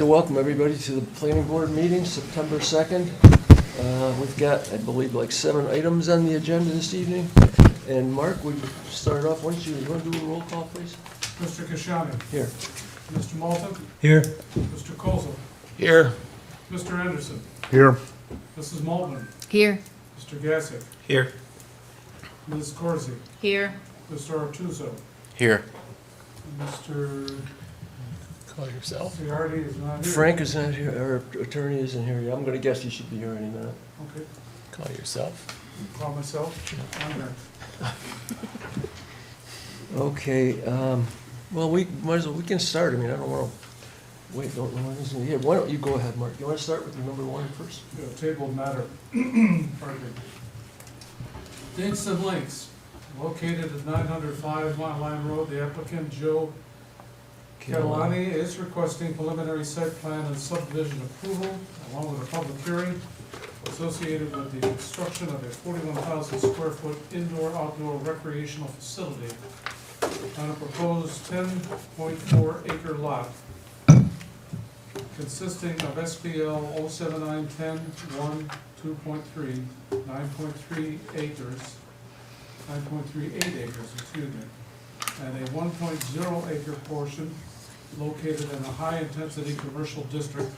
Welcome everybody to the planning board meeting, September 2nd. We've got, I believe, like 7 items on the agenda this evening. And Mark, would you start off? Why don't you want to do a roll call, please? Mr. Kashani. Here. Mr. Malton. Here. Mr. Kozel. Here. Mr. Anderson. Here. Mrs. Maltman. Here. Mr. Gassick. Here. Ms. Corsi. Here. Mr. Artuso. Here. Mr. Call yourself. Ciardi is not here. Frank is not here, our attorney isn't here yet. I'm going to guess he should be here any minute. Okay, Call yourself. call myself. I'm there. Okay, well, we might as well, we can start. I mean, I don't want to wait, don't know when he's going to be here. Why don't you go ahead, Mark? You want to start with your number 1 first? Tabled matter. Pardon me. Dinks and Links, located at 905 Mont Line Road. The applicant, Joe Catalani, is requesting preliminary site plan and subdivision approval, along with a public hearing associated with the construction of a 41,000 square foot indoor-outdoor recreational facility on a proposed 10.4 acre lot consisting of SPL 07910-1, 2.3, 9.3 acres, 9.38 acres, excuse me, and a 1.0 acre portion located in a high-intensity commercial district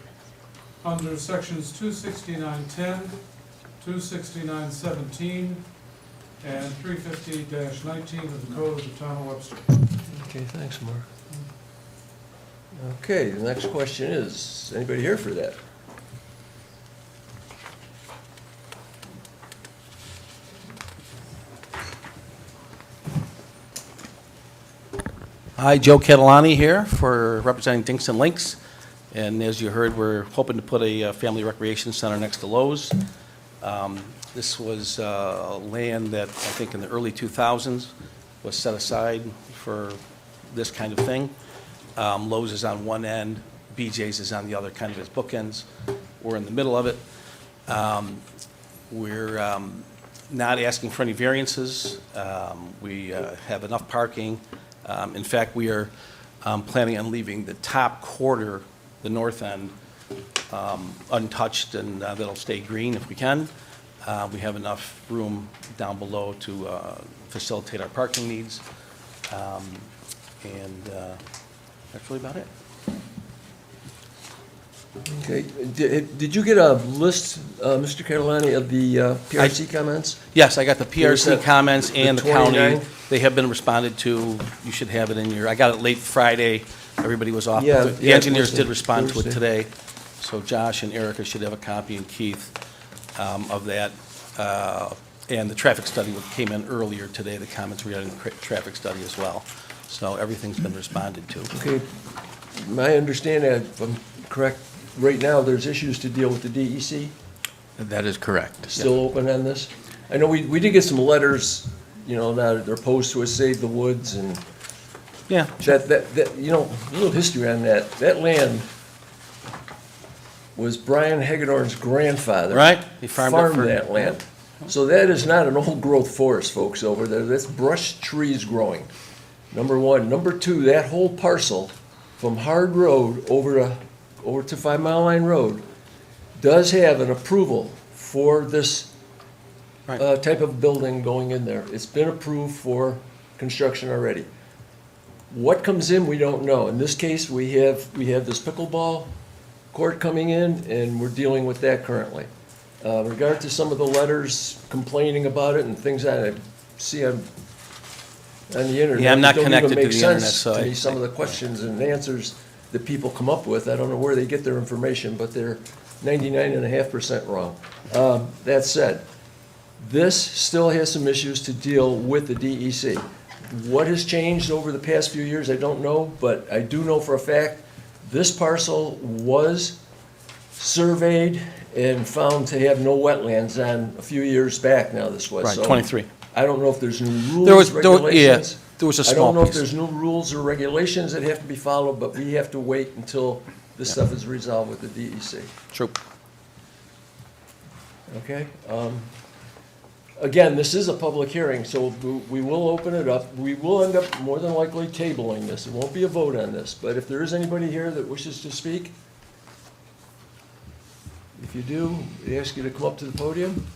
under sections 26910, 26917, and 350-19 of the Code of the Town of Webster. Okay, thanks, Mark. Okay, the next question is anybody here for that? Hi, Joe Catalani here for representing Dinks and Links. And as you heard, we're hoping to put a family recreation center next to Lowe's. This was land that I think in the early 2000s was set aside for this kind of thing. Lowe's is on one end, BJ's is on the other, kind of as bookends. We're in the middle of it. We're not asking for any variances. We have enough parking. In fact, we are planning on leaving the top quarter, the north end, untouched, and that'll stay green if we can. We have enough room down below to facilitate our parking needs. And that's really about it. Okay, did you get a list, Mr. Catalani, of the PRC comments? Yes, I got the There's PRC that- comments the and the county. 29? They have been responded to. You should have it in your, I got it late Friday. Everybody was off. Yeah, The yeah, engineers Thursday. did respond to it Thursday. today. So Josh and Erica should have a copy, and Keith, of that. And the traffic study came in earlier today, the comments regarding the traffic study as well. So everything's been responded to. Okay, my understanding, if I'm correct, right now, there's issues to deal with the DEC, That is correct. still open on this? I know we did get some letters, you know, that they're opposed to a Save the Woods, and Yeah, that, you know, a little history on that. That land was Brian Hagedorn's grandfather. right? He farmed it for. that land. So that is not an old-growth forest, folks, over there. That's brush trees growing, number one. Number two, that whole parcel from Hard Road over to 5 Mile Line Road does have an approval for this Right. type of building going in there. It's been approved for construction already. What comes in, we don't know. In this case, we have this pickleball court coming in, and we're dealing with that currently. In regard to some of the letters complaining about it and things that I see on the internet. Yeah, I'm not it don't even connected to make the sense internet, so to me, I- some of the questions and answers that people come up with. I don't know where they get their information, but they're 99.5% wrong. That said, this still has some issues to deal with the DEC. What has changed over the past few years, I don't know, but I do know for a fact, this parcel was surveyed and found to have no wetlands on a few years back now, this was. Right, So 23. I don't know if there's new There rules, was, yeah, regulations. there was a I small don't know if piece. there's new rules or regulations that have to be followed, but we have to wait until this stuff is resolved with the DEC. True. Okay? Again, this is a public hearing, so we will open it up. We will end up more than likely tabling this. It won't be a vote on this, but if there is anybody here that wishes to speak, If you do, I ask you to come up to the podium.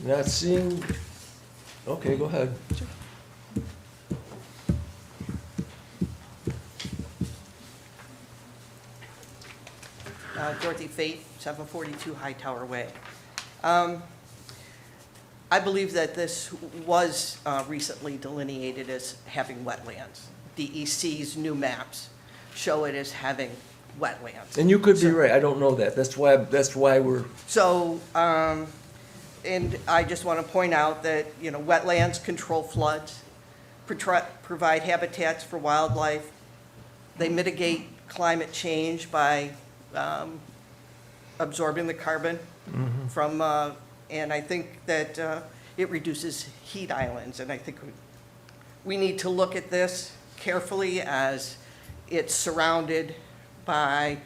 Not seeing, okay, go ahead. Dorothy Fate, 742 Hightower Way. I believe that this was recently delineated as having wetlands. DEC's new maps show it as having wetlands. And you could be right, I don't know that. That's why we're, So, and I just want to point out that, you know, wetlands control floods, provide habitats for wildlife. They mitigate climate change by absorbing the carbon from, and I think that it reduces heat islands. And I think we need to look at this carefully as it's surrounded by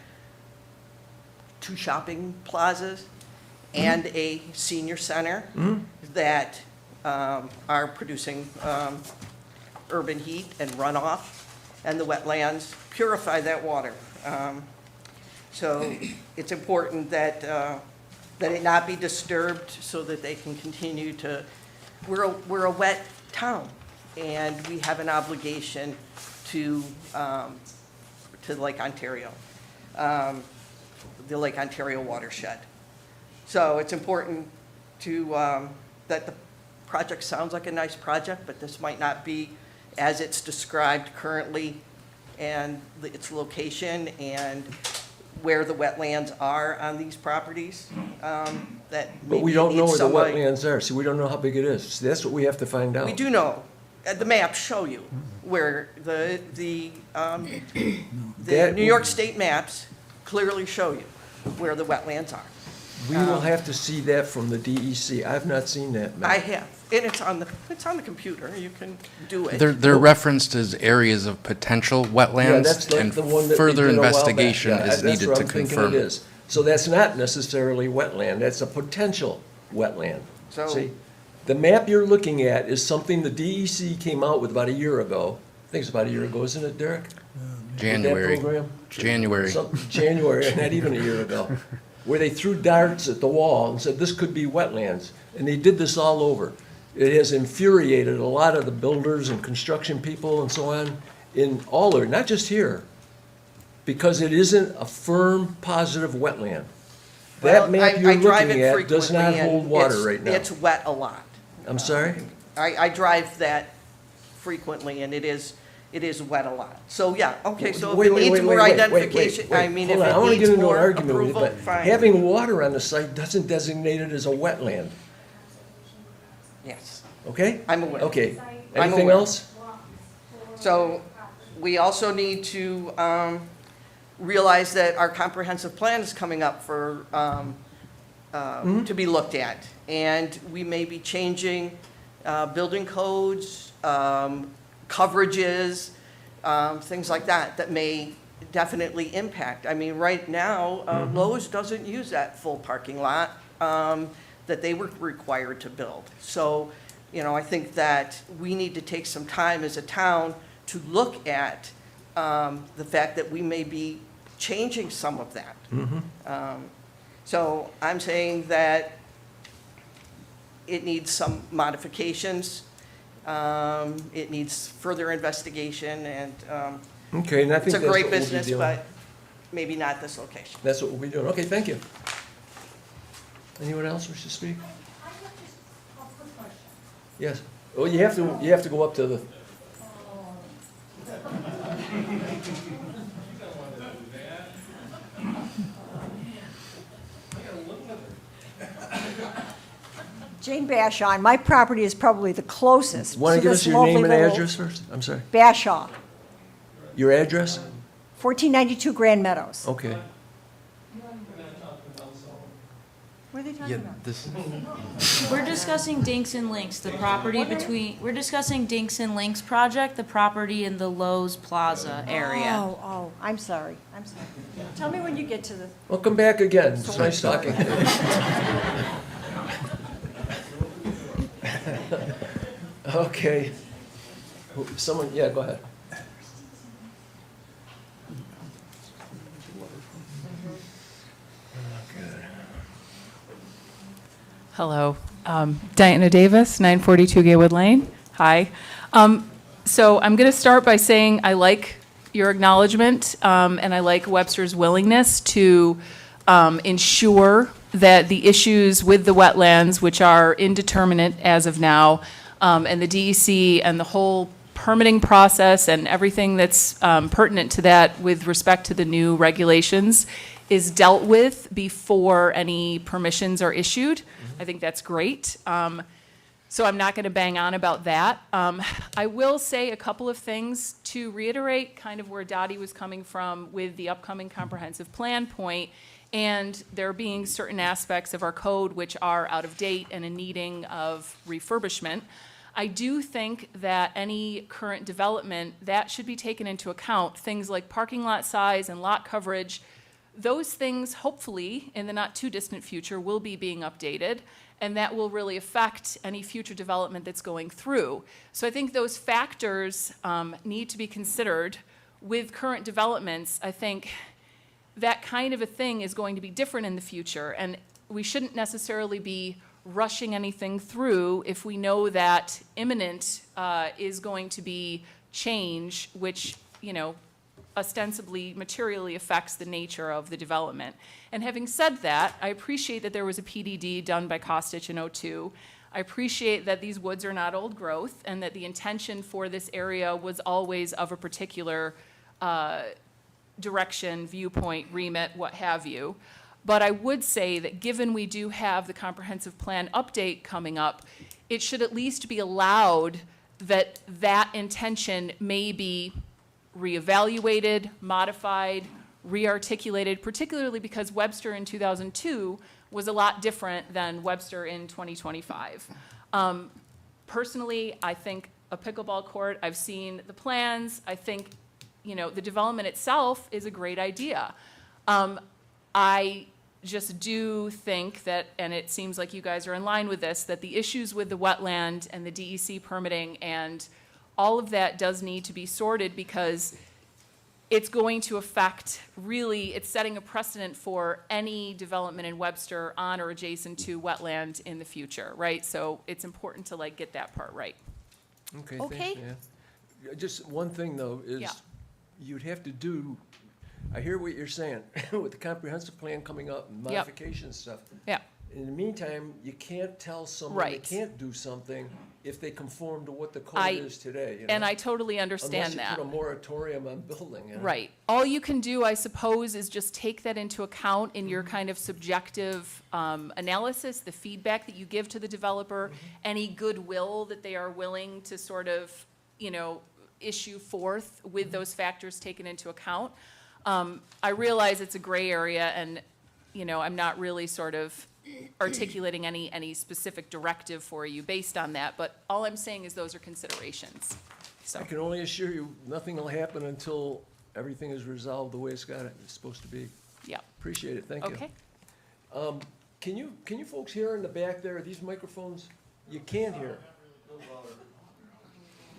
2 shopping plazas and a senior center that are producing urban heat and runoff, and the wetlands purify that water. So it's important that, that it not be disturbed so that they can continue to, we're a wet town, and we have an obligation to Lake Ontario, the Lake Ontario watershed. So it's important to, that the project sounds like a nice project, but this might not be as it's described currently, and its location and where the wetlands are on these properties, that but we maybe don't know needs where the somebody- wetlands are. See, we don't know how big it is. See, that's what we have to find out. We do know, the maps show you where the That- New York State maps clearly show you where the wetlands are. We will have to see that from the DEC. I've not seen that map. I have, and it's on the computer, you can do it. They're referenced as areas of potential Yeah, that's wetlands, and the one that we further did a while back. investigation Yeah, is that's needed what to I'm thinking confirm. it is. So that's not necessarily wetland, that's a potential wetland. So- See, the map you're looking at is something the DEC came out with about a year ago. I think it's about a year ago, isn't it, Derek? January. With that program? January. January, not even a year ago, where they threw darts at the wall and said, this could be wetlands. And they did this all over. It has infuriated a lot of the builders and construction people and so on in all over, not just here, because it isn't a firm, positive wetland. Well, That map I you're drive looking it at does not frequently, and hold water it's- right now. It's wet a lot. I'm sorry? I drive that frequently, and it is wet a lot. So, yeah, okay, so if Wait, it wait, needs wait, more wait, wait, identification, wait, I mean, if hold on. I it wanna get needs into an more argument with you, approval, but fine. having water on the site doesn't designate it as a wetland, Yes, okay? I'm aware. Okay. I'm Anything aware. else? So we also need to realize that our comprehensive plan is coming up for, to be looked at. And we may be changing building codes, coverages, things like that, that may definitely impact. I mean, right now, Lowe's doesn't use that full parking lot that they were required to build. So, you know, I think that we need to take some time as a town to look at the fact that we may be changing some of that. So I'm saying that it needs some modifications. It needs further investigation, and Okay, and I think it's a that's what great we'll be business, doing. but maybe not this location. That's what we'll be doing. Okay, thank you. Anyone else wish to speak? I have just a quick question. Yes. Well, you have to go up to the, Jane Bashaw, my property is probably the closest want to to give this us your lovely name and little address first? I'm sorry. Bashaw, Your address? 1492 Grand Meadows. Okay. What are they talking Yeah, about? this, We're discussing Dinks and Links, the property between, we're discussing Dinks and Links project, the property in the Lowe's Plaza area. Oh, I'm sorry. Tell me when you get to the, Well, come back again. It's nice talking to you. Okay. Someone, yeah, go ahead. Hello. Diana Davis, 942 Gaywood Lane. Hi. So I'm going to start by saying I like your acknowledgement, and I like Webster's willingness to ensure that the issues with the wetlands, which are indeterminate as of now, and the DEC and the whole permitting process and everything that's pertinent to that with respect to the new regulations is dealt with before any permissions are issued. I think that's great. So I'm not going to bang on about that. I will say a couple of things to reiterate kind of where Dottie was coming from with the upcoming comprehensive plan point, and there being certain aspects of our code which are out of date and in needing of refurbishment. I do think that any current development, that should be taken into account, things like parking lot size and lot coverage. Those things, hopefully, in the not-too-distant future, will be being updated, and that will really affect any future development that's going through. So I think those factors need to be considered with current developments. I think that kind of a thing is going to be different in the future, and we shouldn't necessarily be rushing anything through if we know that imminent is going to be change, which, you know, ostensibly materially affects the nature of the development. And having said that, I appreciate that there was a PDD done by Costitch in '02. I appreciate that these woods are not old growth and that the intention for this area was always of a particular direction, viewpoint, remit, what have you. But I would say that given we do have the comprehensive plan update coming up, it should at least be allowed that that intention may be reevaluated, modified, rearticulated, particularly because Webster in 2002 was a lot different than Webster in 2025. Personally, I think a pickleball court, I've seen the plans, I think, you know, the development itself is a great idea. I just do think that, and it seems like you guys are in line with this, that the issues with the wetland and the DEC permitting and all of that does need to be sorted because it's going to affect, really, it's setting a precedent for any development in Webster on or adjacent to wetland in the future, right? So it's important to like get that part right. Okay, Okay. thanks, yeah. Just one thing, though, is Yeah. you'd have to do, I hear what you're saying, with the comprehensive plan coming up, and Yep. modification stuff. Yeah, In the meantime, you can't tell someone they Right. can't do something if they conform to what the I- code is today, you and know? I totally understand Unless that. you put a moratorium on building, you know? Right. All you can do, I suppose, is just take that into account in your kind of subjective analysis, the feedback that you give to the developer, any goodwill that they are willing to sort of, you know, issue forth with those factors taken into account. I realize it's a gray area and, you know, I'm not really sort of articulating any specific directive for you based on that, but all I'm saying is those are considerations. So, I can only assure you, nothing will happen until everything is resolved the way it's supposed to be. yeah, Appreciate it, thank you. okay. Can you folks hear in the back there, these microphones? You can't hear.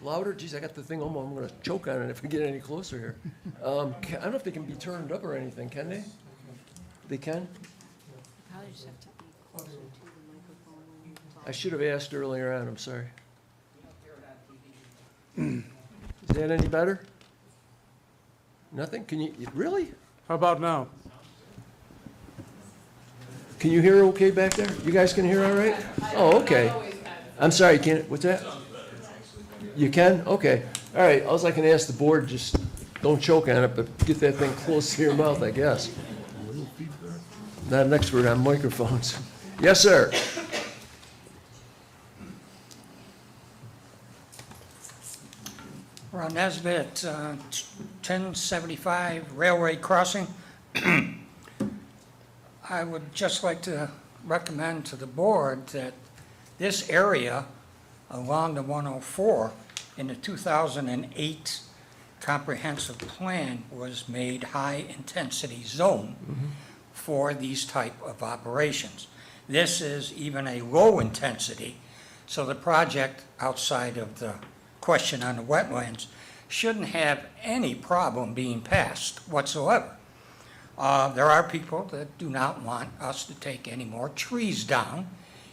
Louder? Geez, I got the thing almost, I'm gonna choke on it if we get any closer here. I don't know if they can be turned up or anything, can they? They can? I should have asked earlier on, I'm sorry. Is that any better? Nothing? Can you, really? How about now? Can you hear okay back there? You guys can hear all right? Oh, okay. I'm sorry, can't, what's that? You can? Okay. All right, alls I can ask the board, just don't choke on it, but get that thing close to your mouth, I guess. Not an expert on microphones. Yes, sir. Ron Nesbitt, 1075 Railway Crossing. I would just like to recommend to the board that this area along the 104 in the 2008 comprehensive plan was made high-intensity zone for these type of operations. This is even a low intensity, so the project outside of the question on the wetlands shouldn't have any problem being passed whatsoever. There are people that do not want us to take any more trees down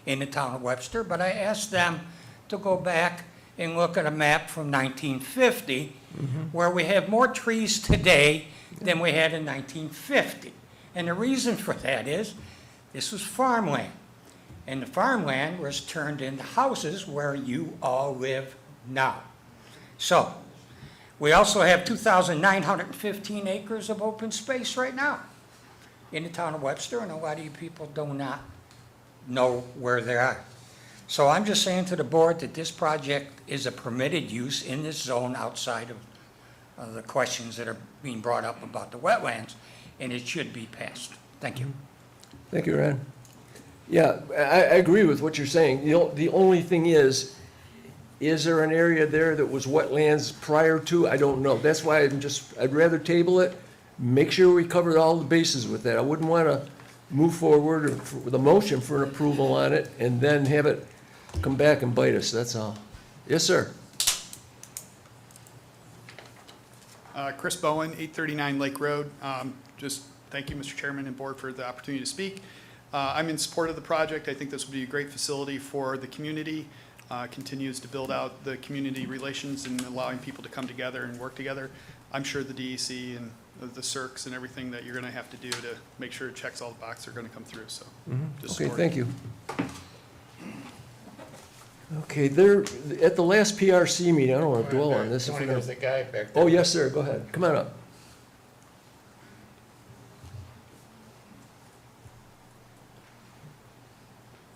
in the town of Webster, but I asked them to go back and look at a map from 1950, where we have more trees today than we had in 1950. And the reason for that is, this was farmland. And the farmland was turned into houses where you all live now. So, we also have 2,915 acres of open space right now in the town of Webster, and a lot of you people do not know where they are. So I'm just saying to the board that this project is a permitted use in this zone outside of the questions that are being brought up about the wetlands, and it should be passed. Thank you. Thank you, Ron. Yeah, I agree with what you're saying. The only thing is there an area there that was wetlands prior to? I don't know. That's why I'd rather table it, make sure we cover all the bases with that. I wouldn't want to move forward with a motion for an approval on it and then have it come back and bite us, that's all. Yes, sir. Chris Bowen, 839 Lake Road. Just thank you, Mr. Chairman and Board, for the opportunity to speak. I'm in support of the project. I think this will be a great facility for the community. Continues to build out the community relations and allowing people to come together and work together. I'm sure the DEC and the CERCs and everything that you're going to have to do to make sure it checks all the boxes are going to come through. So, just Okay, support. thank you. Okay, there, at the last PRC meeting, I don't want to dwell on this. if we're Tony, gonna- there's a guy back there. Oh, yes, sir, go ahead. Come on up.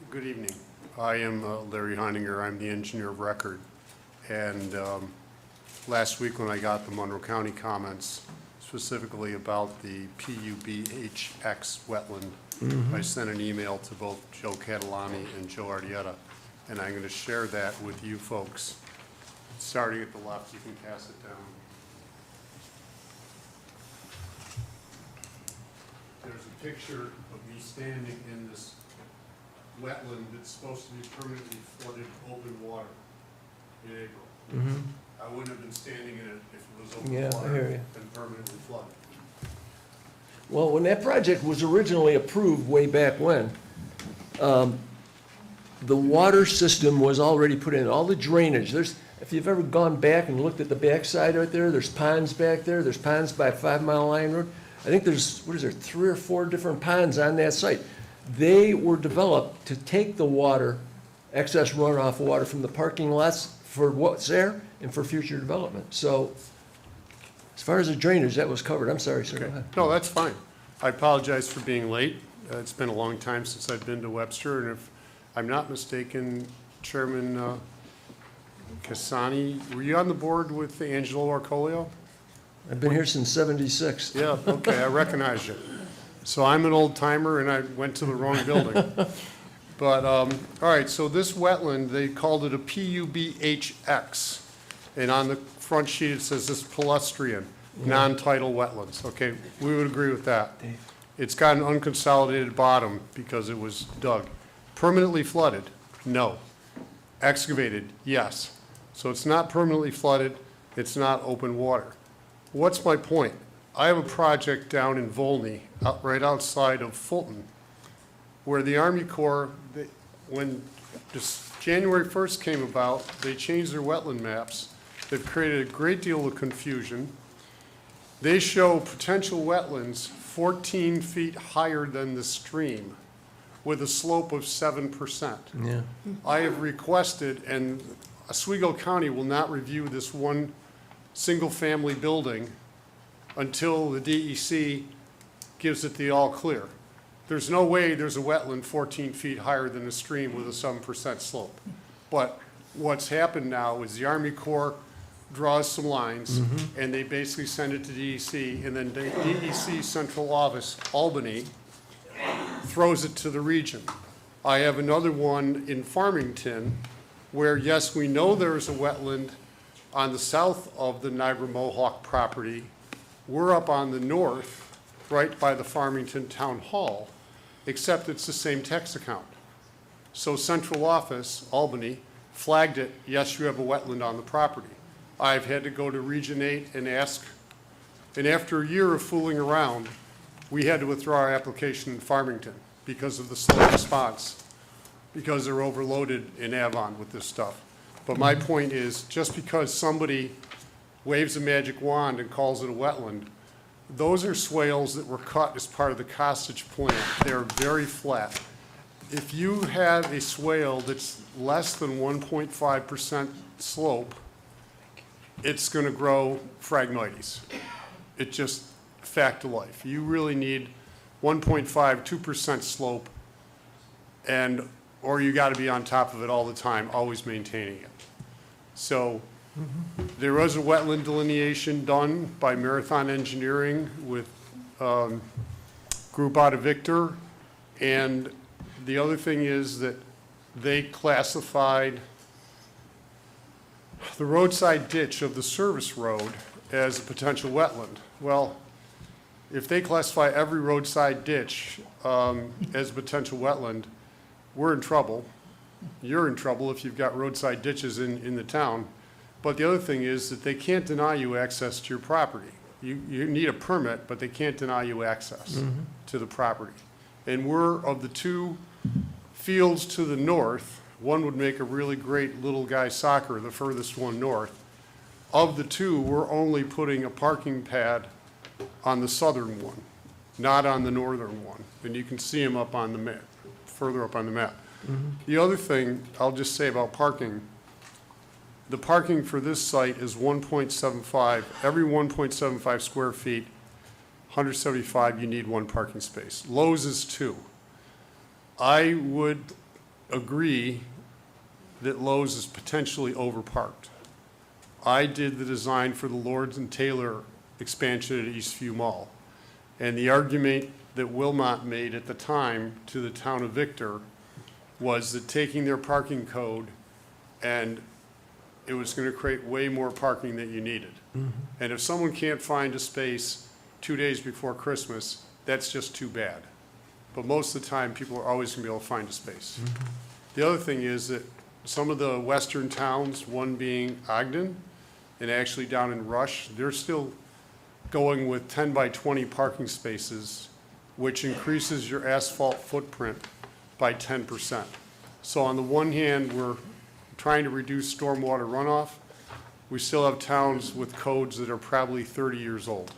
Good evening. I am Larry Heininger. I'm the engineer of record. And last week when I got the Monroe County comments specifically about the PUBHX wetland, I sent an email to both Joe Catalani and Joe Ardietta, and I'm going to share that with you folks. Starting at the left, you can pass it down. There's a picture of me standing in this wetland that's supposed to be permanently flooded open water in April. I wouldn't have been standing in it if it was open Yeah, I water hear you. and permanently flooded. Well, when that project was originally approved way back when, the water system was already put in, all the drainage. If you've ever gone back and looked at the backside right there, there's ponds back there, there's ponds by 5 Mile Line Road. I think there's, 3 or 4 different ponds on that site. They were developed to take the water, excess runoff water from the parking lots for what's there and for future development. So as far as the drainage, that was covered. I'm sorry, sir. Go Okay. ahead. No, that's fine. I apologize for being late. It's been a long time since I've been to Webster, and if I'm not mistaken, Chairman Casani, were you on the board with Angelo Arcolio? I've been here since '76. Yeah, okay, I recognize you. So I'm an old timer and I went to the wrong building. But, all right, so this wetland, they called it a PUBHX. And on the front sheet, it says this pedestrian, non-tidal wetlands. Okay, we would agree with that. It's got an unconsolidated bottom because it was dug. Permanently flooded? No. Excavated? Yes. So it's not permanently flooded, it's not open water. What's my point? I have a project down in Volney, right outside of Fulton, where the Army Corps, when this January 1st came about, they changed their wetland maps. They've created a great deal of confusion. They show potential wetlands 14 feet higher than the stream with a slope of 7%. Yeah. I have requested, and Oswego County will not review this one single-family building until the DEC gives it the all clear. There's no way there's a wetland 14 feet higher than the stream with a 7% slope. But what's happened now is the Army Corps draws some lines, and they basically send it to DEC, and then the DEC Central Office, Albany, throws it to the region. I have another one in Farmington, where, yes, we know there is a wetland on the south of the Niagara Mohawk property. We're up on the north, right by the Farmington Town Hall, except it's the same tax account. So Central Office, Albany, flagged it, yes, you have a wetland on the property. I've had to go to Region 8 and ask, and after a year of fooling around, we had to withdraw our application in Farmington because of the slow response, because they're overloaded in Avon with this stuff. But my point is, just because somebody waves a magic wand and calls it a wetland, those are swales that were cut as part of the Costage plan. They're very flat. If you have a swale that's less than 1.5% slope, it's going to grow phragmites. It's just fact of life. You really need 1.5, 2% slope, and or you got to be on top of it all the time, always maintaining it. So there was a wetland delineation done by Marathon Engineering with group out of Victor, and the other thing is that they classified the roadside ditch of the service road as a potential wetland. Well, if they classify every roadside ditch as a potential wetland, we're in trouble. You're in trouble if you've got roadside ditches in the town. But the other thing is that they can't deny you access to your property. You need a permit, but they can't deny you access to the property. And we're, of the two fields to the north, one would make a really great little guy soccer, the furthest one north. Of the two, we're only putting a parking pad on the southern one, not on the northern one. And you can see them up on the map, further up on the map. The other thing I'll just say about parking, the parking for this site is 1.75, every 1.75 square feet, 175, you need one parking space. Lowe's is 2. I would agree that Lowe's is potentially overparked. I did the design for the Lord and Taylor expansion at Eastview Mall. And the argument that Wilmot made at the time to the town of Victor was that taking their parking code and it was going to create way more parking than you needed. And if someone can't find a space 2 days before Christmas, that's just too bad. But most of the time, people are always going to be able to find a space. The other thing is that some of the western towns, one being Ogden, and actually down in Rush, they're still going with 10 by 20 parking spaces, which increases your asphalt footprint by 10%. So on the one hand, we're trying to reduce stormwater runoff. We still have towns with codes that are probably 30 years old.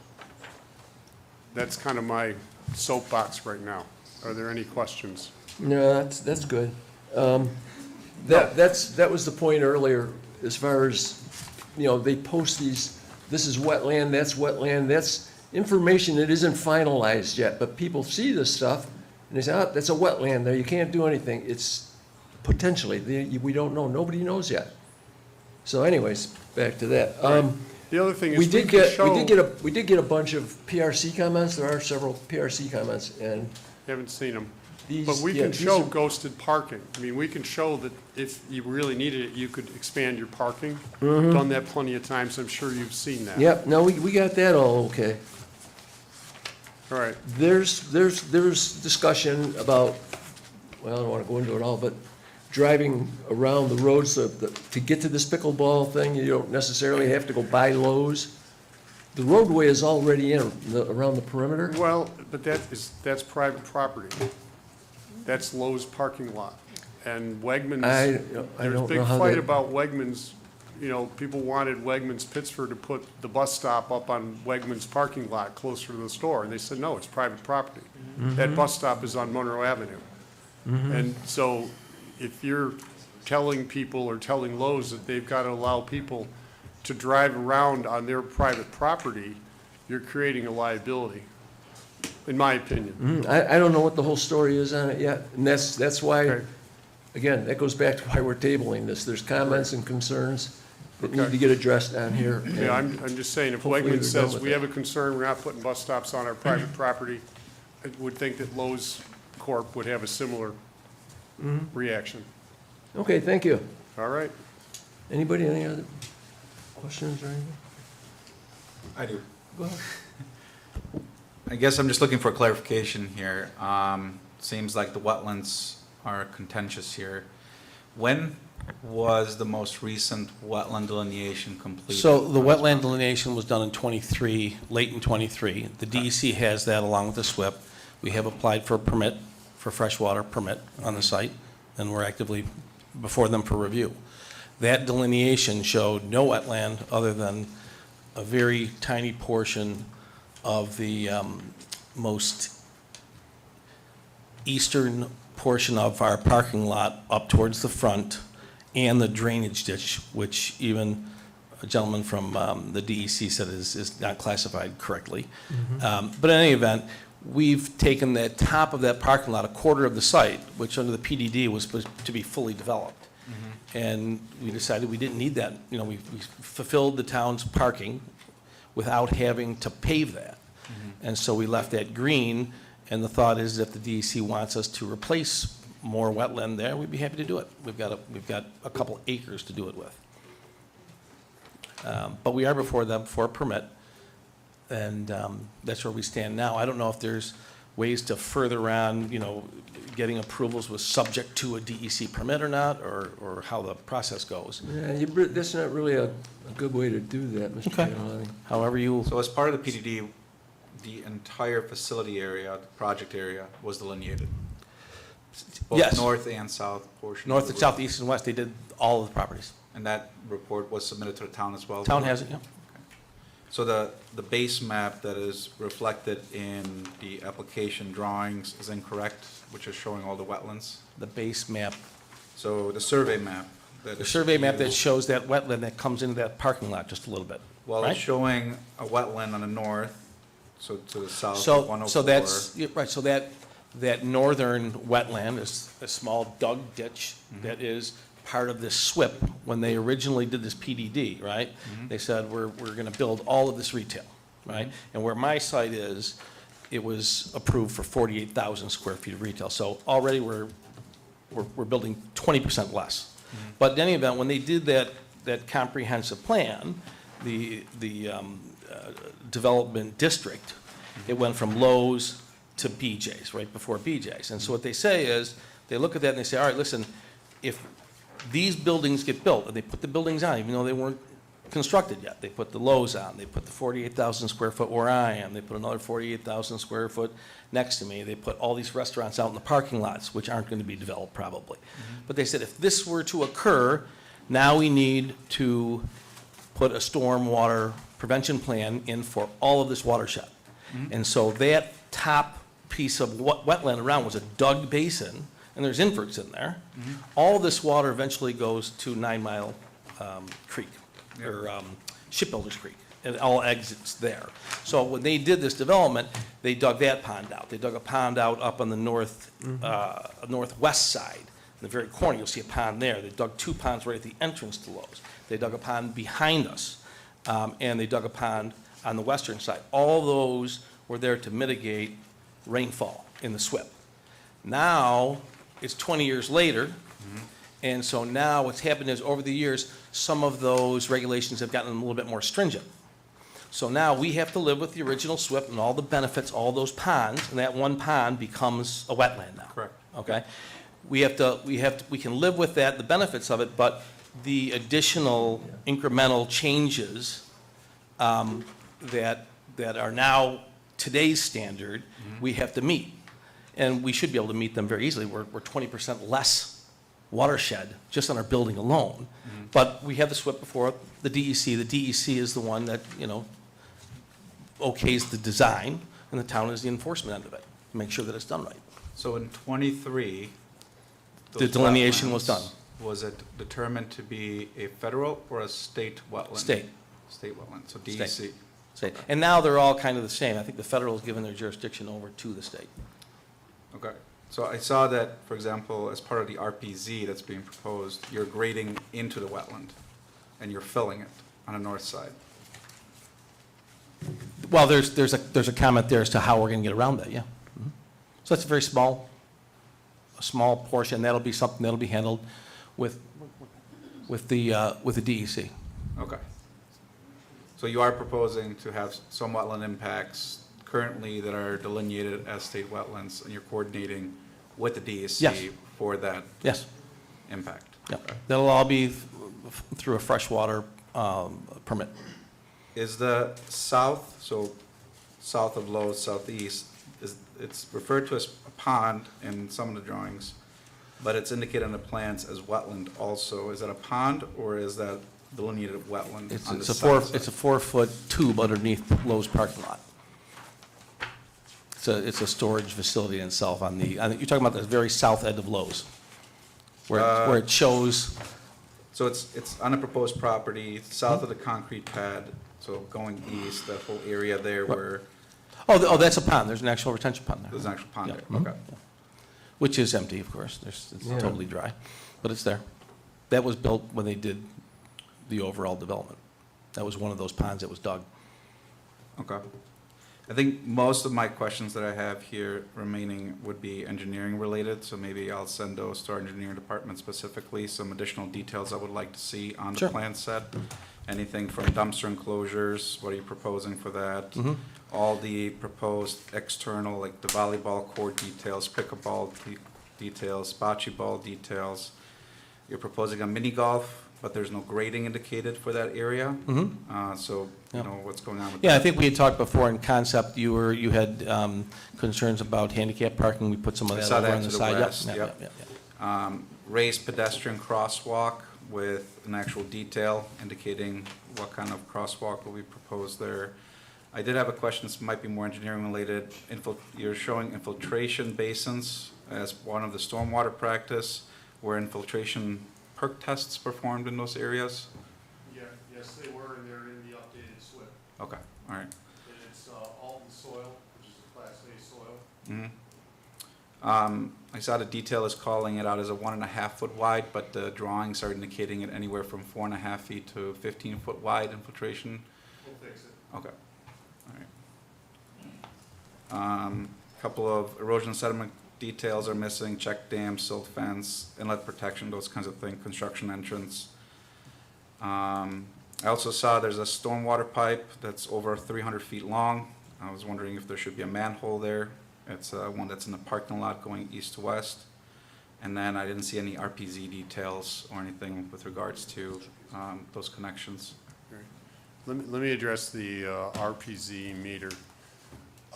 That's kind of my soapbox right now. Are there any questions? No, that's good. That was the point earlier, as far as, they post these, this is wetland, that's information that isn't finalized yet, but people see this stuff, and they say, oh, that's a wetland there, you can't do anything. It's potentially, we don't know, nobody knows yet. So anyways, back to that. The other thing is We did get a bunch of PRC comments, there are several PRC comments, and Haven't seen them. these. But we yeah, can these show are- ghosted parking. I mean, we can show that if you really needed it, you could expand your parking. Done that plenty of times, I'm sure you've seen that. Yep, no, we got that all okay. All right, There's discussion about, well, I don't want to go into it all, but driving around the roads to get to this pickleball thing, you don't necessarily have to go by Lowe's. The roadway is already around the perimeter. well, but that's private property. That's Lowe's parking lot. And Wegmans, I there's a don't big know how fight that- about Wegmans. People wanted Wegmans Pittsford to put the bus stop up on Wegmans parking lot closer to the store. And they said, no, it's private property. That bus stop is on Monroe Avenue. And so if you're telling people or telling Lowe's that they've got to allow people to drive around on their private property, you're creating a liability, in my opinion. I don't know what the whole story is on it yet, and that's why, Okay. again, that goes back to why we're tabling this. There's comments and concerns that need Okay. to get addressed on here. and- Yeah, I'm just saying, if Hopefully Wegmans they're done says, with we it. have a concern, we're not putting bus stops on our private property, I would think that Lowe's Corp. would have a similar reaction. Okay, thank you. All right? Anybody, any other questions or anything? I do. Go ahead. I guess I'm just looking for clarification here. Seems like the wetlands are contentious here. When was the most recent wetland delineation completed? So the wetland delineation was done in '23, late in '23. The DEC has that along with the SWIP. We have applied for a permit, for freshwater permit on the site, and we're actively before them for review. That delineation showed no wetland other than a very tiny portion of the most eastern portion of our parking lot up towards the front, and the drainage ditch, which even a gentleman from the DEC said is not classified correctly. But in any event, we've taken the top of that parking lot, a quarter of the site, which under the PDD was supposed to be fully developed. And we decided we didn't need that. You know, we fulfilled the town's parking without having to pave that. And so we left that green, and the thought is if the DEC wants us to replace more wetland there, we'd be happy to do it. We've got a couple acres to do it with. But we are before them for a permit, and that's where we stand now. I don't know if there's ways to further on, you know, getting approvals was subject to a DEC permit or not, or how the process goes. Yeah, that's not really a good way to do that, Mr. Okay. Catalani. However you, So as part of the PDD, the entire facility area, the project area, was delineated? Yes. Both north and south portion? north of and the south, road. east and west, they did all of the properties. And that report was submitted to the town as well? Town has it, yeah. So the base map that is reflected in the application drawings is incorrect, which is showing all the wetlands? The base map, So the survey map that the is survey map that used- shows that wetland that comes into that parking lot just a little bit. Well, right? it's showing a wetland on the north, so to the south of So 104. that's, yeah, right, so that northern wetland is a small dug ditch that is part of this SWIP. When they originally did this PDD, right? They said, we're gonna build all of this retail, right? And where my site is, it was approved for 48,000 square feet of retail. So already we're building 20% less. But in any event, when they did that comprehensive plan, the development district, it went from Lowe's to BJ's, right before BJ's. And so what they say is, they look at that and they say, all right, listen, if these buildings get built, and they put the buildings on, even though they weren't constructed yet, they put the Lowe's on, they put the 48,000 square foot where I am, they put another 48,000 square foot next to me, they put all these restaurants out in the parking lots, which aren't gonna be developed probably. But they said, if this were to occur, now we need to put a stormwater prevention plan in for all of this watershed. And so that top piece of wetland around was a dug basin, and there's inverts in there. All this water eventually goes to 9 Mile Creek, or Shipbuilders Creek, and it all exits there. So when they did this development, they dug that pond out. They dug a pond out up on the northwest side. In the very corner, you'll see a pond there. They dug 2 ponds right at the entrance to Lowe's. They dug a pond behind us, and they dug a pond on the western side. All those were there to mitigate rainfall in the SWIP. Now, it's 20 years later, and so now what's happened is, over the years, some of those regulations have gotten a little bit more stringent. So now we have to live with the original SWIP and all the benefits, all those ponds, and that one pond becomes a wetland now. Correct. Okay? We can live with that, the benefits of it, but the additional incremental changes that are now today's standard, we have to meet. And we should be able to meet them very easily. We're 20% less watershed just on our building alone. But we have the SWIP before the DEC. The DEC is the one that, you know, okays the design, and the town is the enforcement end of it. Make sure that it's done right. So in '23. The delineation was done. Was it determined to be a federal or a state wetland? State. State wetland, so State. DEC. State. And now they're all kind of the same. I think the federal has given their jurisdiction over to the state. Okay, so I saw that, for example, as part of the RPZ that's being proposed, you're grading into the wetland, and you're filling it on the north side. Well, there's a comment there as to how we're going to get around that, yeah. So that's a very small portion. That'll be something that'll be handled with the DEC. Okay. So you are proposing to have some wetland impacts currently that are delineated as state wetlands, and you're coordinating with the DEC Yes. for that? Yes. impact. Yep. That'll all be through a freshwater permit. Is the south, so south of Lowe's, southeast, it's referred to as a pond in some of the drawings, but it's indicated on the plans as wetland also. Is that a pond or is that delineated wetland on the south side? It's a 4-foot tube underneath Lowe's parking lot. It's a storage facility in itself on the, you're talking about the very south end of Lowe's, where it shows, So it's on a proposed property, south of the concrete pad, so going east, that whole area there where oh, that's a pond, there's an actual retention pond there. there's an actual pond Yeah. there, okay. Which is empty, of course, it's Yeah. totally dry, but it's there. That was built when they did the overall development. That was one of those ponds that was dug. Okay. I think most of my questions that I have here remaining would be engineering related, so maybe I'll send those to our engineering department specifically, some additional details I would like to see on the Sure. plan set. Anything from dumpster enclosures, what are you proposing for that? Mhm. All the proposed external, like the volleyball court details, pickleball details, bocce ball details. You're proposing a mini golf, but there's no grading indicated for that area. So, you Yeah. know, what's going on with Yeah, I that? think we had talked before in concept, you had concerns about handicap parking, we put some of I that saw over that on to the the side. west, Yep, yep. yep, yep. Raised pedestrian crosswalk with an actual detail indicating what kind of crosswalk will be proposed there. I did have a question, this might be more engineering related. You're showing infiltration basins as one of the stormwater practice. Were infiltration perk tests performed in those areas? Yeah, yes, they were, and they're in the updated SWIP. Okay, all right. And it's Alton soil, which is a Class A soil. I saw the detail is calling it out as a 1.5 foot wide, but the drawings are indicating it anywhere from 4.5 feet to 15-foot wide infiltration. We'll fix it. Okay, all right. Couple of erosion sediment details are missing, check dam, silt fence, inlet protection, those kinds of things, construction entrance. I also saw there's a stormwater pipe that's over 300 feet long. I was wondering if there should be a manhole there. It's one that's in the parking lot going east to west. And then I didn't see any RPZ details or anything with regards to those connections. Let me address the RPZ meter.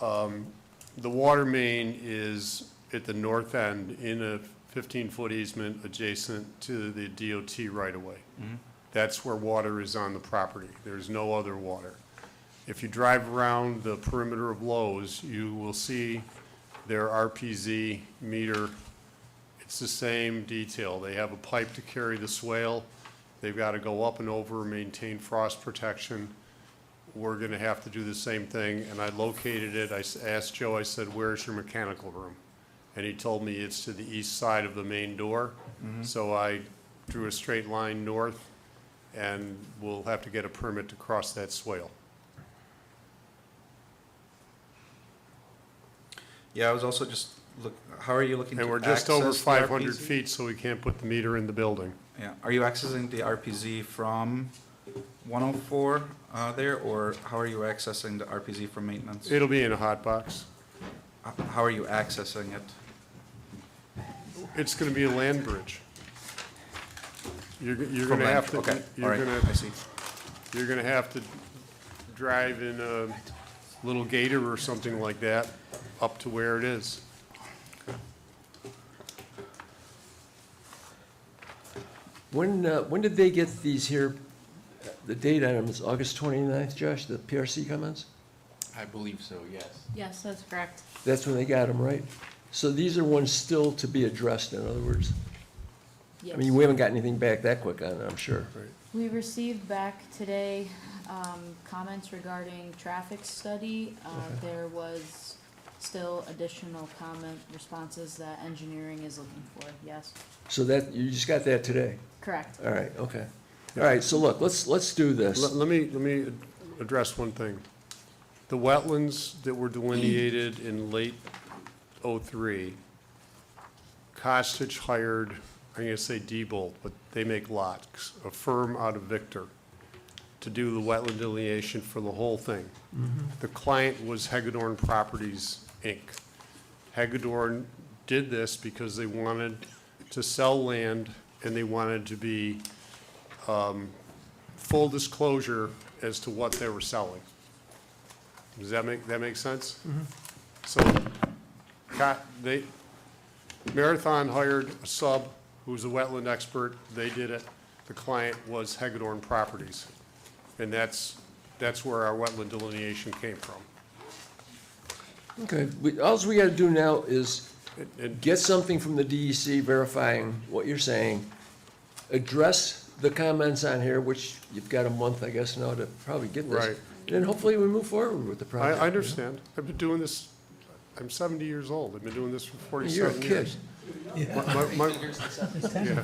The water main is at the north end in a 15-foot easement adjacent to the DOT right-of-way. That's where water is on the property. There's no other water. If you drive around the perimeter of Lowe's, you will see their RPZ meter. It's the same detail. They have a pipe to carry the swale. They've got to go up and over, maintain frost protection. We're going to have to do the same thing, and I located it. I asked Joe, I said, where's your mechanical room? And he told me it's to the east side of the main door. So I drew a straight line north, and we'll have to get a permit to cross that swale. Yeah, I was also just how are you looking to And we're just over access the 500 RPZ? feet, so we can't put the meter in the building. Yeah, are you accessing the RPZ from 104 there, or how are you accessing the RPZ for maintenance? It'll be in a hot box. How are you accessing it? It's going to be a land bridge. You're From going to land- have to, Okay, all you're right, going I see. you're going to have to drive in a little gator or something like that up to where it is. When did they get these here, the date on them is August 29th, Josh, the PRC comments? I believe so, yes. Yes, that's correct. That's when they got them, right? So these are ones still to be addressed, in other words? I mean, we haven't got anything back that quick on it, I'm sure. We received back today comments regarding traffic study. There was still additional comment responses that engineering is looking for, yes. So that, you just got that today? Correct. All right, okay. All right, so look, let's do this. Let me address one thing. The wetlands that were delineated in late '03, Costitch hired, I'm going to say Diebold, but they make lots, a firm out of Victor, to do the wetland delineation for the whole thing. The client was Hagedorn Properties, Inc. Hagedorn did this because they wanted to sell land and they wanted to be full disclosure as to what they were selling. Does that make sense? So, Marathon hired a sub who's a wetland expert. They did it. The client was Hagedorn Properties. And that's where our wetland delineation came from. Okay, all we gotta do now is And get something from the DEC verifying what you're saying, address the comments on here, which you've got a month, I guess, now to probably get this. Right. And then hopefully we move forward with the I project. understand. I've been doing this, I'm 70 years old. I've been doing this for You're a 47 kid. years.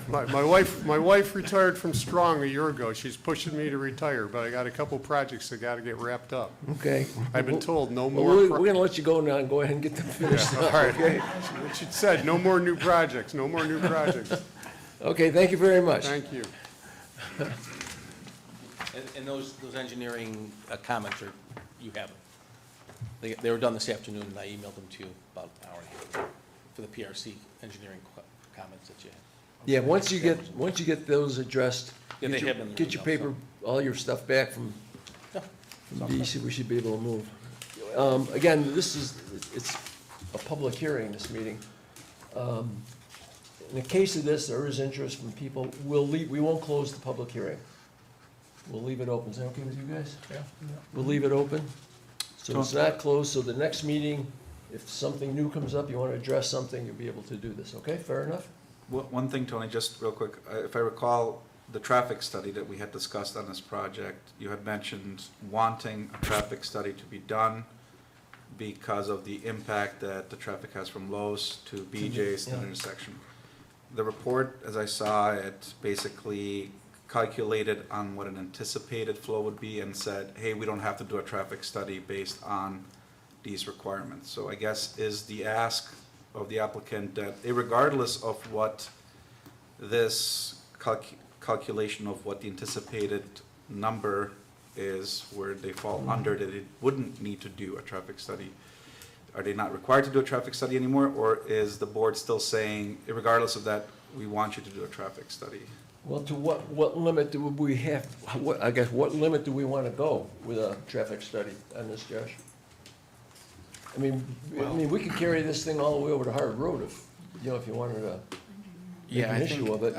My wife retired from Strong a year ago. She's pushing me to retire, but I got a couple projects that got to get wrapped up. Okay. I've been told no Well, more. we're gonna let you go now and go ahead and get them finished Yeah, all up, right. okay? What she said, no more new projects, no more new projects. Okay, thank you very much. Thank you. And those engineering comments are, you have them. They were done this afternoon, and I emailed them to you about an hour ago for the PRC engineering comments that you had. Yeah, once you get those addressed, Yeah, they have them in the get your email, paper, all your stuff back from Yeah. DEC, we should be able to move. Again, it's a public hearing, this meeting. In the case of this, there is interest from people. We won't close the public hearing. We'll leave it open. Is that okay with you guys? Yeah. We'll leave it open. So it's not closed, so the next meeting, if something new comes up, you want to address something, you'll be able to do this, okay? Fair enough? One thing, Tony, just real quick, if I recall, the traffic study that we had discussed on this project, you had mentioned wanting a traffic study to be done because of the impact that the traffic has from Lowe's to BJ's yeah. intersection. The report, as I saw it, basically calculated on what an anticipated flow would be and said, hey, we don't have to do a traffic study based on these requirements. So I guess is the ask of the applicant that regardless of what this calculation of what the anticipated number is, where they fall under, that it wouldn't need to do a traffic study. Are they not required to do a traffic study anymore, or is the board still saying, regardless of that, we want you to do a traffic study? Well, to what limit do we have, what limit do we want to go with a traffic study on this, Josh? I mean, we could carry this thing all the way over to Hard Road if you wanted to make an issue of it.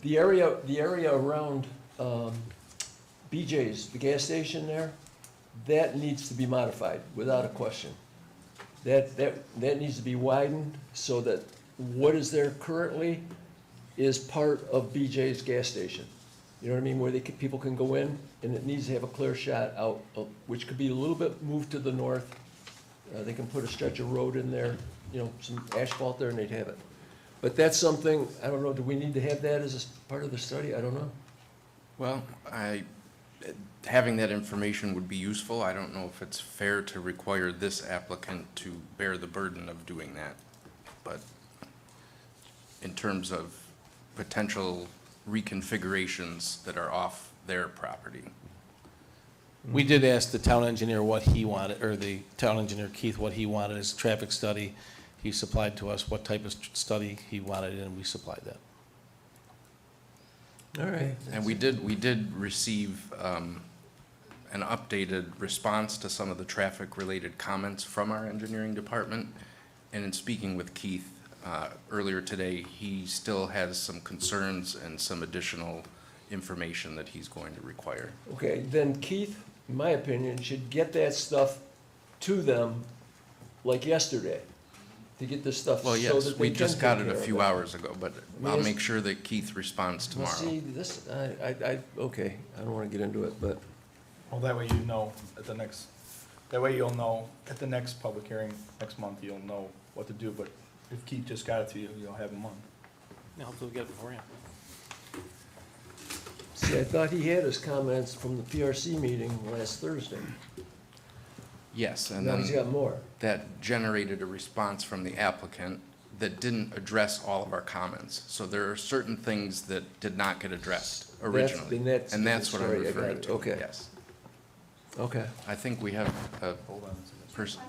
The area around BJ's, the gas station there, that needs to be modified without a question. That needs to be widened so that what is there currently is part of BJ's gas station. You know what I mean, where people can go in, and it needs to have a clear shot out, which could be a little bit moved to the north. They can put a stretch of road in there, some asphalt there, and they'd have it. But that's something, I don't know, do we need to have that as a part of the study? I don't know. Well, having that information would be useful. I don't know if it's fair to require this applicant to bear the burden of doing that. But in terms of potential reconfigurations that are off their property. We did ask the town engineer what he wanted, or the town engineer Keith, what he wanted as a traffic study. He supplied to us what type of study he wanted, and we supplied that. All right. And we did receive an updated response to some of the traffic-related comments from our engineering department. And in speaking with Keith earlier today, he still has some concerns and some additional information that he's going to require. Okay, then Keith, in my opinion, should get that stuff to them like yesterday, to get this stuff so Well, that yes, they we can just got take it a care of few hours ago, but mean, I'll it's- make sure that Keith responds Well, tomorrow. see, this, okay, I don't want to get into it, but, Well, that way that way you'll know at the next public hearing next month, you'll know what to do. But if Keith just got it to you, you'll have a month. Yeah, hopefully we get it beforehand. see, I thought he had his comments from the PRC meeting last Thursday. Yes, and Now he's got then more. that generated a response from the applicant that didn't address all of our comments. So there are certain things that did not get addressed originally. then that's And that's what I'm the story. I got referring it. to, Okay. yes. Okay. I think we have a person.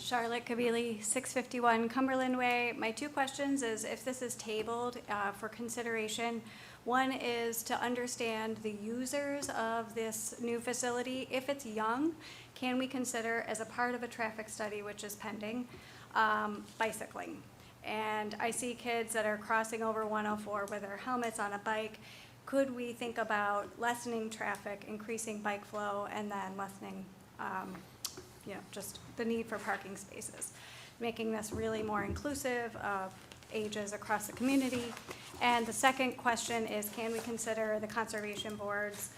Charlotte Kabili, 651 Cumberland Way. My two questions is if this is tabled for consideration. One is to understand the users of this new facility. If it's young, can we consider as a part of a traffic study, which is pending, bicycling? And I see kids that are crossing over 104 with their helmets on a bike. Could we think about lessening traffic, increasing bike flow, and then lessening just the need for parking spaces, making this really more inclusive of ages across the community? And the second question is, can we consider the Conservation Board's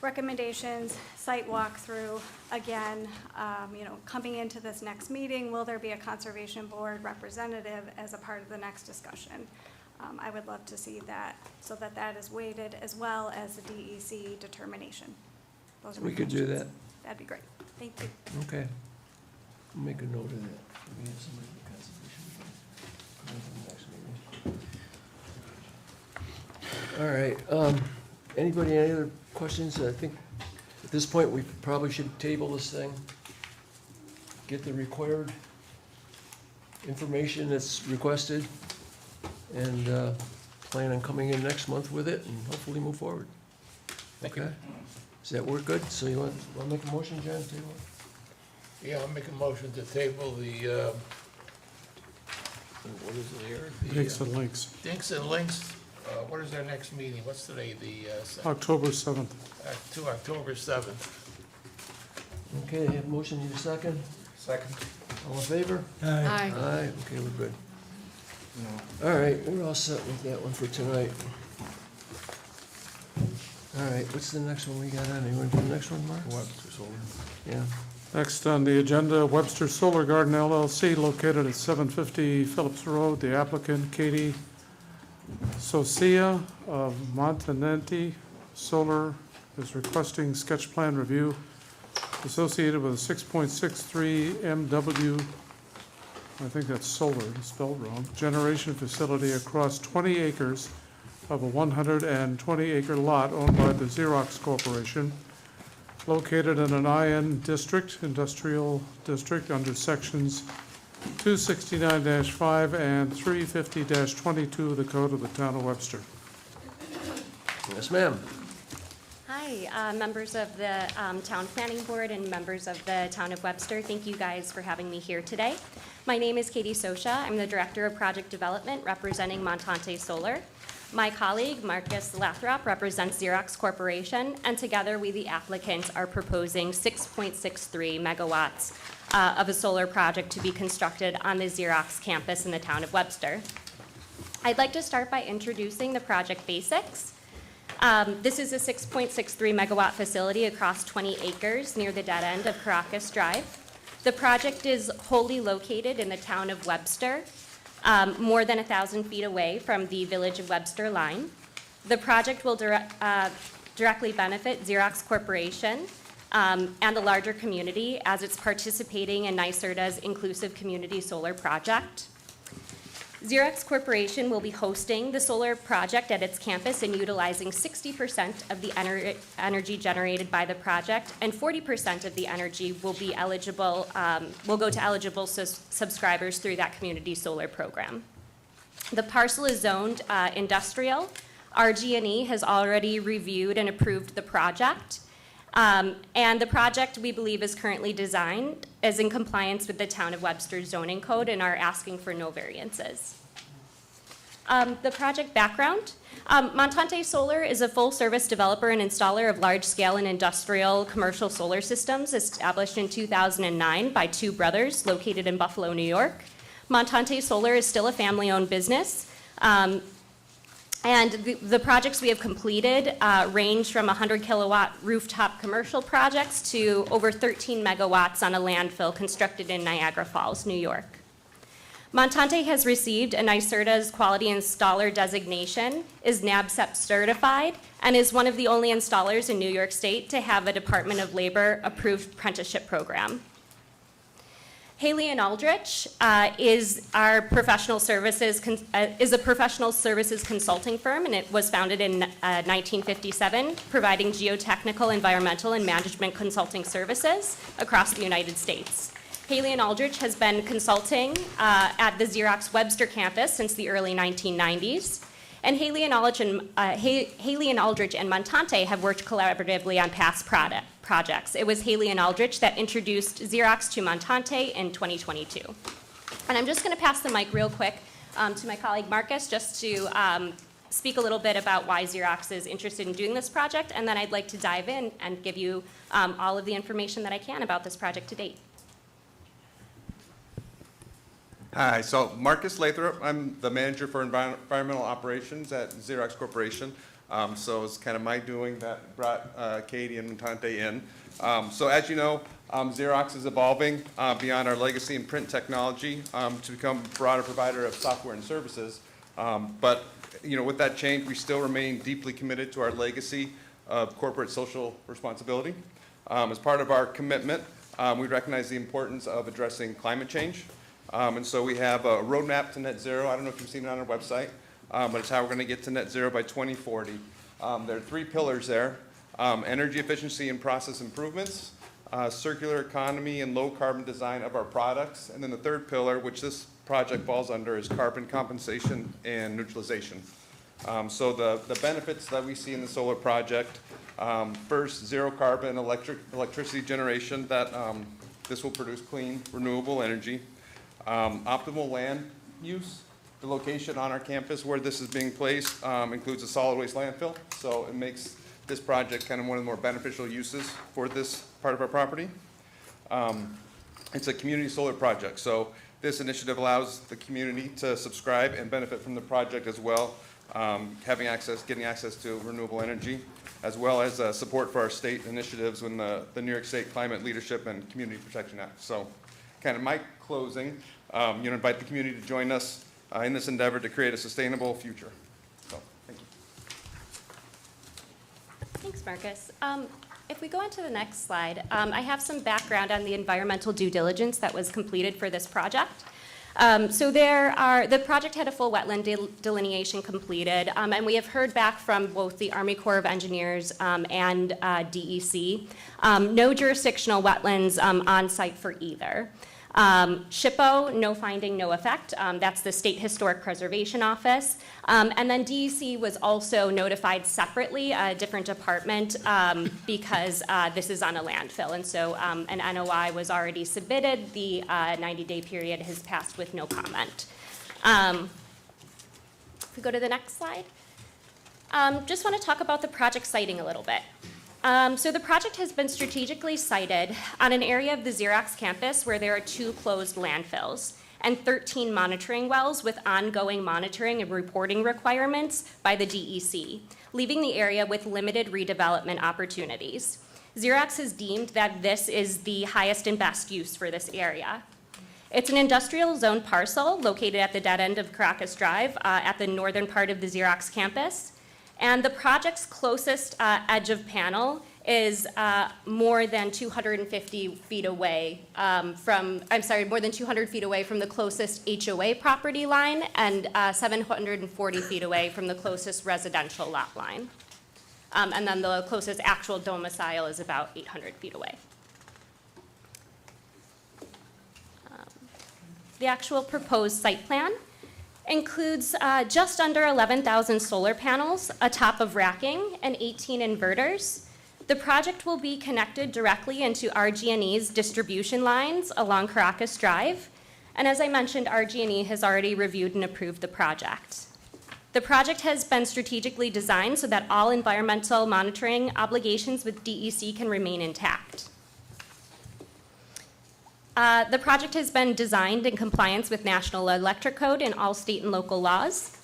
recommendations, site walkthrough, again, coming into this next meeting, will there be a Conservation Board representative as a part of the next discussion? I would love to see that, so that that is weighted as well as the DEC determination. Those are my We could do questions. that. That'd be great. Thank you. Okay. I'll make a note of that. We have somebody from Conservation Board. All right, anybody, any other questions? I think at this point, we probably should table this thing, get the required information that's requested, and plan on coming in next month with it and hopefully move forward. Thank you. Okay? Does that work good? So you want to make a motion, John, table it? Yeah, I'll make a motion to table the, what is it here? Dinks and Links, Dinks and Links, what is our next meeting? What's today, the, October 7th. to October 7th? Okay, have a motion, need a second? Second. All in favor? Aye. Aye, okay, we're good. All right, we're all set with that one for tonight. All right, what's the next one we got on? You want to do the next one, Mark? Yeah. Next on the agenda, Webster Solar Garden LLC, located at 750 Phillips Road. The applicant, Katie Socia of Montanenti Solar, is requesting sketch plan review associated with a 6.63 MW, I think that's solar, spelled wrong, generation facility across 20 acres of a 120-acre lot owned by the Xerox Corporation, located in an IN district, industrial district, under sections 269-5 and 350-22 of the Code of the Town of Webster. Yes, ma'am. Hi, members of the Town Planning Board and members of the Town of Webster. Thank you guys for having me here today. My name is Katie Socia. I'm the Director of Project Development representing Montante Solar. My colleague, Marcus Lathrop, represents Xerox Corporation, and together we, the applicants, are proposing 6.63 megawatts of a solar project to be constructed on the Xerox campus in the Town of Webster. I'd like to start by introducing the project basics. This is a 6.63 megawatt facility across 20 acres near the dead end of Caracas Drive. The project is wholly located in the Town of Webster, more than 1,000 feet away from the Village of Webster line. The project will directly benefit Xerox Corporation and the larger community as it's participating in NYSERDA's Inclusive Community Solar Project. Xerox Corporation will be hosting the solar project at its campus and utilizing 60% of the energy generated by the project, and 40% of the energy will be eligible, will go to eligible subscribers through that community solar program. The parcel is zoned industrial. RG&E has already reviewed and approved the project. And the project, we believe, is currently designed as in compliance with the Town of Webster zoning code and are asking for no variances. The project background. Montante Solar is a full-service developer and installer of large-scale and industrial commercial solar systems established in 2009 by two brothers located in Buffalo, New York. Montante Solar is still a family-owned business. And the projects we have completed range from 100 kilowatt rooftop commercial projects to over 13 megawatts on a landfill constructed in Niagara Falls, New York. Montante has received a NYSERDA's Quality Installer designation, is NABCEP certified, and is one of the only installers in New York State to have a Department of Labor approved apprenticeship program. Haley and Aldrich is our professional services is a professional services consulting firm, and it was founded in 1957, providing geotechnical, environmental, and management consulting services across the United States. Haley and Aldrich has been consulting at the Xerox Webster campus since the early 1990s. And Haley and Aldrich and Montante have worked collaboratively on past projects. It was Haley and Aldrich that introduced Xerox to Montante in 2022. And I'm just going to pass the mic real quick to my colleague Marcus just to speak a little bit about why Xerox is interested in doing this project, and then I'd like to dive in and give you all of the information that I can about this project to date. Hi, so Marcus Lathrop, I'm the manager for environmental operations at Xerox Corporation. So it's kind of my doing that brought Katie and Montante in. So as you know, Xerox is evolving beyond our legacy in print technology to become a broader provider of software and services. But with that change, we still remain deeply committed to our legacy of corporate social responsibility. As part of our commitment, we recognize the importance of addressing climate change. And so we have a roadmap to net zero. I don't know if you've seen it on our website, but it's how we're going to get to net zero by 2040. There are 3 pillars there: energy efficiency and process improvements, circular economy and low carbon design of our products, and then the 3rd pillar, which this project falls under, is carbon compensation and neutralization. So the benefits that we see in the solar project, first, zero carbon electricity generation, that this will produce clean, renewable energy. Optimal land use. The location on our campus where this is being placed includes a solid waste landfill, so it makes this project kind of one of the more beneficial uses for this part of our property. It's a community solar project, so this initiative allows the community to subscribe and benefit from the project as well, getting access to renewable energy, as well as support for our state initiatives in the New York State Climate Leadership and Community Protection Act. So kind of my closing, invite the community to join us in this endeavor to create a sustainable future. So, thank you. Thanks, Marcus. If we go into the next slide, I have some background on the environmental due diligence that was completed for this project. The project had a full wetland delineation completed, and we have heard back from both the Army Corps of Engineers and DEC. No jurisdictional wetlands on site for either. SHPO, no finding, no effect. That's the State Historic Preservation Office. And then DEC was also notified separately, a different department, because this is on a landfill. And so an NOI was already submitted. The 90-day period has passed with no comment. If we go to the next slide. Just want to talk about the project siting a little bit. So the project has been strategically sited on an area of the Xerox campus where there are 2 closed landfills and 13 monitoring wells with ongoing monitoring and reporting requirements by the DEC, leaving the area with limited redevelopment opportunities. Xerox has deemed that this is the highest and best use for this area. It's an industrial zone parcel located at the dead end of Caracas Drive at the northern part of the Xerox campus. And the project's closest edge of panel is more than 250 feet away more than 200 feet away from the closest HOA property line and 740 feet away from the closest residential lot line. And then the closest actual domicile is about 800 feet away. The actual proposed site plan includes just under 11,000 solar panels, a top of racking, and 18 inverters. The project will be connected directly into RG&E's distribution lines along Caracas Drive. And as I mentioned, RG&E has already reviewed and approved the project. The project has been strategically designed so that all environmental monitoring obligations with DEC can remain intact. The project has been designed in compliance with National Electric Code and all state and local laws.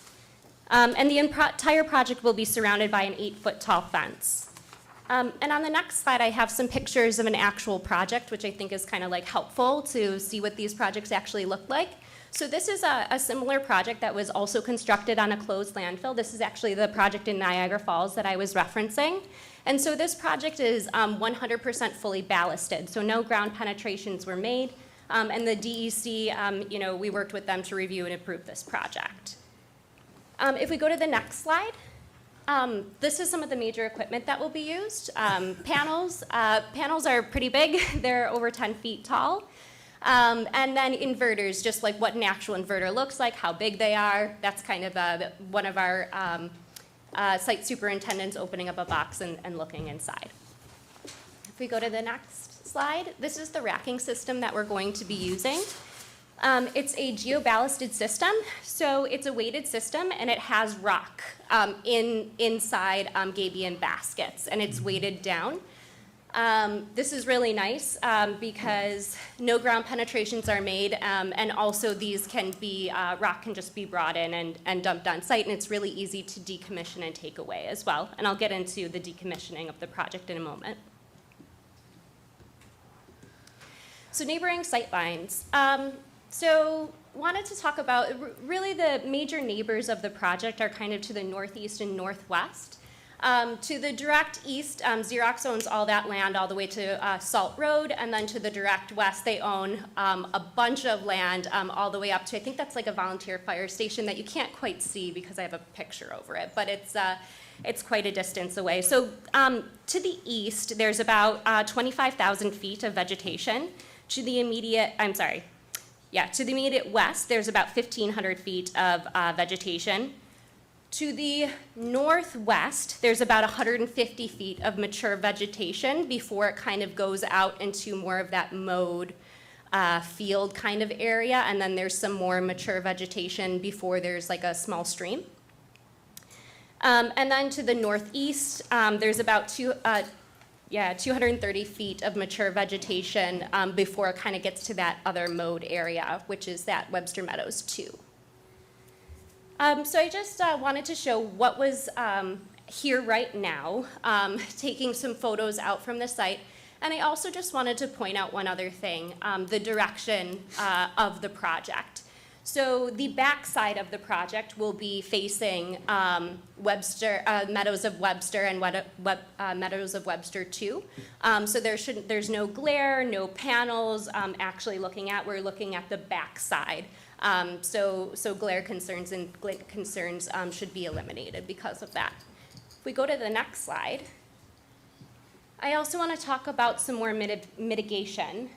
And the entire project will be surrounded by an 8-foot tall fence. And on the next slide, I have some pictures of an actual project, which I think is kind of like helpful to see what these projects actually look like. So this is a similar project that was also constructed on a closed landfill. This is actually the project in Niagara Falls that I was referencing. And so this project is 100% fully ballasted, so no ground penetrations were made. And the DEC, we worked with them to review and approve this project. If we go to the next slide, this is some of the major equipment that will be used. Panels are pretty big. They're over 10 feet tall. And then inverters, just like what an actual inverter looks like, how big they are. That's kind of one of our site superintendents opening up a box and looking inside. If we go to the next slide, this is the racking system that we're going to be using. It's a geoballasted system, so it's a weighted system, and it has rock inside gabion baskets, and it's weighted down. This is really nice because no ground penetrations are made, and also these can be, rock can just be brought in and dumped on site, and it's really easy to decommission and take away as well. And I'll get into the decommissioning of the project in a moment. So neighboring sightlines. So wanted to talk about, really the major neighbors of the project are kind of to the northeast and northwest. To the direct east, Xerox owns all that land all the way to Salt Road, and then to the direct west, they own a bunch of land all the way up to, I think that's like a volunteer fire station that you can't quite see because I have a picture over it, but it's quite a distance away. So to the east, there's about 25,000 feet of vegetation. To the immediate, to the immediate west, there's about 1,500 feet of vegetation. To the northwest, there's about 150 feet of mature vegetation before it kind of goes out into more of that mowed field kind of area, and then there's some more mature vegetation before there's like a small stream. And then to the northeast, there's about 230 feet of mature vegetation before it kind of gets to that other mowed area, which is that Webster Meadows 2. So I just wanted to show what was here right now, taking some photos out from the site. And I also just wanted to point out one other thing, the direction of the project. So the back side of the project will be facing Meadows of Webster and Meadows of Webster 2. So there's no glare, no panels actually looking at. We're looking at the back side. So glare concerns and glint concerns should be eliminated because of that. If we go to the next slide, I also want to talk about some more mitigation.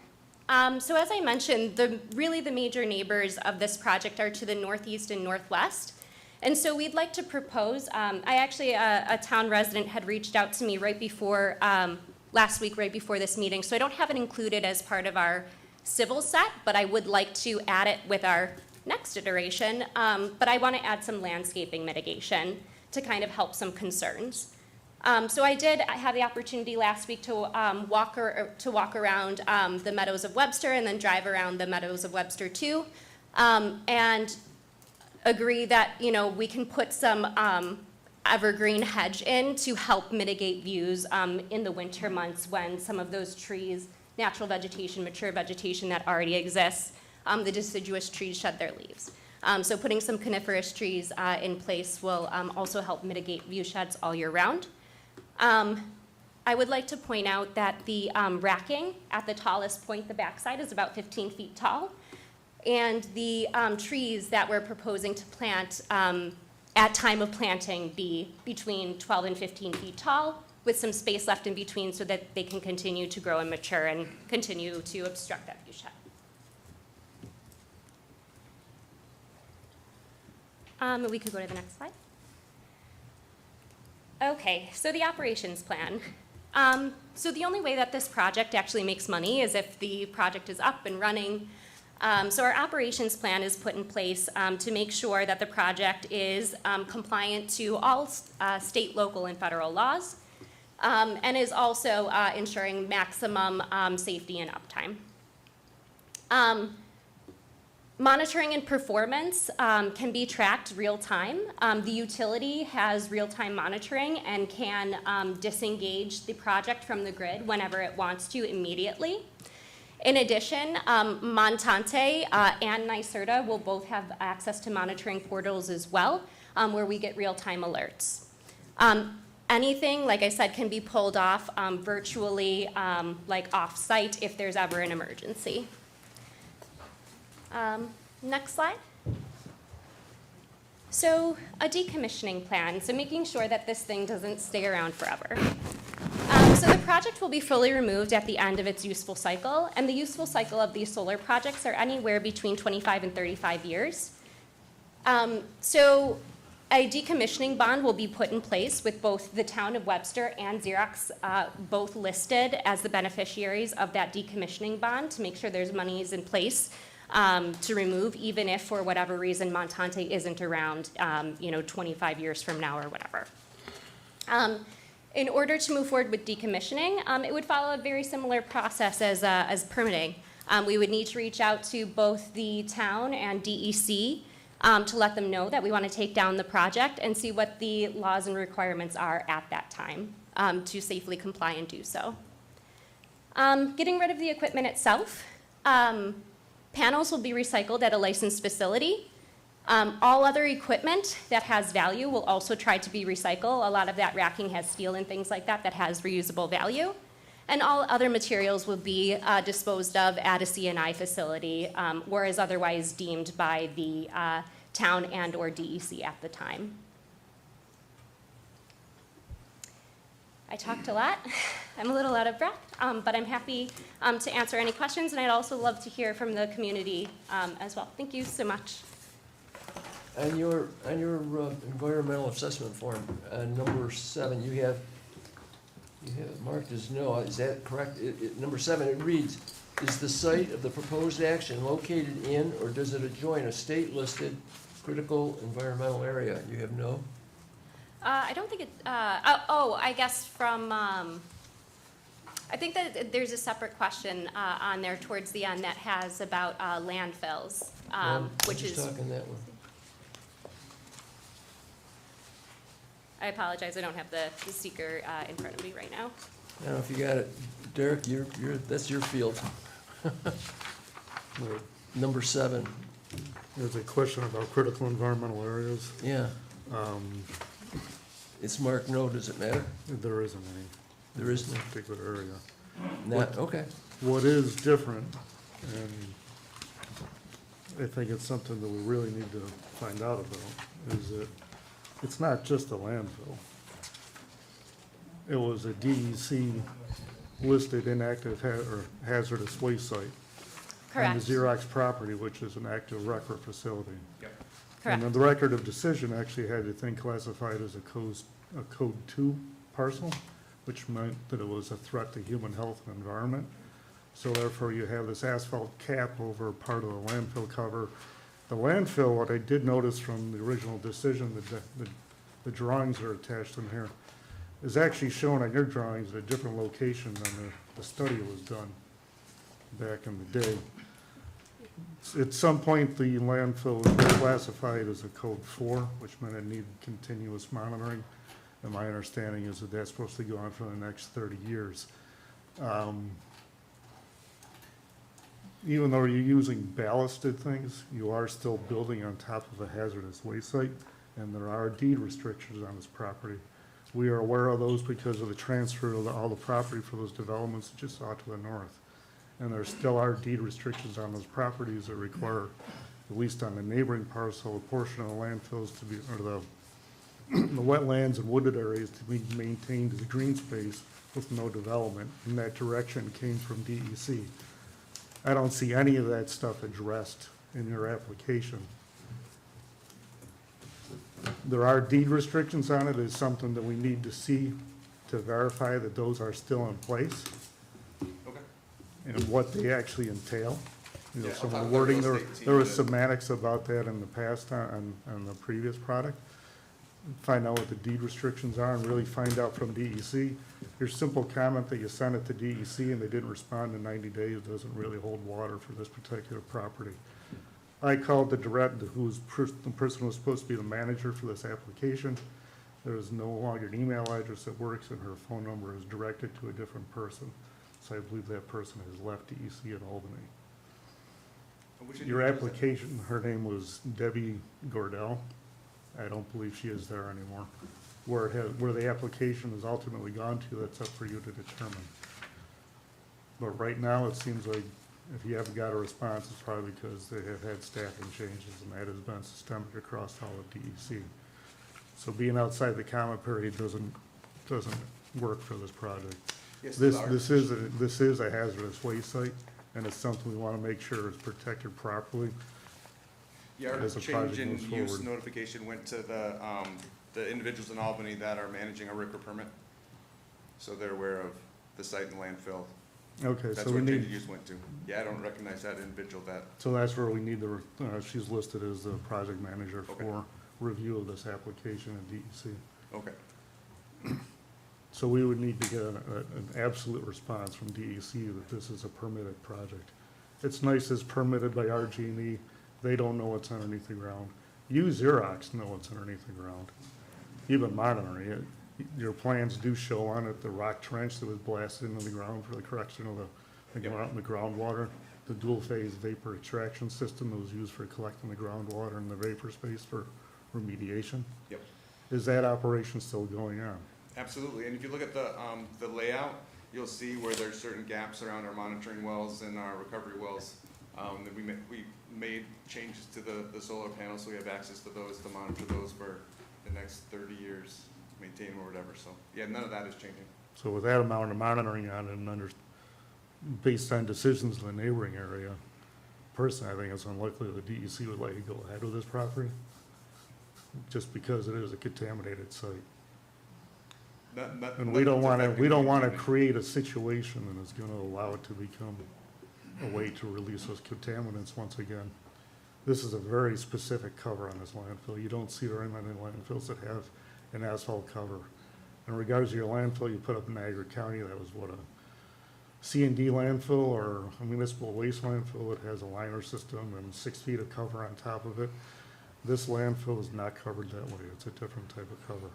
So as I mentioned, really the major neighbors of this project are to the northeast and northwest. And so we'd like to propose, a town resident had reached out to me right before, last week, right before this meeting. So I don't have it included as part of our civil set, but I would like to add it with our next iteration. But I want to add some landscaping mitigation to kind of help some concerns. So I had the opportunity last week to walk around the Meadows of Webster and then drive around the Meadows of Webster 2, and agree that we can put some evergreen hedge in to help mitigate views in the winter months when some of those trees, natural vegetation, mature vegetation that already exists, the deciduous trees shed their leaves. So putting some coniferous trees in place will also help mitigate view sheds all year round. I would like to point out that the racking at the tallest point, the backside, is about 15 feet tall. And the trees that we're proposing to plant at time of planting be between 12 and 15 feet tall, with some space left in between so that they can continue to grow and mature and continue to obstruct that view shed. We could go to the next slide. Okay, so the operations plan. So the only way that this project actually makes money is if the project is up and running. So our operations plan is put in place to make sure that the project is compliant to all state, local, and federal laws, and is also ensuring maximum safety and uptime. Monitoring and performance can be tracked real time. The utility has real-time monitoring and can disengage the project from the grid whenever it wants to immediately. In addition, Montante and NYSERDA will both have access to monitoring portals as well, where we get real-time alerts. Anything, like I said, can be pulled off virtually, like off-site if there's ever an emergency. Next slide. So a decommissioning plan, so making sure that this thing doesn't stay around forever. So the project will be fully removed at the end of its useful cycle, and the useful cycle of these solar projects are anywhere between 25 and 35 years. So a decommissioning bond will be put in place with both the town of Webster and Xerox both listed as the beneficiaries of that decommissioning bond to make sure there's monies in place to remove, even if for whatever reason Montante isn't around, 25 years from now or whatever. In order to move forward with decommissioning, it would follow a very similar process as permitting. We would need to reach out to both the town and DEC to let them know that we want to take down the project and see what the laws and requirements are at that time to safely comply and do so. Getting rid of the equipment itself. Panels will be recycled at a licensed facility. All other equipment that has value will also try to be recycled. A lot of that racking has steel and things like that that has reusable value. And all other materials will be disposed of at a CNI facility or as otherwise deemed by the town and or DEC at the time. I talked a lot. I'm a little out of breath, but I'm happy to answer any questions, and I'd also love to hear from the community as well. Thank you so much. On your environmental assessment form, number 7, you have marked as no, is that correct? Number 7, it reads, is the site of the proposed action located in or does it adjoin a state-listed critical environmental area? You have no? I don't think it, I guess from, I think that there's a separate question on there towards the end that has about landfills, which is. Talking that one. I apologize, I don't have the seeker in front of me right now. I don't know if you got it. Derek, that's your field. Number 7. There's a question about critical environmental areas. Yeah. It's marked no, does it matter? There isn't any. There isn't? In this particular area. Not, okay. What is different, and I think it's something that we really need to find out about, is that it's not just a landfill. It was a DEC listed inactive or hazardous waste site. Correct. And the Xerox property, which is an active record facility. Correct. And then the record of decision actually had the thing classified as a code 2 parcel, which meant that it was a threat to human health and environment. So therefore you have this asphalt cap over part of the landfill cover. The landfill, what I did notice from the original decision, the drawings are attached in here, is actually shown on your drawings at a different location than the study was done back in the day. At some point, the landfill was classified as a code 4, which meant it needed continuous monitoring. And my understanding is that that's supposed to go on for the next 30 years. Even though you're using ballasted things, you are still building on top of a hazardous waste site, and there are deed restrictions on this property. We are aware of those because of the transfer of all the property for those developments just out to the north. And there still are deed restrictions on those properties that require, at least on the neighboring parcel, a portion of the landfills to be, or the wetlands and wooded areas to be maintained as green space with no development. And that direction came from DEC. I don't see any of that stuff addressed in your application. There are deed restrictions on it. It's something that we need to see to verify that those are still in place. Okay. And what they actually entail. You know, Yeah, some I'll of talk the to wording, the there state team there was to- semantics about that in the past on the previous product. Find out what the deed restrictions are and really find out from DEC. Your simple comment that you sent it to DEC and they didn't respond in 90 days doesn't really hold water for this particular property. I called the director, the person who was supposed to be the manager for this application. There is no longer an email address that works, and her phone number is directed to a different person. So I believe that person has left DEC in Albany. Your application, her name was Debbie Gordell. I don't believe she is there anymore. Where the application has ultimately gone to, that's up for you to determine. But right now, it seems like if you haven't got a response, it's probably because they have had staffing changes, and that has been systemic across all of DEC. So being outside the comment period doesn't work for this project. Yes, This, those are- this is a hazardous waste site, and it's something we want to make sure is protected properly. Yeah, our As the change project in moves use forward. notification went to the individuals in Albany that are managing a RICR permit. So they're aware of the site and landfill. Okay, That's so we where change need, of use went to. Yeah, I don't recognize that individual that, so that's where we need the, she's listed as the project manager Okay. for review of this application at DEC. okay. So we would need to get an absolute response from DEC that this is a permitted project. It's nice it's permitted by RG&E. They don't know what's underneath the ground. You, Xerox, know what's underneath the ground. You've been monitoring it. Your plans do show on it the rock trench that was blasted into the ground for the correction of the groundwater, the dual-phase vapor extraction system that was used for collecting the groundwater in the vapor space for remediation. Yep. Is that operation still going on? Absolutely, and if you look at the layout, you'll see where there's certain gaps around our monitoring wells and our recovery wells. That we made changes to the solar panels, so we have access to those to monitor those for the next 30 years, maintain them or whatever, so, yeah, none of that is changing. So with that amount of monitoring on it and based on decisions in the neighboring area, personally, I think it's unlikely the DEC would let you go ahead with this property, just because it is a contaminated site. And we don't want to create a situation that is going to allow it to become a way to release those contaminants once again. This is a very specific cover on this landfill. You don't see very many landfills that have an asphalt cover. In regards to your landfill you put up in Niagara County, that was what, a C&D landfill or a municipal waste landfill that has a liner system and 6 feet of cover on top of it. This landfill is not covered that way. It's a different type of cover.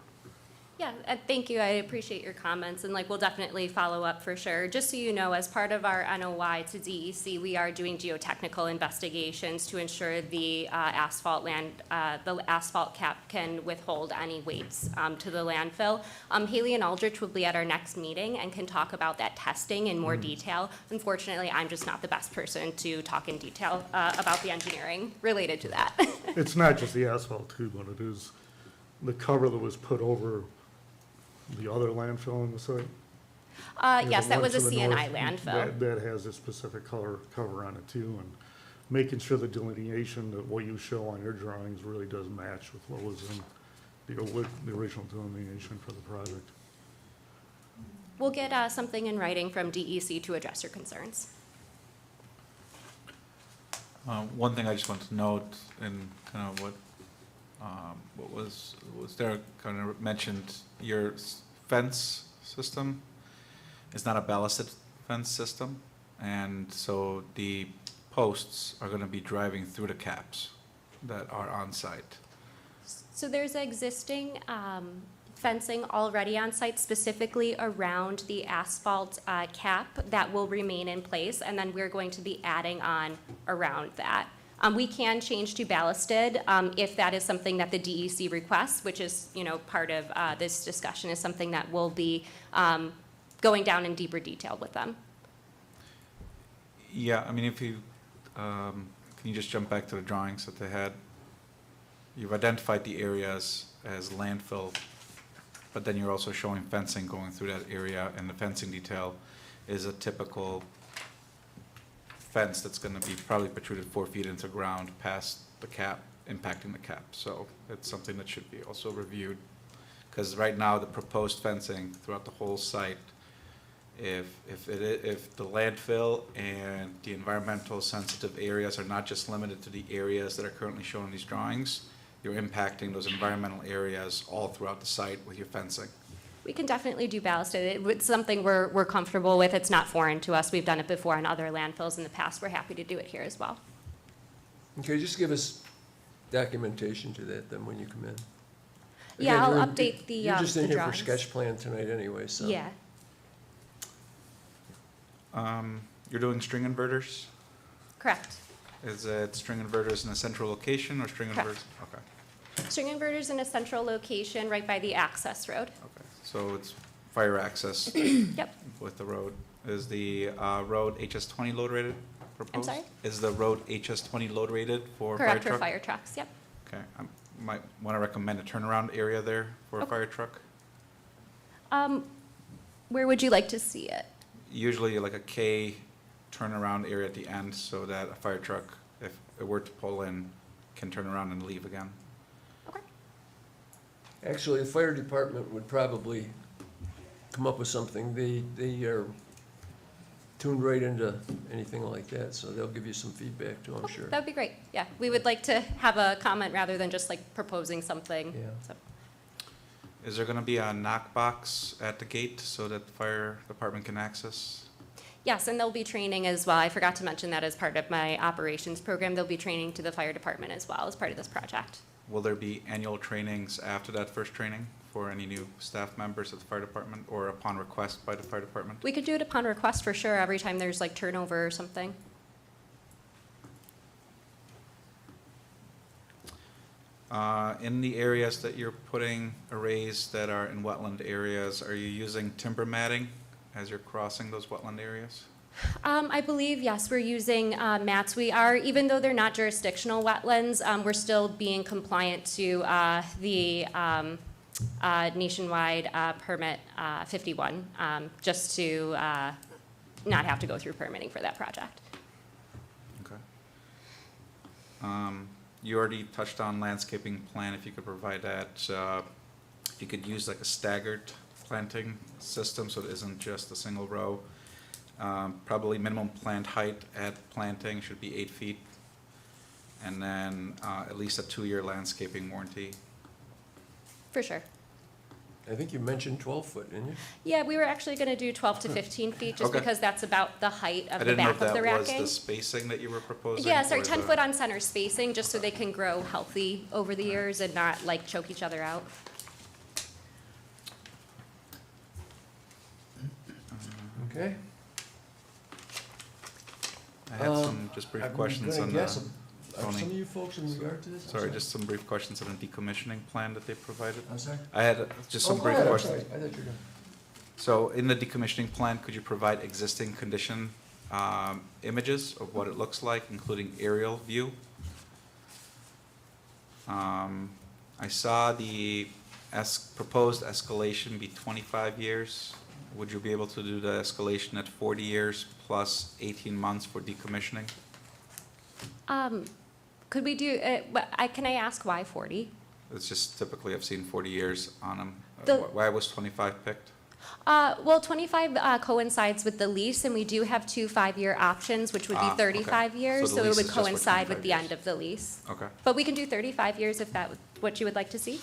Yeah, thank you. I appreciate your comments, and we'll definitely follow up for sure. Just so you know, as part of our NOI to DEC, we are doing geotechnical investigations to ensure the asphalt cap can withhold any weights to the landfill. Haley and Aldrich will be at our next meeting and can talk about that testing in more detail. Unfortunately, I'm just not the best person to talk in detail about the engineering related to that. It's not just the asphalt too, but it is the cover that was put over the other landfill in the site? Yes, that was a One to the CNI north, landfill. That has a specific cover on it too, and making sure the delineation that what you show on your drawings really does match with what was in the original delineation for the project. We'll get something in writing from DEC to address your concerns. One thing I just want to note in kind of what was there kind of mentioned, your fence system is not a ballasted fence system, and so the posts are going to be driving through the caps that are on site. So there's existing fencing already on site, specifically around the asphalt cap that will remain in place, and then we're going to be adding on around that. We can change to ballasted if that is something that the DEC requests, which is, part of this discussion is something that will be going down in deeper detail with them. Yeah, I mean, if you, can you just jump back to the drawings that they had? You've identified the areas as landfill, but then you're also showing fencing going through that area, and the fencing detail is a typical fence that's going to be probably protruded 4 feet into the ground past the cap, impacting the cap. So it's something that should be also reviewed. Because right now, the proposed fencing throughout the whole site, if the landfill and the environmental sensitive areas are not just limited to the areas that are currently shown in these drawings, you're impacting those environmental areas all throughout the site with your fencing. We can definitely do ballasted. It's something we're comfortable with. It's not foreign to us. We've done it before on other landfills in the past. We're happy to do it here as well. Okay, just give us documentation to that then when you come in. Yeah, Again, I'll update the You're just in here for drawings. sketch plan tonight anyway, so. Yeah. You're doing string inverters? Correct. Is it string inverters in a central location or string Correct. inverters? Okay, String inverters in a central location right by the access road. okay. So it's fire access Yep. with the road. Is the road HS20 load rated proposed? sorry? Is the road HS20 load rated for fire Correct, truck? for fire trucks, yep. Okay, I might want to recommend a turnaround area there for a Okay. fire truck. Where would you like to see it? Usually like a K turnaround area at the end so that a fire truck, if it were to pull in, can turn around and leave again. Actually, the fire department would probably come up with something. They are tuned right into anything like that, so they'll give you some feedback too, I'm sure. That'd be great. Yeah, we would like to have a comment rather than just like proposing something. Yeah. So, Is there gonna be a knock box at the gate so that the fire department can access? yes, and there'll be training as well. I forgot to mention that as part of my operations program. There'll be training to the fire department as well as part of this project. Will there be annual trainings after that first training for any new staff members at the fire department or upon request by the fire department? We could do it upon request for sure, every time there's like turnover or something. In the areas that you're putting arrays that are in wetland areas, are you using timber matting as you're crossing those wetland areas? I believe, yes, we're using mats. We are, even though they're not jurisdictional wetlands, we're still being compliant to the nationwide permit 51, just to not have to go through permitting for that project. Okay. You already touched on landscaping plan, if you could provide that. If you could use like a staggered planting system so it isn't just a single row. Probably minimum plant height at planting should be 8 feet. And then at least a 2-year landscaping warranty. For sure. I think you mentioned 12 foot, didn't you? Yeah, we were actually going to do 12 to 15 feet, just Okay. because that's about the height I of the didn't know back if of the that was racking. the spacing that you were proposing. Yeah, sorry, or 10 the- foot on center spacing, just so they can grow healthy over the years and not like choke each other out. Okay. I had some just brief questions on Are the, some of you folks in regard to this? I'm sorry, just some brief questions on the decommissioning plan that they provided. I'm sorry? I had just some Oh, go brief ahead, I'm questions. sorry. I thought you were done. So in the decommissioning plan, could you provide existing condition images of what it looks like, including aerial view? I saw the proposed escalation be 25 years. Would you be able to do the escalation at 40 years plus 18 months for decommissioning? Could we do, can I ask why 40? It's just typically I've seen 40 years on them. The- Why was 25 picked? Well, 25 coincides with the lease, and we do have 2 5-year options, which would be Ah, okay. 35 years, So so the it lease would is just for coincide with 25 the years. end of the lease. Okay. But we can do 35 years if that's what you would like to see.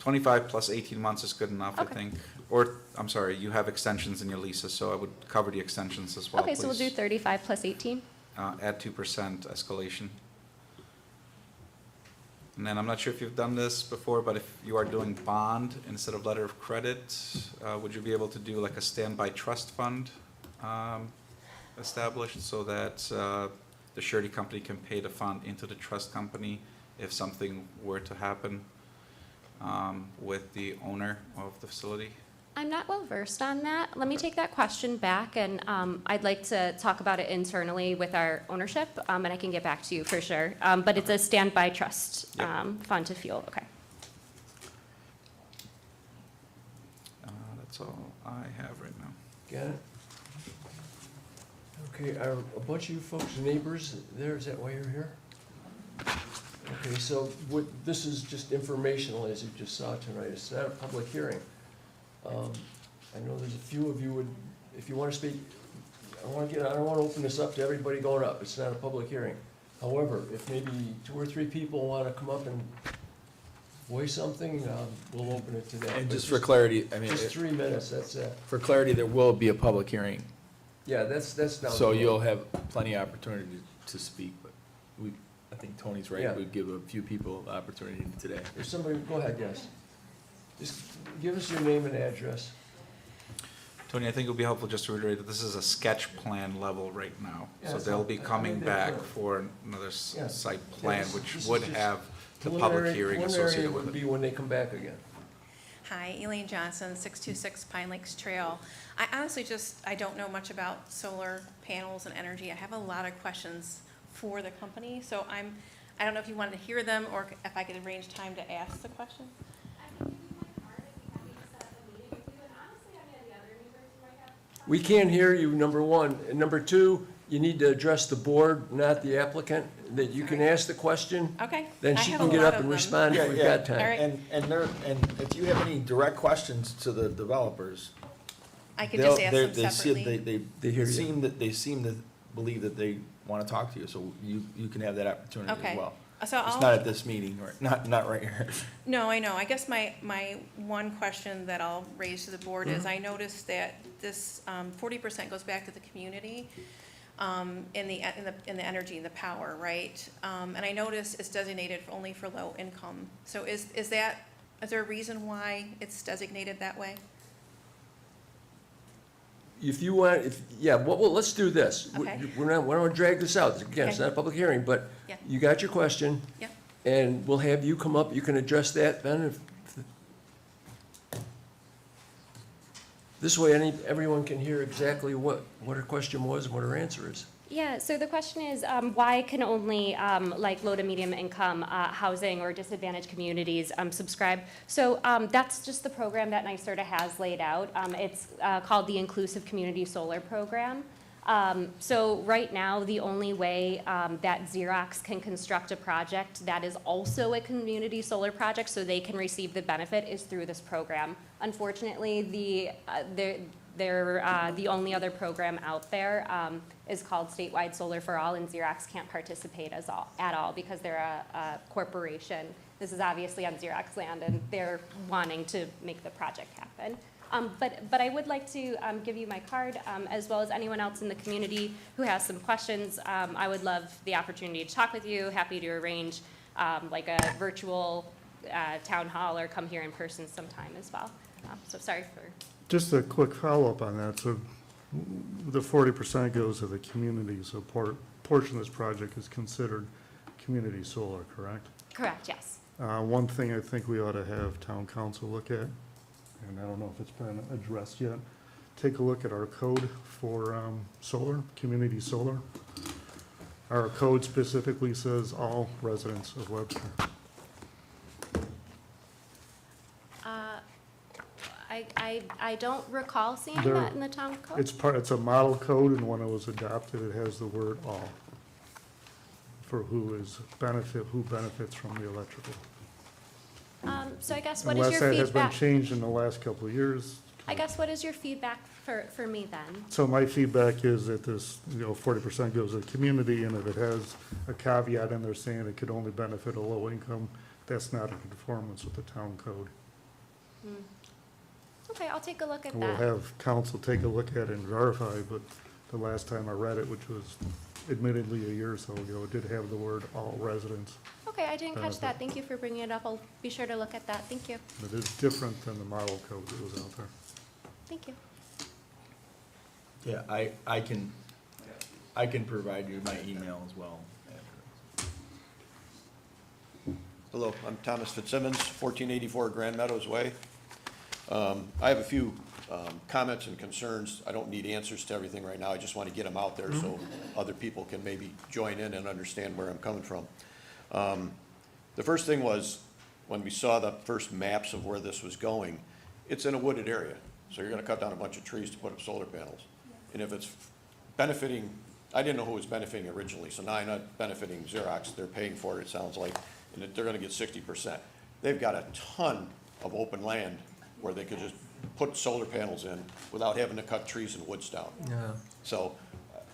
25 plus 18 months is good enough, I Okay. think. Or, I'm sorry, you have extensions in your leases, so I would cover the extensions as well, Okay, so we'll do please. 35 plus 18. Add 2% escalation. And then, I'm not sure if you've done this before, but if you are doing bond instead of letter of credit, would you be able to do like a standby trust fund established so that the surety company can pay the fund into the trust company if something were to happen with the owner of the facility? I'm not well versed on that. Let me take that question back, and I'd like to talk about it internally with our ownership, and I can get back to you for sure. But it's a standby trust Yep. fund to fuel. Okay. That's all I have right now. Got it? Okay, are a bunch of you folks neighbors there? Is that why you're here? Okay, so what, this is just informational, as you just saw tonight. It's not a public hearing. I know there's a few of you would, if you want to speak, I don't want to open this up to everybody going up. It's not a public hearing. However, if maybe 2 or 3 people want to come up and voice something, we'll open it to them. And But just for clarity, I mean, Just 3 minutes, that's it. for clarity, there will be a public hearing. Yeah, that's down the So road. you'll have plenty of opportunity to speak, but I think Tony's right, Yeah. we'd give a few people the opportunity today. If somebody, go ahead, yes. Just give us your name and address. Tony, I think it would be helpful just to reiterate that this is a sketch plan level right now. Yeah, So it's they'll not- be I coming made that back clear. for another Yeah. site Yeah, plan, this which is would just have the public Preliminary- hearing preliminary associated would with be it. when they come back again. Hi, Elaine Johnson, 626 Pine Lakes Trail. I honestly I don't know much about solar panels and energy. I have a lot of questions for the company, so I don't know if you wanted to hear them or if I could arrange time to ask the question. We can't hear you, number one. And number two, you need to address the board, not the applicant, that you can ask the question. Okay. Then I she have can a get lot up of and them. respond if we've got time. All right. And if you have any direct questions to the developers, I could just ask them they separately. They hear you. They seem to believe that they want to talk to you, so you can have that opportunity Okay. as well. So It's I'll- not at this meeting, or not right here. No, I know. I guess my one question that I'll raise to the board is, I noticed that this 40% goes back to the community in the energy and the power, right? And I noticed it's designated only for low income. So is there a reason why it's designated that way? If you want, well, let's do this. Okay. We don't want to drag this out. Again, it's Okay. not a public hearing, but Yeah. you got your question. Yep. And we'll have you come up, you can address that then. This way, everyone can hear exactly what her question was and what her answer is. Yeah, so the question is, why can only like low to medium income housing or disadvantaged communities subscribe? So that's just the program that NYSERDA has laid out. It's called the Inclusive Community Solar Program. So right now, the only way that Xerox can construct a project that is also a community solar project so they can receive the benefit is through this program. Unfortunately, the only other program out there is called Statewide Solar for All, and Xerox can't participate at all because they're a corporation. This is obviously on Xerox land, and they're wanting to make the project happen. But I would like to give you my card, as well as anyone else in the community who has some questions. I would love the opportunity to talk with you. Happy to arrange like a virtual town hall or come here in person sometime as well. So sorry for. Just a quick follow-up on that. So the 40% goes to the community, so portion of this project is considered community solar, correct? Correct, yes. One thing I think we ought to have town council look at, and I don't know if it's been addressed yet, take a look at our code for solar, community solar. Our code specifically says all residents of Webster. I don't recall seeing There- that in the town code. It's a model code, and when it was adopted, it has the word all for who benefits from the electrical. So I guess what is your Unless that has been feedback? changed in the last couple of years. I guess what is your feedback for me then? So my feedback is that this, 40% goes to the community, and if it has a caveat in there saying it could only benefit a low income, that's not in conformance with the town code. Okay, I'll take a look at And we'll that. have council take a look at it and verify, but the last time I read it, which was admittedly a year or so ago, it did have the word all residents. Okay, I didn't catch benefit. that. Thank you for bringing it up. I'll be sure to look at that. Thank you. It is different than the model code that was out there. Thank you. Yeah, I can provide you my email as well. Hello, I'm Thomas Fitzsimmons, 1484 Grand Meadows Way. I have a few comments and concerns. I don't need answers to everything right now. I just want to get them out there so other people can maybe join in and understand where I'm coming from. The first thing was, when we saw the first maps of where this was going, it's in a wooded area. So you're going to cut down a bunch of trees to put up solar panels. And if it's benefiting, I didn't know who was benefiting originally, so now I'm not benefiting Xerox. They're paying for it, it sounds like, and that they're going to get 60%. They've got a ton of open land where they could just put solar panels in without having to cut trees and woods down. Yeah. So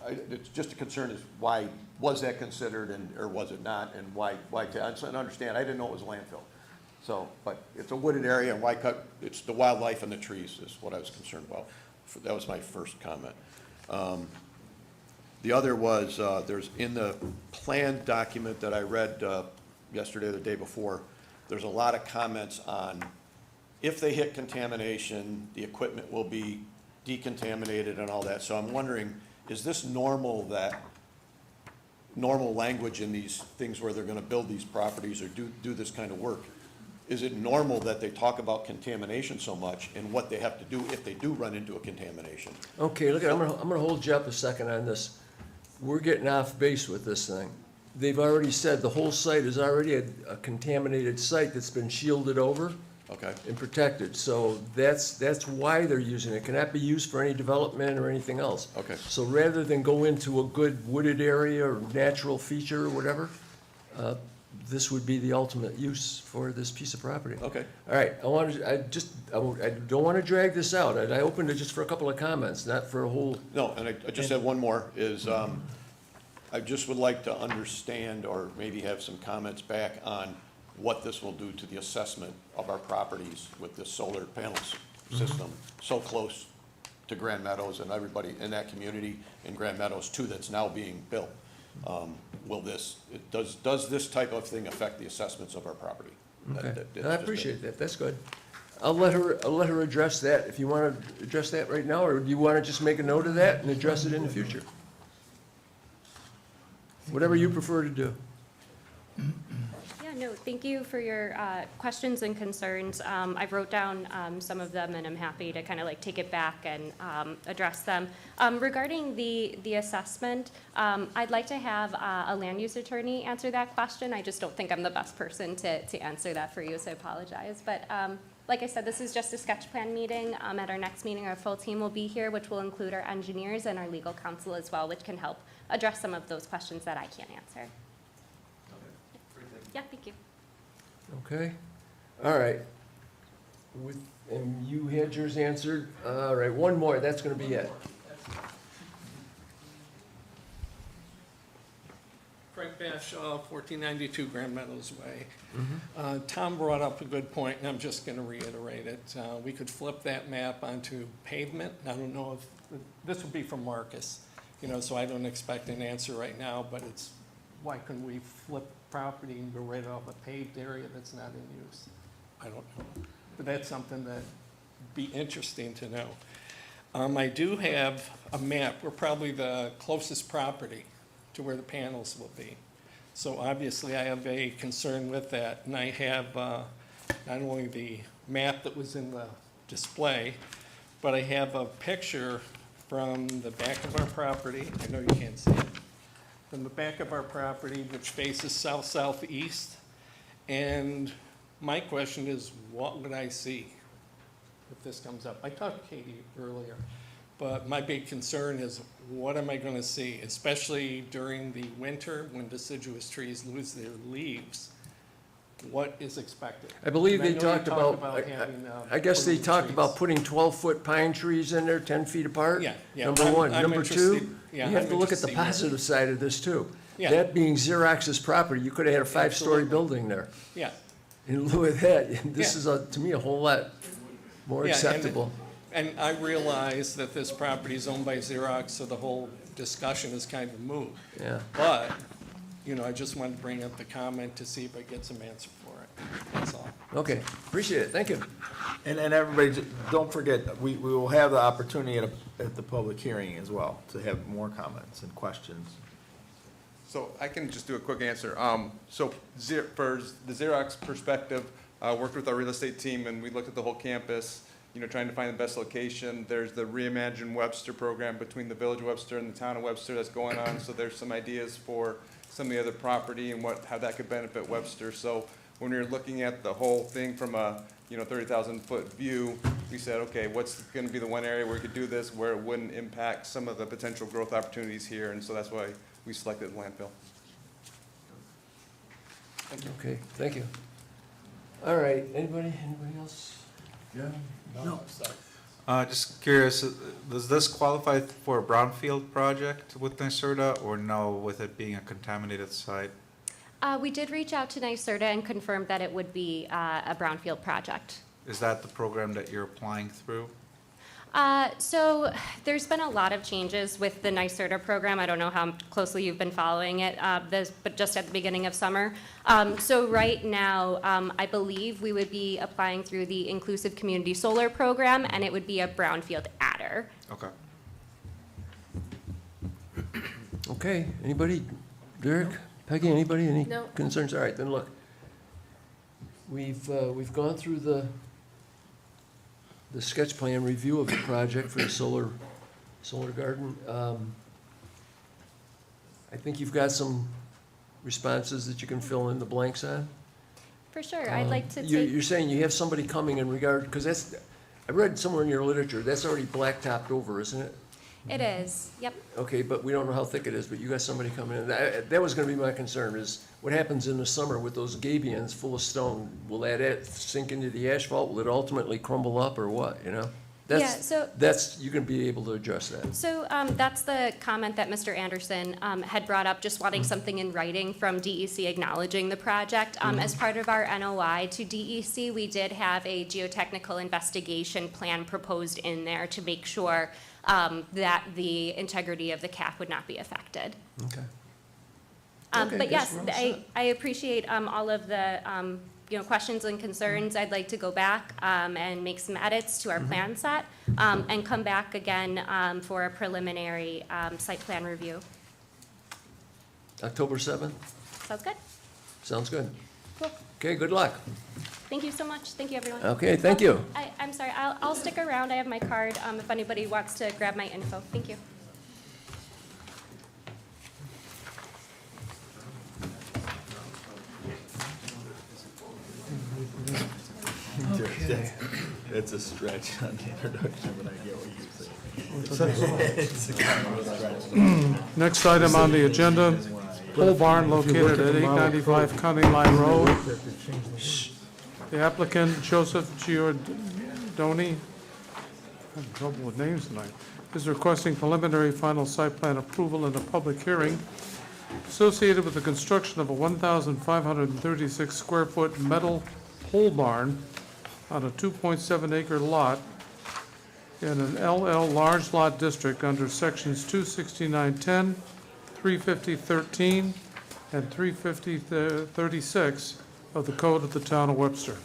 it's just a concern is why was that considered or was it not, and why, I don't understand, I didn't know it was a landfill. So, but it's a wooded area, and why cut, it's the wildlife and the trees is what I was concerned about. That was my first comment. The other was, there's in the plan document that I read yesterday or the day before, there's a lot of comments on if they hit contamination, the equipment will be decontaminated and all that. So I'm wondering, is this normal language in these things where they're gonna build these properties or do this kind of work? Is it normal that they talk about contamination so much and what they have to do if they do run into a contamination? Okay, look, I'm gonna hold you up a second on this. We're getting off base with this thing. They've already said the whole site is already a contaminated site that's been shielded over. Okay. and protected. So that's why they're using it. It cannot be used for any development or anything else. Okay. So rather than go into a good wooded area or natural feature or whatever, this would be the ultimate use for this piece of property. Okay. All right, I don't want to drag this out. I opened it just for a couple of comments, not for a whole. No, and I just have one more, is, I just would like to understand, or maybe have some comments back on what this will do to the assessment of our properties with this solar panels system so close to Grand Meadows and everybody in that community, in Grand Meadows too, that's now being built. Does this type of thing affect the assessments of our property? Okay, that's I just it. appreciate that, that's good. I'll let her address that, if you want to address that right now, or do you want to just make a note of that and address it in the future? Whatever you prefer to do. Yeah, no, thank you for your questions and concerns. I wrote down some of them, and I'm happy to kind of like take it back and address them. Regarding the assessment, I'd like to have a land use attorney answer that question. I just don't think I'm the best person to answer that for you, so I apologize. But like I said, this is just a sketch plan meeting. At our next meeting, our full team will be here, which will include our engineers and our legal counsel as well, which can help address some of those questions that I can't answer. Yeah, thank you. Okay, all right. And you had yours answered. All right, one more, that's going to be it. Frank Bashaw, 1492 Grand Meadows Way. Tom brought up a good point, and I'm just going to reiterate it. We could flip that map onto pavement. I don't know if, this would be from Marcus, so I don't expect an answer right now, but it's, why couldn't we flip property and go right off a paved area that's not in use? I don't know. But that's something that'd be interesting to know. I do have a map. We're probably the closest property to where the panels will be. So obviously I have a concern with that. And I have not only the map that was in the display, but I have a picture from the back of our property. I know you can't see it. From the back of our property, which faces south-southeast. And my question is, what would I see if this comes up? I talked to Katie earlier, but my big concern is, what am I going to see, especially during the winter when deciduous trees lose their leaves? What is expected? I believe And they know you talked about, having, I guess they pruning talked trees. about putting 12-foot pine trees in there, 10 feet apart. Yeah, yeah. Number I'm- one. I'm Number interested- two, yeah, you have I'm to look at the interested in that. positive side of this too. Yeah. That being Xerox's property, you could have had a 5-story Absolutely. building there. Yeah. In lieu of that, this Yeah. is, to me, a whole lot more Yeah, acceptable. And I realize that this property is owned by Xerox, so the whole discussion is kind of moot. Yeah. But, I just wanted to bring up the comment to see if I get some answer for it. That's all. Okay, appreciate it, thank you. And everybody, don't forget, we will have the opportunity at the public hearing as well to have more comments and questions. So I can just do a quick answer. So for the Xerox perspective, worked with our real estate team, and we looked at the whole campus, trying to find the best location. There's the Reimagine Webster program between the Village of Webster and the Town of Webster that's going on. So there's some ideas for some of the other property and how that could benefit Webster. So when we were looking at the whole thing from a 30,000-foot view, we said, okay, what's going to be the one area where we could do this where it wouldn't impact some of the potential growth opportunities here, and so that's why we selected landfill. Okay, thank you. All right, anybody else? Yeah? No. Just curious, does this qualify for a brownfield project with NYSERDA, or no, with it being a contaminated site? We did reach out to NYSERDA and confirmed that it would be a brownfield project. Is that the program that you're applying through? So there's been a lot of changes with the NYSERDA program. I don't know how closely you've been following it, but just at the beginning of summer. So right now, I believe we would be applying through the Inclusive Community Solar Program, and it would be a brownfield adder. Okay. Okay, anybody? Derek, Peggy, anybody, any No. concerns? All right, then look. We've gone through the sketch plan review of the project for the solar garden. I think you've got some responses that you can fill in the blanks on. For sure, I'd like to You're take, saying you have somebody coming in regard, because that's, I read somewhere in your literature, that's already blacktopped over, isn't it? it is, yep. Okay, but we don't know how thick it is, but you got somebody coming in. That was gonna be my concern, is what happens in the summer with those gabions full of stone? Will that sink into the asphalt? Will it ultimately crumble up, or what, you know? Yeah, so- That's, you can be able to address that. So that's the comment that Mr. Anderson had brought up, just wanting something in writing from DEC acknowledging the project. As part of our NOI to DEC, we did have a geotechnical investigation plan proposed in there to make sure that the integrity of the cap would not be affected. Okay. Okay, But guess yes, we're all set. I appreciate all of the questions and concerns. I'd like to go back and make some edits to our plan set and come back again for a preliminary site plan review. October 7th? Sounds good? Sounds good. Cool. Okay, good luck. Thank you so much. Thank you, everyone. Okay, thank you. I'm sorry, I'll stick around. I have my card if anybody wants to grab my info. Thank you. It's a stretch on the introduction, but I get what you're saying. Next item on the agenda, pole barn located at 895 County Line Road. The applicant, Joseph Giordoni, having trouble with names tonight, is requesting preliminary final site plan approval in a public hearing associated with the construction of a 1,536 square foot metal pole barn on a 2.7 acre lot in an LL large lot district under sections 26910, 35013, and 35036 of the Code of the Town of Webster.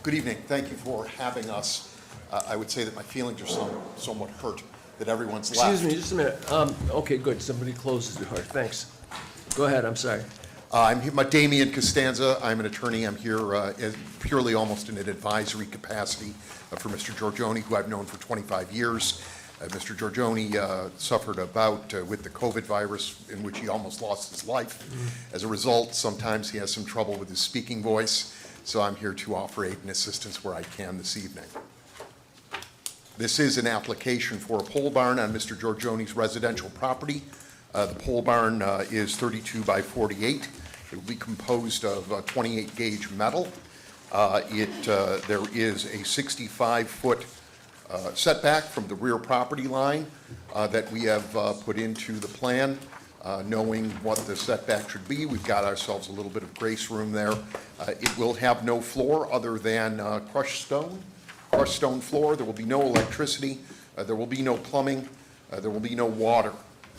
Good evening. Thank you for having us. I would say that my feelings are somewhat hurt that everyone's left. Excuse me, just a minute. Okay, good, somebody closes the door, thanks. Go ahead, I'm sorry. I'm here, Damian Costanza. I'm an attorney. I'm here as purely almost in an advisory capacity for Mr. Giorgione, who I've known for 25 years. Mr. Giorgione suffered a bout with the COVID virus in which he almost lost his life. As a result, sometimes he has some trouble with his speaking voice, so I'm here to offer aid and assistance where I can this evening. This is an application for a pole barn on Mr. Giorgione's residential property. The pole barn is 32 by 48. It will be composed of 28 gauge metal. There is a 65-foot setback from the rear property line that we have put into the plan, knowing what the setback should be. We've got ourselves a little bit of grace room there. It will have no floor other than crushed stone floor. There will be no electricity. There will be no plumbing. There will be no water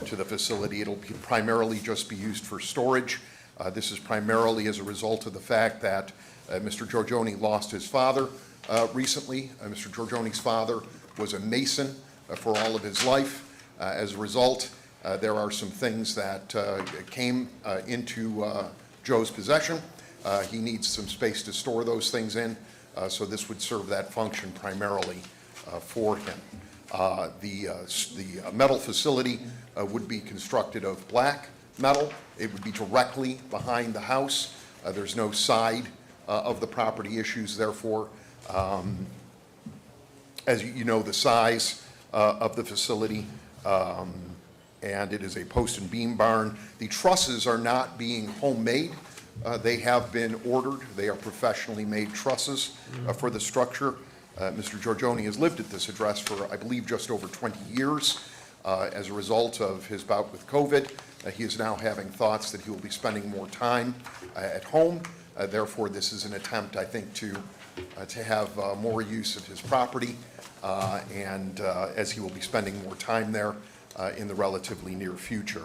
to the facility. It'll primarily just be used for storage. This is primarily as a result of the fact that Mr. Giorgione lost his father recently. Mr. Giorgione's father was a mason for all of his life. As a result, there are some things that came into Joe's possession. He needs some space to store those things in, so this would serve that function primarily for him. The metal facility would be constructed of black metal. It would be directly behind the house. There's no side of the property issues, therefore. As you know, the size of the facility, and it is a post and beam barn. The trusses are not being homemade. They have been ordered. They are professionally made trusses for the structure. Mr. Giorgione has lived at this address for, I believe, just over 20 years. As a result of his bout with COVID, he is now having thoughts that he will be spending more time at home. Therefore, this is an attempt, I think, to have more use of his property, and as he will be spending more time there in the relatively near future.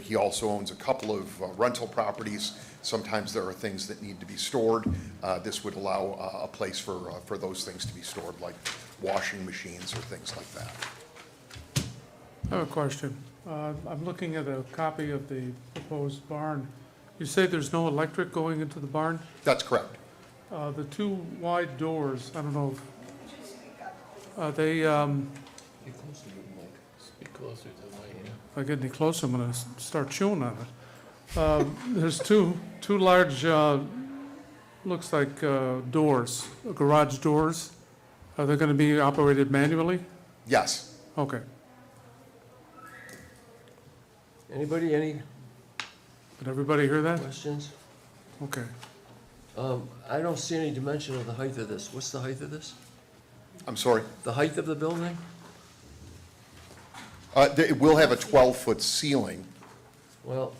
He also owns a couple of rental properties. Sometimes there are things that need to be stored. This would allow a place for those things to be stored, like washing machines or things like that. I have a question. I'm looking at a copy of the proposed barn. You say there's no electric going into the barn? That's correct. The two wide doors, I don't know, are they, Speak closer to the mic, if I get any closer, I'm gonna start chewing on it. There's two large, looks like doors, garage doors. Are they going to be operated manually? Yes. Okay. Anybody, any Did everybody hear that? questions? Okay. I don't see any dimension of the height of this. What's the height of this? I'm sorry? The height of the building? It will have a 12-foot ceiling, Well,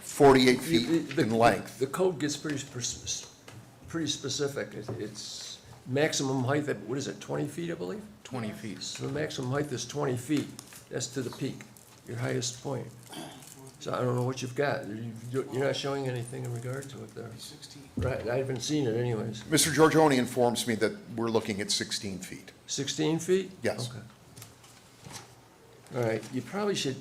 48 feet in length. the code gets pretty specific. It's maximum height, what is it, 20 feet, I believe? 20 feet. So the maximum height is 20 feet. That's to the peak, your highest point. So I don't know what you've got. You're not showing anything in regard to it there. Right, I haven't seen it anyways. Mr. Giorgione informs me that we're looking at 16 feet. 16 feet? Yes. Okay. All right, you probably should,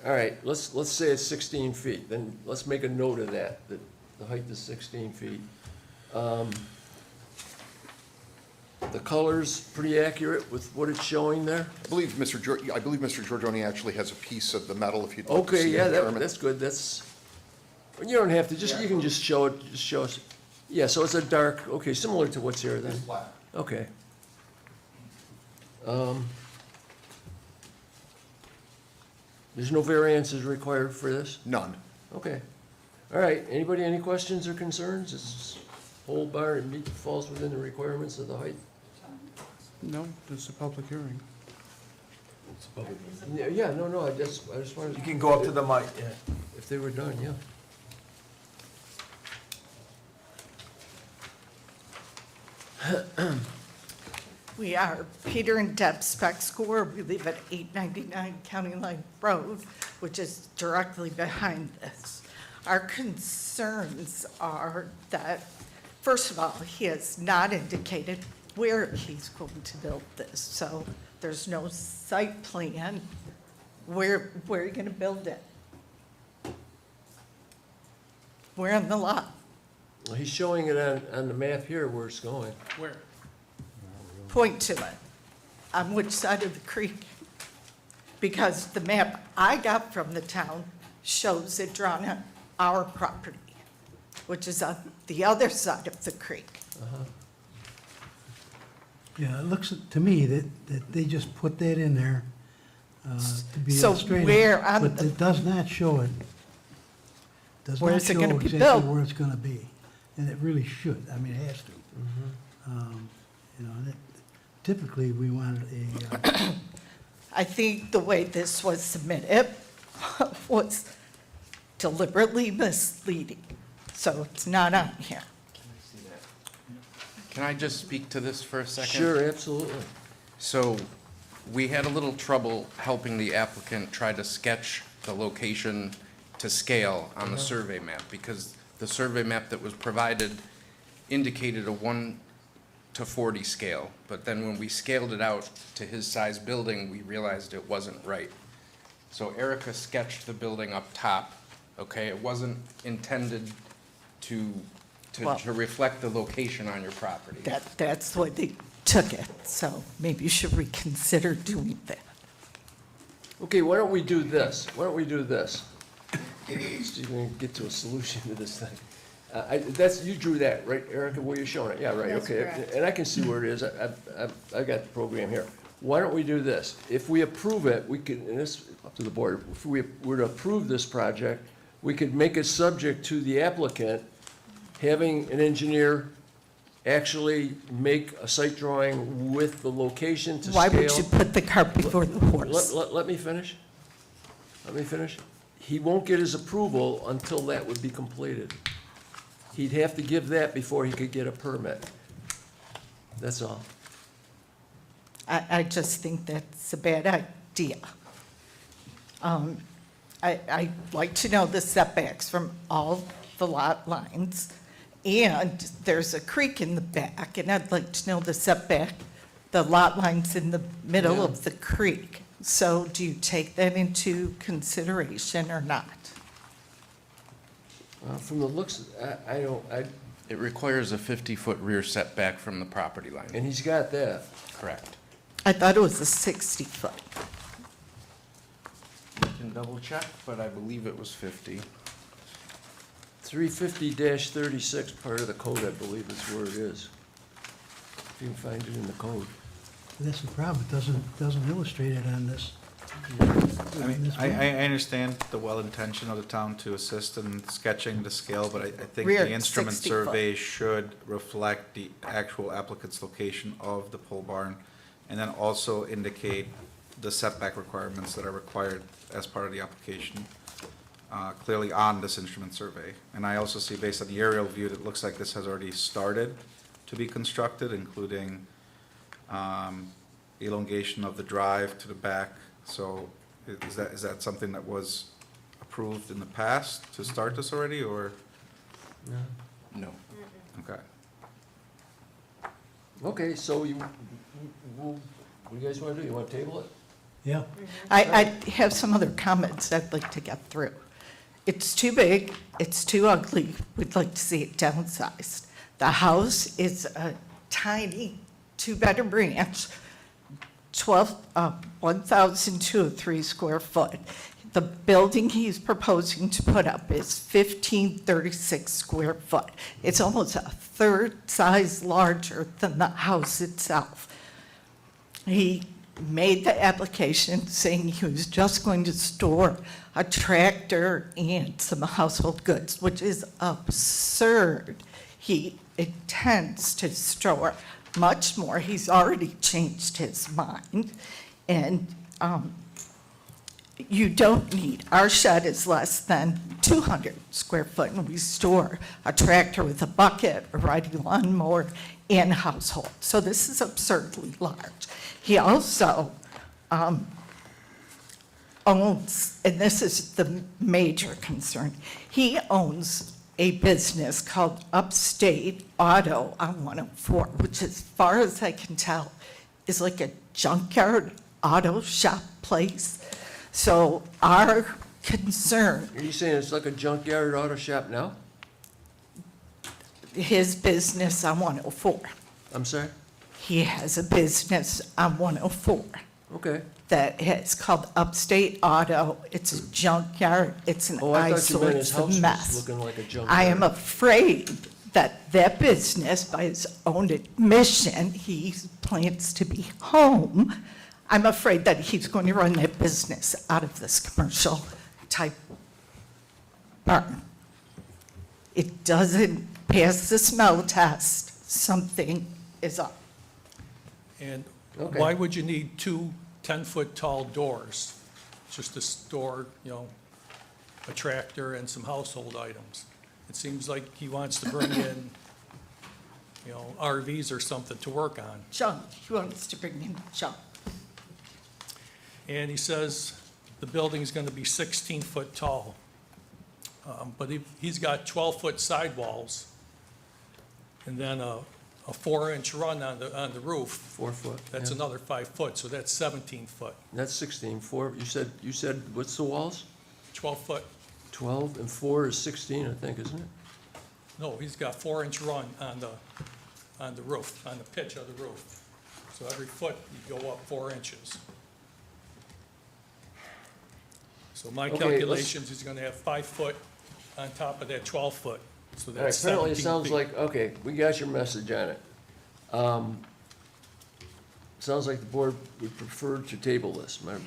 all right, let's say it's 16 feet, then let's make a note of that the height is 16 feet. The color's pretty accurate with what it's showing there? I believe Mr. Giorgione actually has a piece of the metal if you'd like to Okay, see yeah, it, Chairman. that's good, you don't have to, you can just show it, just show us. Yeah, so it's a dark, okay, similar to what's here then. It's black. Okay. There's no variances required for this? None. Okay. All right, anybody, any questions or concerns? This whole bar and falls within the requirements of the height? No, it's a public hearing. Yeah, no, I just wanted. You can go up to the mic, yeah. If they were done, yeah. We are Peter and Deb Speck-Score. We live at 899 County Line Road, which is directly behind this. Our concerns are that, first of all, he has not indicated where he's going to build this. So there's no site plan. Where are you going to build it? Where on the lot? Well, he's showing it on the map here where it's going. Where? Point to it. On which side of the creek? Because the map I got from the town shows it drawn on our property, which is on the other side of the creek. Yeah, it looks to me that they just put that in there to be So illustrative. where on But the- it does not show it. Does Where not is it show gonna be exactly built? where it's gonna be. And it really should. I mean, it has to. You know, and typically, we want a, I think the way this was submitted was deliberately misleading, so it's not on here. Can I just speak to this for a second? Sure, absolutely. So we had a little trouble helping the applicant try to sketch the location to scale on the survey map because the survey map that was provided indicated a 1:40 scale. But then when we scaled it out to his size building, we realized it wasn't right. So Erica sketched the building up top, okay? It wasn't intended to Well- reflect the location on your property. That's the way they took it, so maybe you should reconsider doing that. Okay, why don't we do this? See if we can get to a solution to this thing. You drew that, right, Erica, where you're showing it? Yeah, right, That's okay. correct. And I can see where it is. I got the program here. Why don't we do this? If we approve it, we can, and this, up to the board, if we were to approve this project, we could make it subject to the applicant having an engineer actually make a site drawing with the location to scale. Why would you put the cart before the horse? Let me finish. He won't get his approval until that would be completed. He'd have to give that before he could get a permit. That's all. I just think that's a bad idea. I'd like to know the setbacks from all the lot lines, and there's a creek in the back, and I'd like to know the setback, the lot lines in the middle Yeah. of the creek. So do you take that into consideration or not? From the looks, It requires a 50-foot rear setback from the property line. and he's got that. Correct. I thought it was a 60-foot. can double check, but I believe it was 50. 350-36, part of the code, I believe is where it is. If you can find it in the code. That's the problem, it doesn't illustrate it on this. I mean, I understand the well intention of the town to assist in sketching the scale, but I think Rear the instrument 60 foot. survey should reflect the actual applicant's location of the pole barn, and then also indicate the setback requirements that are required as part of the application, clearly on this instrument survey. And I also see, based on the aerial view, that it looks like this has already started to be constructed, including elongation of the drive to the back. So is that something that was approved in the past to start this already, or? No. Okay. Okay, so what do you guys want to do? You want to table it? Yeah. I have some other comments I'd like to get through. It's too big, it's too ugly, we'd like to see it downsized. The house is a tiny two-bedroom ranch, 1,203 square foot. The building he's proposing to put up is 1,536 square foot. It's almost a third size larger than the house itself. He made the application saying he was just going to store a tractor and some household goods, which is absurd. He intends to store much more. He's already changed his mind. And you don't need, our shed is less than 200 square foot, and we store a tractor with a bucket, a riding lawnmower, and household. So this is absurdly large. He also owns, and this is the major concern, he owns a business called Upstate Auto on 104, which as far as I can tell is like a junkyard auto shop place. So our concern, Are you saying it's like a junkyard auto shop now? his business on 104, I'm sorry? he has a business on 104 Okay. that is called Upstate Auto. It's a junkyard, it's an Oh, I thought you eyesore, meant his it's a house was mess. looking like a junkyard. I am afraid that that business, by his own admission, he plans to be home. I'm afraid that he's going to run that business out of this commercial type barn. It doesn't pass the smell test, something is up. And Okay. why would you need two 10-foot tall doors? Just to store, a tractor and some household items. It seems like he wants to bring in, RVs or something to work on. Junk, he wants to bring in junk. And he says the building's gonna be 16 foot tall. But he's got 12-foot sidewalls, and then a 4-inch run on the roof. 4 foot. That's yeah. another 5 foot, so that's 17 foot. That's 16. 4, you said, what's the walls? 12 foot, 12 and 4 is 16, I think, isn't it? no, he's got 4-inch run on the roof, on the pitch of the roof. So every foot you go up 4 inches. So my Okay, calculations, he's gonna have 5 foot on top of that 12 foot. So All right, that's apparently it 17 sounds feet. like, okay, we got your message on it. Sounds like the board would prefer to table this. Am I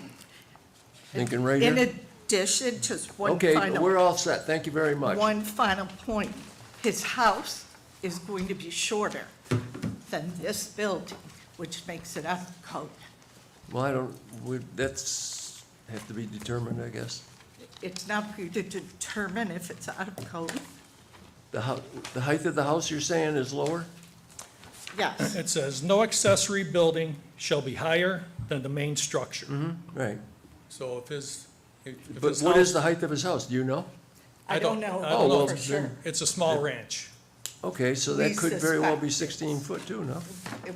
thinking right In here? addition, just one Okay, final. we're all set. Thank you very much. One final point. His house is going to be shorter than this building, which makes it out of code. Well, that's have to be determined, I guess. It's not for you to determine if it's out of code. The height of the house you're saying is lower? Yes. It says, "No accessory building shall be higher than the main structure." Right. So if his But his what is house- the height of his house? Do you know? I don't know I don't know well, for sure. It's a small ranch. Okay, so We that could very well be suspect. 16 foot too, no?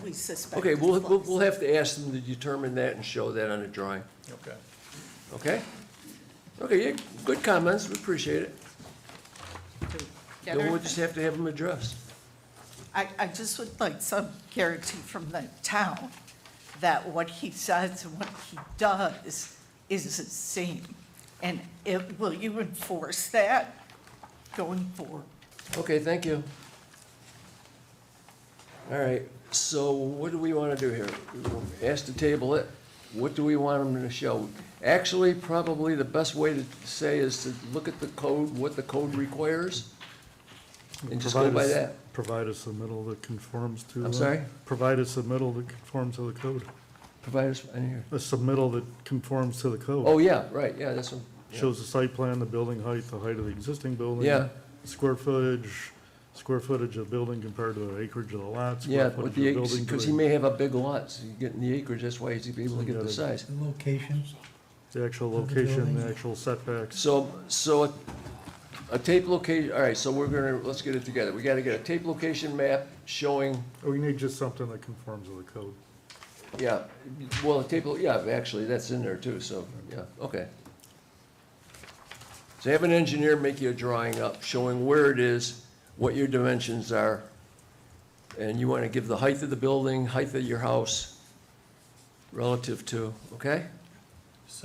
We suspect. Okay, it's we'll close. have to ask them to determine that and show that on a drawing, Okay. okay? Okay, yeah, good comments, we appreciate it. Get Then her- we'll just have to have them addressed. I just would like some guarantee from the town that what he says and what he does is the same. And will you enforce that going forward? Okay, thank you. All right, so what do we want to do here? Ask to table it. What do we want them to show? Actually, probably the best way to say is to look at the code, what the code requires, and just go by that. Provide a submittal that conforms to. I'm sorry? Provide a submittal that conforms to the code. Provide us, I didn't hear. A submittal that conforms to the code. Oh, yeah, right, yeah, that's what. yeah. Shows the site plan, the building height, the height of the existing building. Yeah. Square footage of the building compared to the acreage of the lot. Yeah, square footage with of the, building because to he the- may have a big lot, so you get in the acreage, that's why he's able to get the size. The location, The actual of the location, building. the actual setbacks. So a tape location, all right, so we're gonna, let's get it together. We gotta get a tape location map showing, We need just something that conforms to the code. yeah, well, a tape, yeah, actually, that's in there too, so, yeah, okay. So have an engineer make you a drawing up showing where it is, what your dimensions are, and you wanna give the height of the building, height of your house relative to, okay?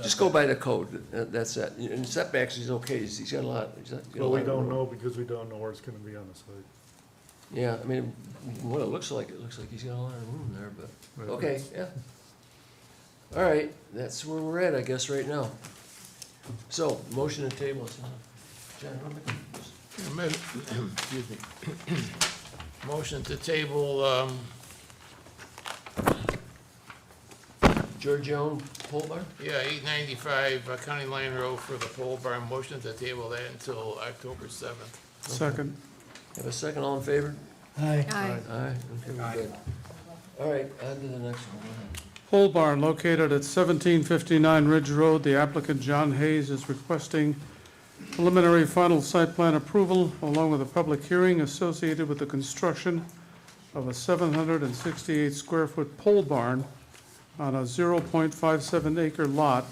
Just go by the code, that's it. And setbacks, he's okay, he's got a lot. He's got a Well, lot we of don't room. know because we don't know where it's gonna be on the site. Yeah, I mean, what it looks like he's got a lot of room there, but, Right. okay, yeah. All right, that's where we're at, I guess, right now. So, motion to table, John, Excuse me. Motion to table, Georgione Pole Barn? yeah, 895 County Line Road for the pole barn. Motion to table that until October 7th. Second. Have a second, all in favor? aye. Aye, okay, we're good. All right, on to the next one. Go ahead. Pole barn located at 1759 Ridge Road. The applicant, John Hayes, is requesting preliminary final site plan approval along with a public hearing associated with the construction of a 768 square foot pole barn on a 0.57 acre lot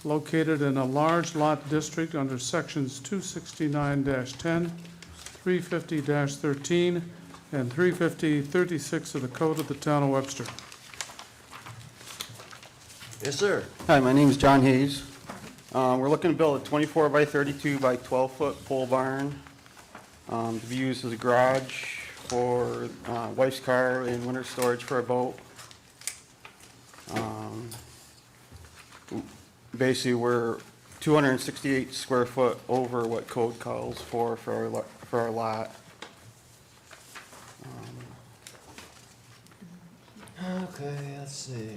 located in a large lot district under sections 269-10, 350-13, and 350-36 of the Code of the Town of Webster. Yes, sir. Hi, my name is John Hayes. We're looking to build a 24 by 32 by 12-foot pole barn to be used as a garage for wife's car and winter storage for a boat. Basically, we're 268 square foot over what code calls for our lot. Okay, let's see.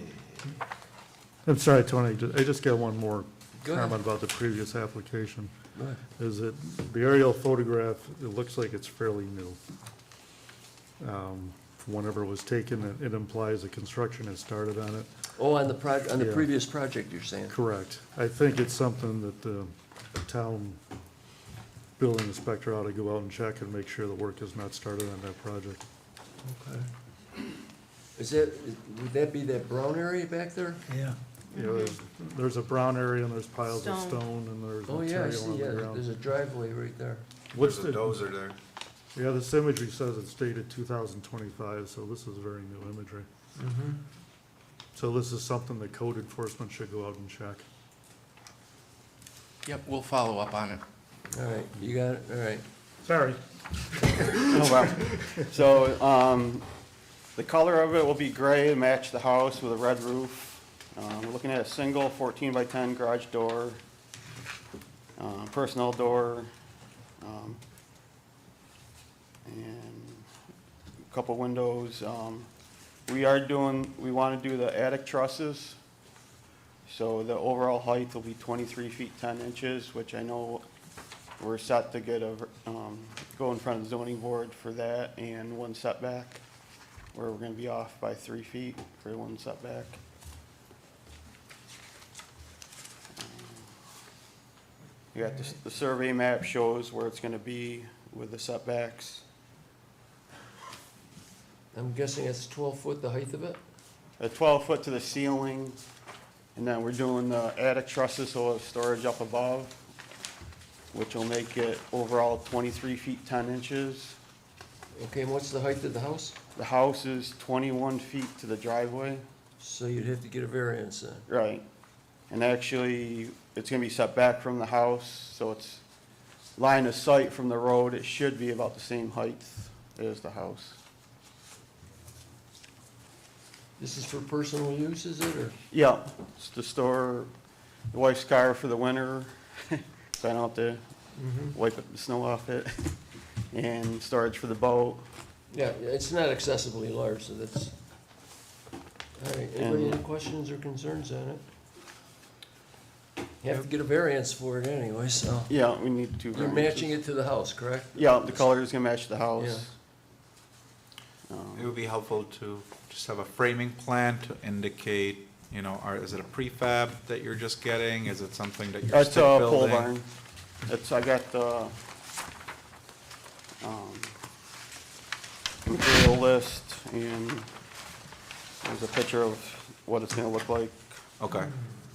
I'm sorry, Tony, I just got one more Go ahead. comment about the previous application. Go ahead. Is that the aerial photograph, it looks like it's fairly new. From whenever it was taken, it implies the construction has started on it. Oh, on the on the Yeah. previous project, you're saying? Correct. I think it's something that the town building inspector ought to go out and check and make sure the work has not started on that project. Okay. Would that be that brown area back there? Yeah. You know, there's a brown area and there's piles of Stone. stone and there's Oh, yeah, I material see, on yeah, the there's ground. a driveway right there. What's There's a the, dozer there. yeah, this imagery says it's dated 2025, so this is very new imagery. Mm-hmm. So this is something that code enforcement should go out and check. Yep, we'll follow up on it. All right, you got it, all right. Sorry. Oh, wow. So, the color of it will be gray to match the house with a red roof. We're looking at a single 14 by 10 garage door, personnel door, and a couple windows. We want to do the attic trusses. So the overall height will be 23 feet 10 inches, which I know we're set to get go in front of the zoning board for that, and one setback, where we're gonna be off by 3 feet for one setback. You got the survey map shows where it's gonna be with the setbacks. I'm guessing it's 12 foot, the height of it? 12 foot to the ceiling, and then we're doing the attic trusses, so we'll have storage up above, which will make it overall 23 feet 10 inches. Okay, and what's the height of the house? The house is 21 feet to the driveway. So you'd have to get a variance then. Right. And actually, it's gonna be set back from the house, so it's line of sight from the road. It should be about the same height as the house. This is for personal use, is it, or? Yeah, it's to store the wife's car for the winter, so I don't have to wipe the snow off it, and storage for the boat. Yeah, it's not excessively large, so that's, all right, anybody And- any questions or concerns on it? You have to get a variance for it anyway, so. Yeah, we need two You're variances. matching it to the house, correct? Yeah, the color is gonna match the house. It would be helpful to just have a framing plan to indicate, you know, is it a prefab that you're just getting? Is it something that you're It's still a pole building? barn. I got the, material list, and there's a picture of what it's gonna look like. Okay,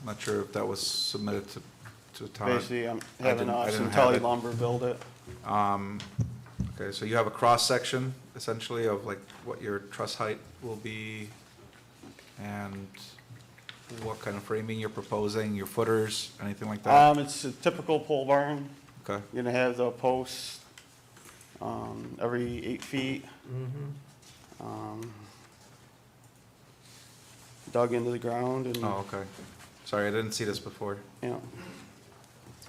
not sure if that was submitted to Todd. Basically, I'm I having didn't- I didn't some have Tele it. Lumber build it. Okay, so you have a cross-section essentially of like what your truss height will be and what kind of framing you're proposing, your footers, anything like that? It's a typical pole barn. Okay. You're gonna have the posts, every 8 feet. Dug into the ground and. Oh, okay. Sorry, I didn't see this before. Yeah.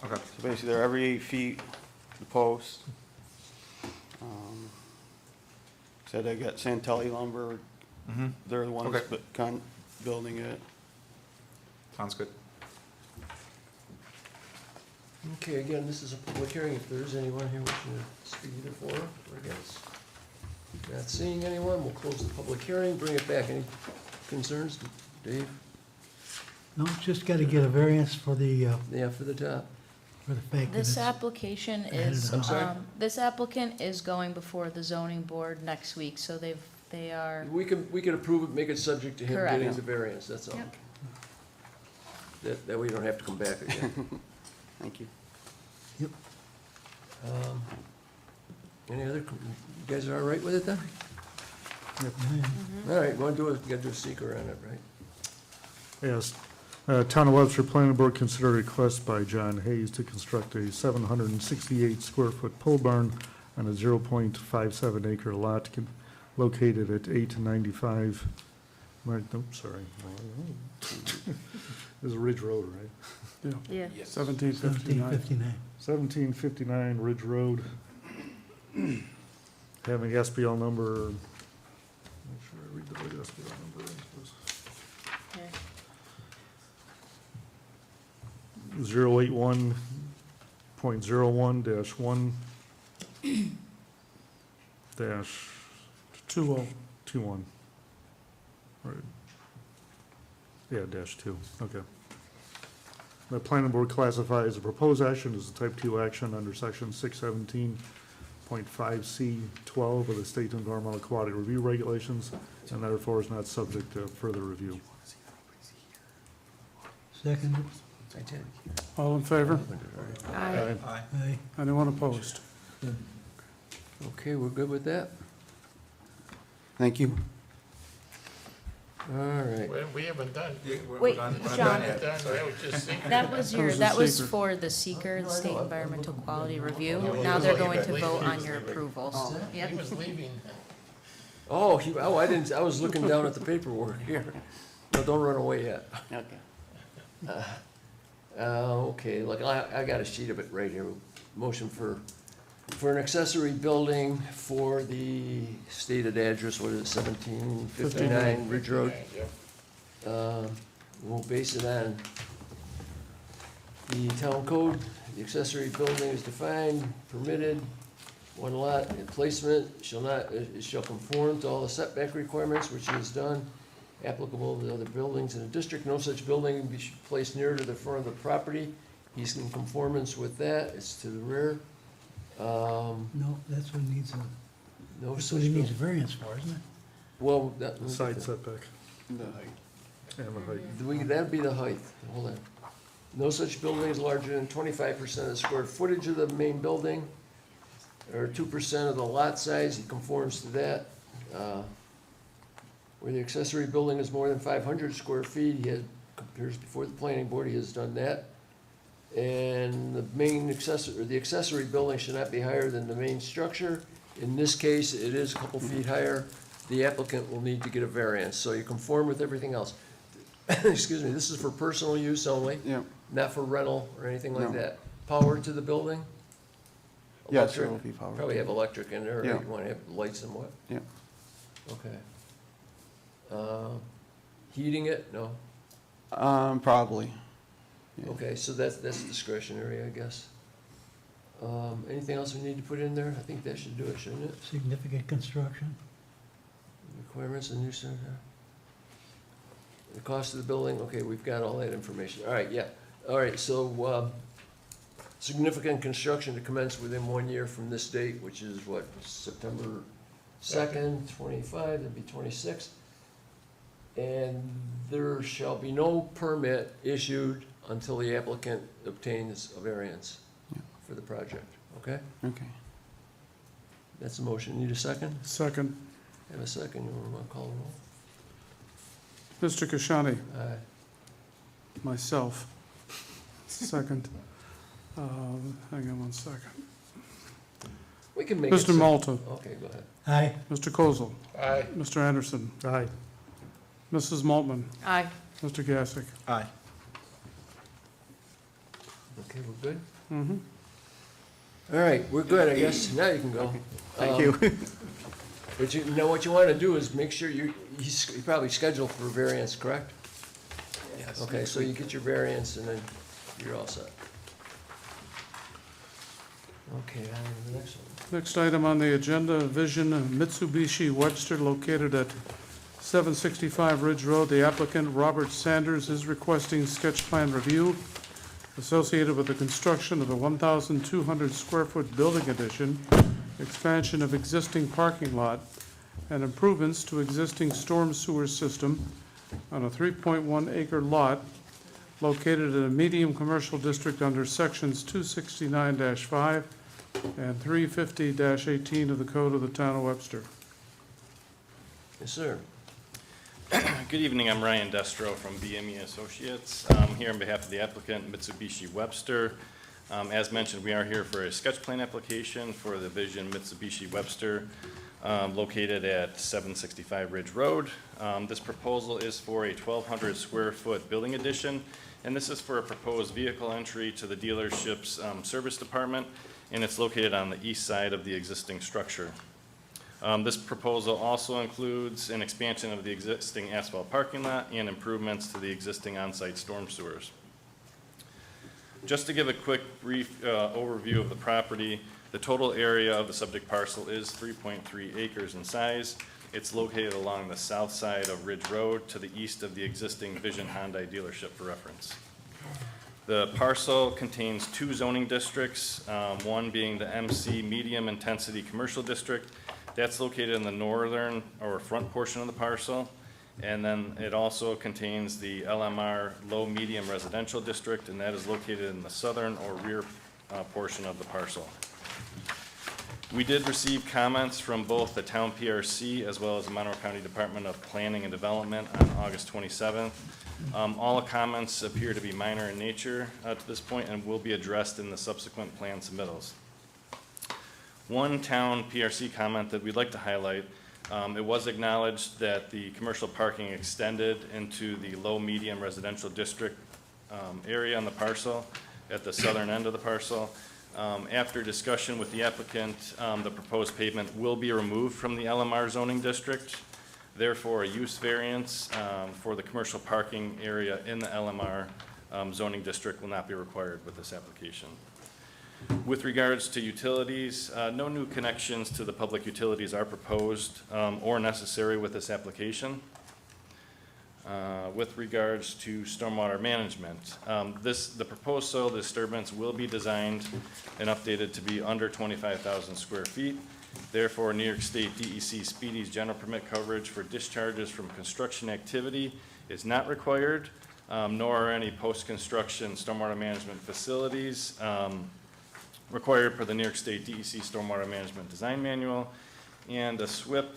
Okay. So basically, they're every 8 feet, the post. Said I got Santelli Lumber. Mhm. They're the ones Okay. building it. Sounds good. Okay, again, this is a public hearing. If there is anyone here wishing to speak either for or against. Not seeing anyone, we'll close the public hearing, bring it back. Any concerns, Dave? No, just gotta get a variance for the, Yeah, for the top. for the fact that This it's, application ahead of is, the- I'm sorry? this applicant is going before the zoning board next week, so they are, We could approve it, make it subject to him Correct. getting the variance, that's all. Yep. That way you don't have to come back again. Thank you. yep. Any other, you guys are all right with it then? Mm-hmm. All right, you gotta do a seeker on it, right? Yes. Town of Webster Planning Board consider a request by John Hayes to construct a 768 square foot pole barn on a 0.57 acre lot located at 895, right, no, sorry. This is Ridge Road, right? yeah. 1759. 1759 Ridge Road. Having SBL number, make sure I read the right SBL number. Okay. 081.01-1 dash 21. Right. Yeah, -2, okay. The planning board classifies the proposed action as a type 2 action under section 617.5C12 of the State Environmental Quality Review Regulations, and therefore is not subject to further review. Second, All in favor? Aye. aye. Anyone opposed? Okay, we're good with that? Thank you. All right. We haven't done. Wait, We're not John. done, that was just secret. That was That was the that was seeker. for the seeker, the State Environmental Quality Review. Now they're going to vote on your approvals. He Yep. was leaving. Oh, I didn't, I was looking down at the paperwork here. No, don't run away yet. Okay. Okay, look, I got a sheet of it right here. Motion for an accessory building for the stated address, what is it, 1759 Ridge Road? We'll base it on the town code. The accessory building is defined, permitted, one lot, and placement it shall conform to all the setback requirements, which is done, applicable to other buildings in the district. No such building be placed nearer to the front of the property. He's in conformance with that, it's to the rear. No, that's what needs a, No that's such what he needs a building. variance for, isn't it? Well, that. Side setback and the height. That'd be the height, hold on. No such building is larger than 25% of the square footage of the main building, or 2% of the lot size, he conforms to that. Where the accessory building is more than 500 square feet, he has appears before the planning board, he has done that. And the main accessory, or the accessory building should not be higher than the main structure. In this case, it is a couple feet higher. The applicant will need to get a variance, so you conform with everything else. Excuse me, this is for personal use only, Yeah. not for rental or anything like No. that. Power to the building? Yes, there Electric? will be power. Probably have electric in there, Yeah. right? You want to have lights and what? Yeah. Okay. Heating it? No? Probably. Yeah. Okay, so that's discretionary, I guess. Anything else we need to put in there? I think that should do it, shouldn't it? Significant construction? Requirements and new center. The cost of the building, okay, we've got all that information. All right, yeah. All right, so, significant construction to commence within 1 year from this date, which is what, September 2nd, 25, that'd be 26. And there shall be no permit issued until the applicant obtains a variance for the project, okay? Okay. That's a motion. Need a second? Second. Have a second. You want to call the roll? Mr. Kashani, Aye. myself, second. Hang on one second. We can make it. Mr. Malta, Okay, go ahead. Aye. Mr. Kozel, Aye. Mr. Anderson, Aye. Mrs. Maltman, Aye. Mr. Gassick. Aye. Okay, we're good? Mm-hmm. All right, we're good, I guess. Now you can go. Thank you. But you know, what you want to do is make sure he's probably scheduled for a variance, correct? Yes. Okay, so you get your variance and then you're all set. Okay, on to the next one. Next item on the agenda, Vision Mitsubishi Webster located at 765 Ridge Road. The applicant, Robert Sanders, is requesting sketch plan review associated with the construction of a 1,200 square foot building addition, expansion of existing parking lot, and improvements to existing storm sewer system on a 3.1 acre lot located in a medium commercial district under sections 269-5 and 350-18 of the Code of the Town of Webster. Yes, sir. Good evening, I'm Ryan Destro from BME Associates. I'm here on behalf of the applicant Mitsubishi Webster. As mentioned, we are here for a sketch plan application for the Vision Mitsubishi Webster located at 765 Ridge Road. This proposal is for a 1,200 square foot building addition, and this is for a proposed vehicle entry to the dealership's service department, and it's located on the east side of the existing structure. This proposal also includes an expansion of the existing asphalt parking lot and improvements to the existing on-site storm sewers. Just to give a quick brief overview of the property, the total area of the subject parcel is 3.3 acres in size. It's located along the south side of Ridge Road to the east of the existing Vision Hyundai dealership for reference. The parcel contains 2 zoning districts, one being the MC Medium Intensity Commercial District. That's located in the northern or front portion of the parcel. And then it also contains the LMR Low Medium Residential District, and that is located in the southern or rear portion of the parcel. We did receive comments from both the town PRC as well as the Monroe County Department of Planning and Development on August 27th. All the comments appear to be minor in nature to this point and will be addressed in the subsequent plan submittals. One town PRC comment that we'd like to highlight, it was acknowledged that the commercial parking extended into the low-medium residential district area on the parcel at the southern end of the parcel. After discussion with the applicant, the proposed pavement will be removed from the LMR zoning district. Therefore, a use variance for the commercial parking area in the LMR zoning district will not be required with this application. With regards to utilities, no new connections to the public utilities are proposed or necessary with this application. With regards to stormwater management, the proposed soil disturbance will be designed and updated to be under 25,000 square feet. Therefore, New York State DEC Speedy's general permit coverage for discharges from construction activity is not required, nor are any post-construction stormwater management facilities required per the New York State DEC Stormwater Management Design Manual, and a SWIP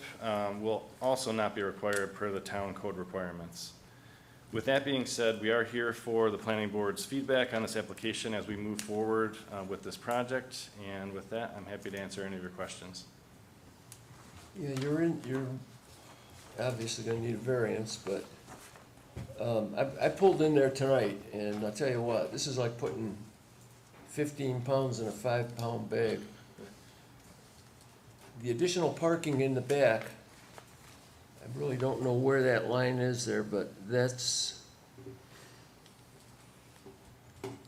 will also not be required per the town code requirements. With that being said, we are here for the planning board's feedback on this application as we move forward with this project. And with that, I'm happy to answer any of your questions. Yeah, you're obviously gonna need a variance, but, I pulled in there tonight, and I'll tell you what, this is like putting 15 pounds in a 5-pound bag. The additional parking in the back, I really don't know where that line is there, but it's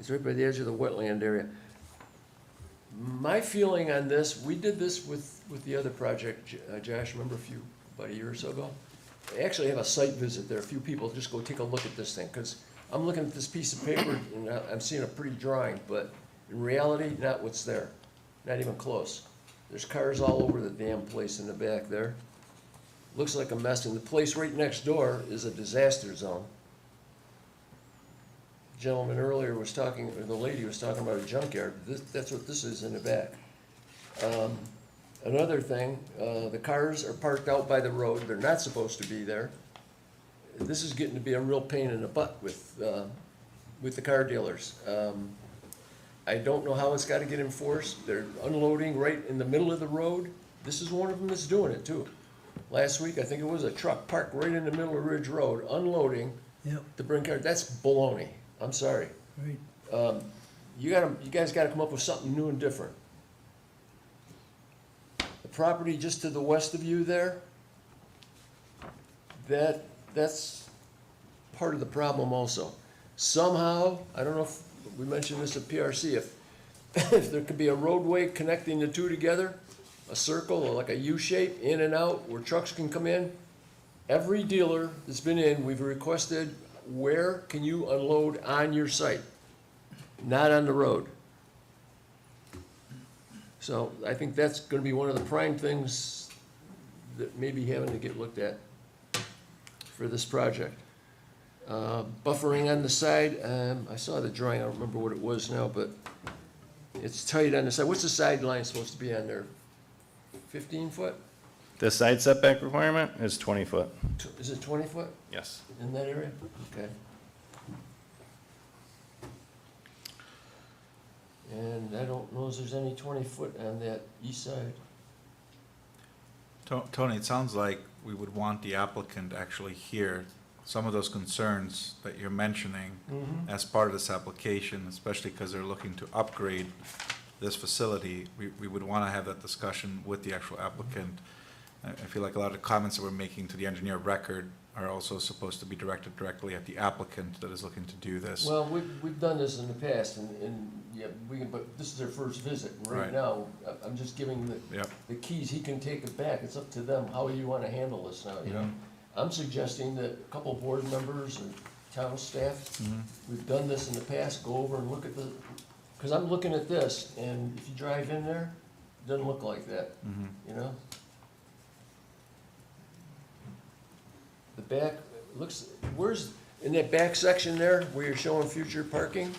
right by the edge of the wetland area. My feeling on this, we did this with the other project, Josh, remember about a year or so ago? I actually have a site visit there, a few people just go take a look at this thing, because I'm looking at this piece of paper and I'm seeing a pretty drawing, but in reality, not what's there, not even close. There's cars all over the damn place in the back there. Looks like a mess, and the place right next door is a disaster zone. The gentleman earlier was talking, or the lady was talking about a junkyard. That's what this is in the back. Another thing, the cars are parked out by the road. They're not supposed to be there. This is getting to be a real pain in the butt with the car dealers. I don't know how it's gotta get enforced. They're unloading right in the middle of the road. This is one of them that's doing it too. Last week, I think it was a truck parked right in the middle of Ridge Road, unloading to bring cars. That's baloney. I'm sorry. Right. You guys gotta come up with something new and different. The property just to the west of you there, that's part of the problem also. Somehow, I don't know if we mentioned this at PRC, if there could be a roadway connecting the two together, a circle or like a U shape, in and out, where trucks can come in. Every dealer that's been in, we've requested, where can you unload on your site? Not on the road. So I think that's gonna be one of the prime things that may be having to get looked at for this project. Buffering on the side, I saw the drawing, I don't remember what it was now, but it's tight on the side. What's the sideline supposed to be on there? 15 foot? The side setback requirement is 20 foot. Is it 20 foot Yes. in that area? Okay. And I don't know if there's any 20 foot on that east side. Tony, it sounds like we would want the applicant to actually hear some of those concerns that you're mentioning as part of this application, especially because they're looking to upgrade this facility. We would want to have that discussion with the actual applicant. I feel like a lot of the comments that we're making to the engineer of record are also supposed to be directed directly at the applicant that is looking to do this. Well, we've done this in the past, and yeah, but this is their first visit. Right Right. now, I'm just giving the keys. He can take it back. It's up to them. How you want to handle this now, you know? I'm suggesting that a couple of board members and town staff, we've done this in the past, go over and look at because I'm looking at this, and if you drive in there, it doesn't look like that, you know? The back, looks, in that back section there, where you're showing future parking,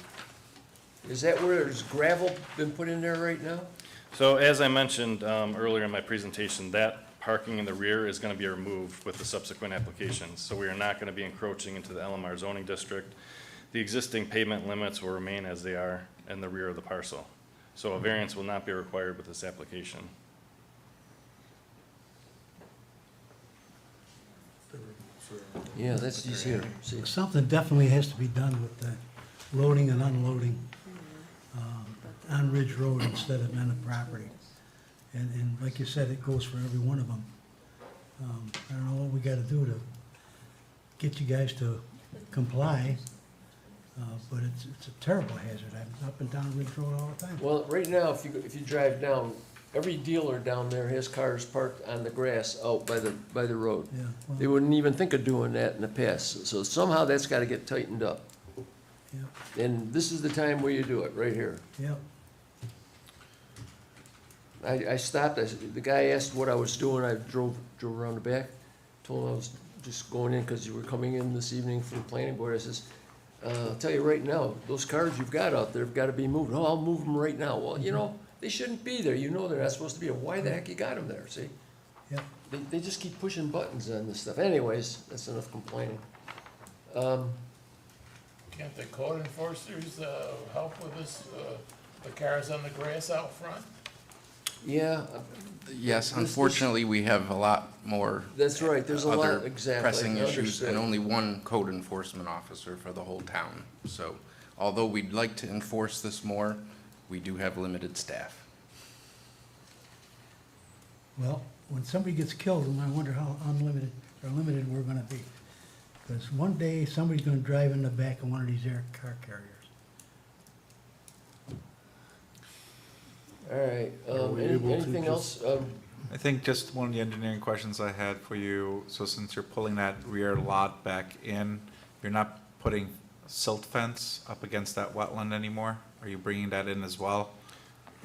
is that where there's gravel been put in there right now? So as I mentioned earlier in my presentation, that parking in the rear is going to be removed with the subsequent applications. So we are not going to be encroaching into the LMR zoning district. The existing pavement limits will remain as they are in the rear of the parcel. So a variance will not be required with this application. Yeah, he's here, see? Something definitely has to be done with the loading and unloading on Ridge Road instead of on the property. And like you said, it goes for every one of them. I don't know what we gotta do to get you guys to comply, but it's a terrible hazard. I'm up and down Ridge Road all the time. Well, right now, if you drive down, every dealer down there has cars parked on the grass out by the road. Yeah, well, They wouldn't even think of doing that in the past, so somehow that's gotta get tightened up. yeah, And this is the time where you do it, right here. yeah. I stopped, the guy asked what I was doing, I drove around the back, told him I was just going in because you were coming in this evening from the planning board. I says, I'll tell you right now, those cars you've got out there have got to be moved. Oh, I'll move them right now. Well, you know, they shouldn't be there. You know they're not supposed to be there. Why the heck you got them there, see? Yeah. They just keep pushing buttons on this stuff. Anyways, that's enough complaining. Can't the code enforcers help with this, the cars on the grass out front? Yeah. Yes, this- unfortunately, we have a lot more. That's right, there's a lot, other exactly. pressing issues, understood. and only one code enforcement officer for the whole town. So although we'd like to enforce this more, we do have limited staff. Well, when somebody gets killed, then I wonder how unlimited or limited we're gonna be. Because one day, somebody's gonna drive in the back of one of these air car carriers. All right, Are we able to anything else? just- I think just one of the engineering questions I had for you, so since you're pulling that rear lot back in, you're not putting silt fence up against that wetland anymore? Are you bringing that in as well?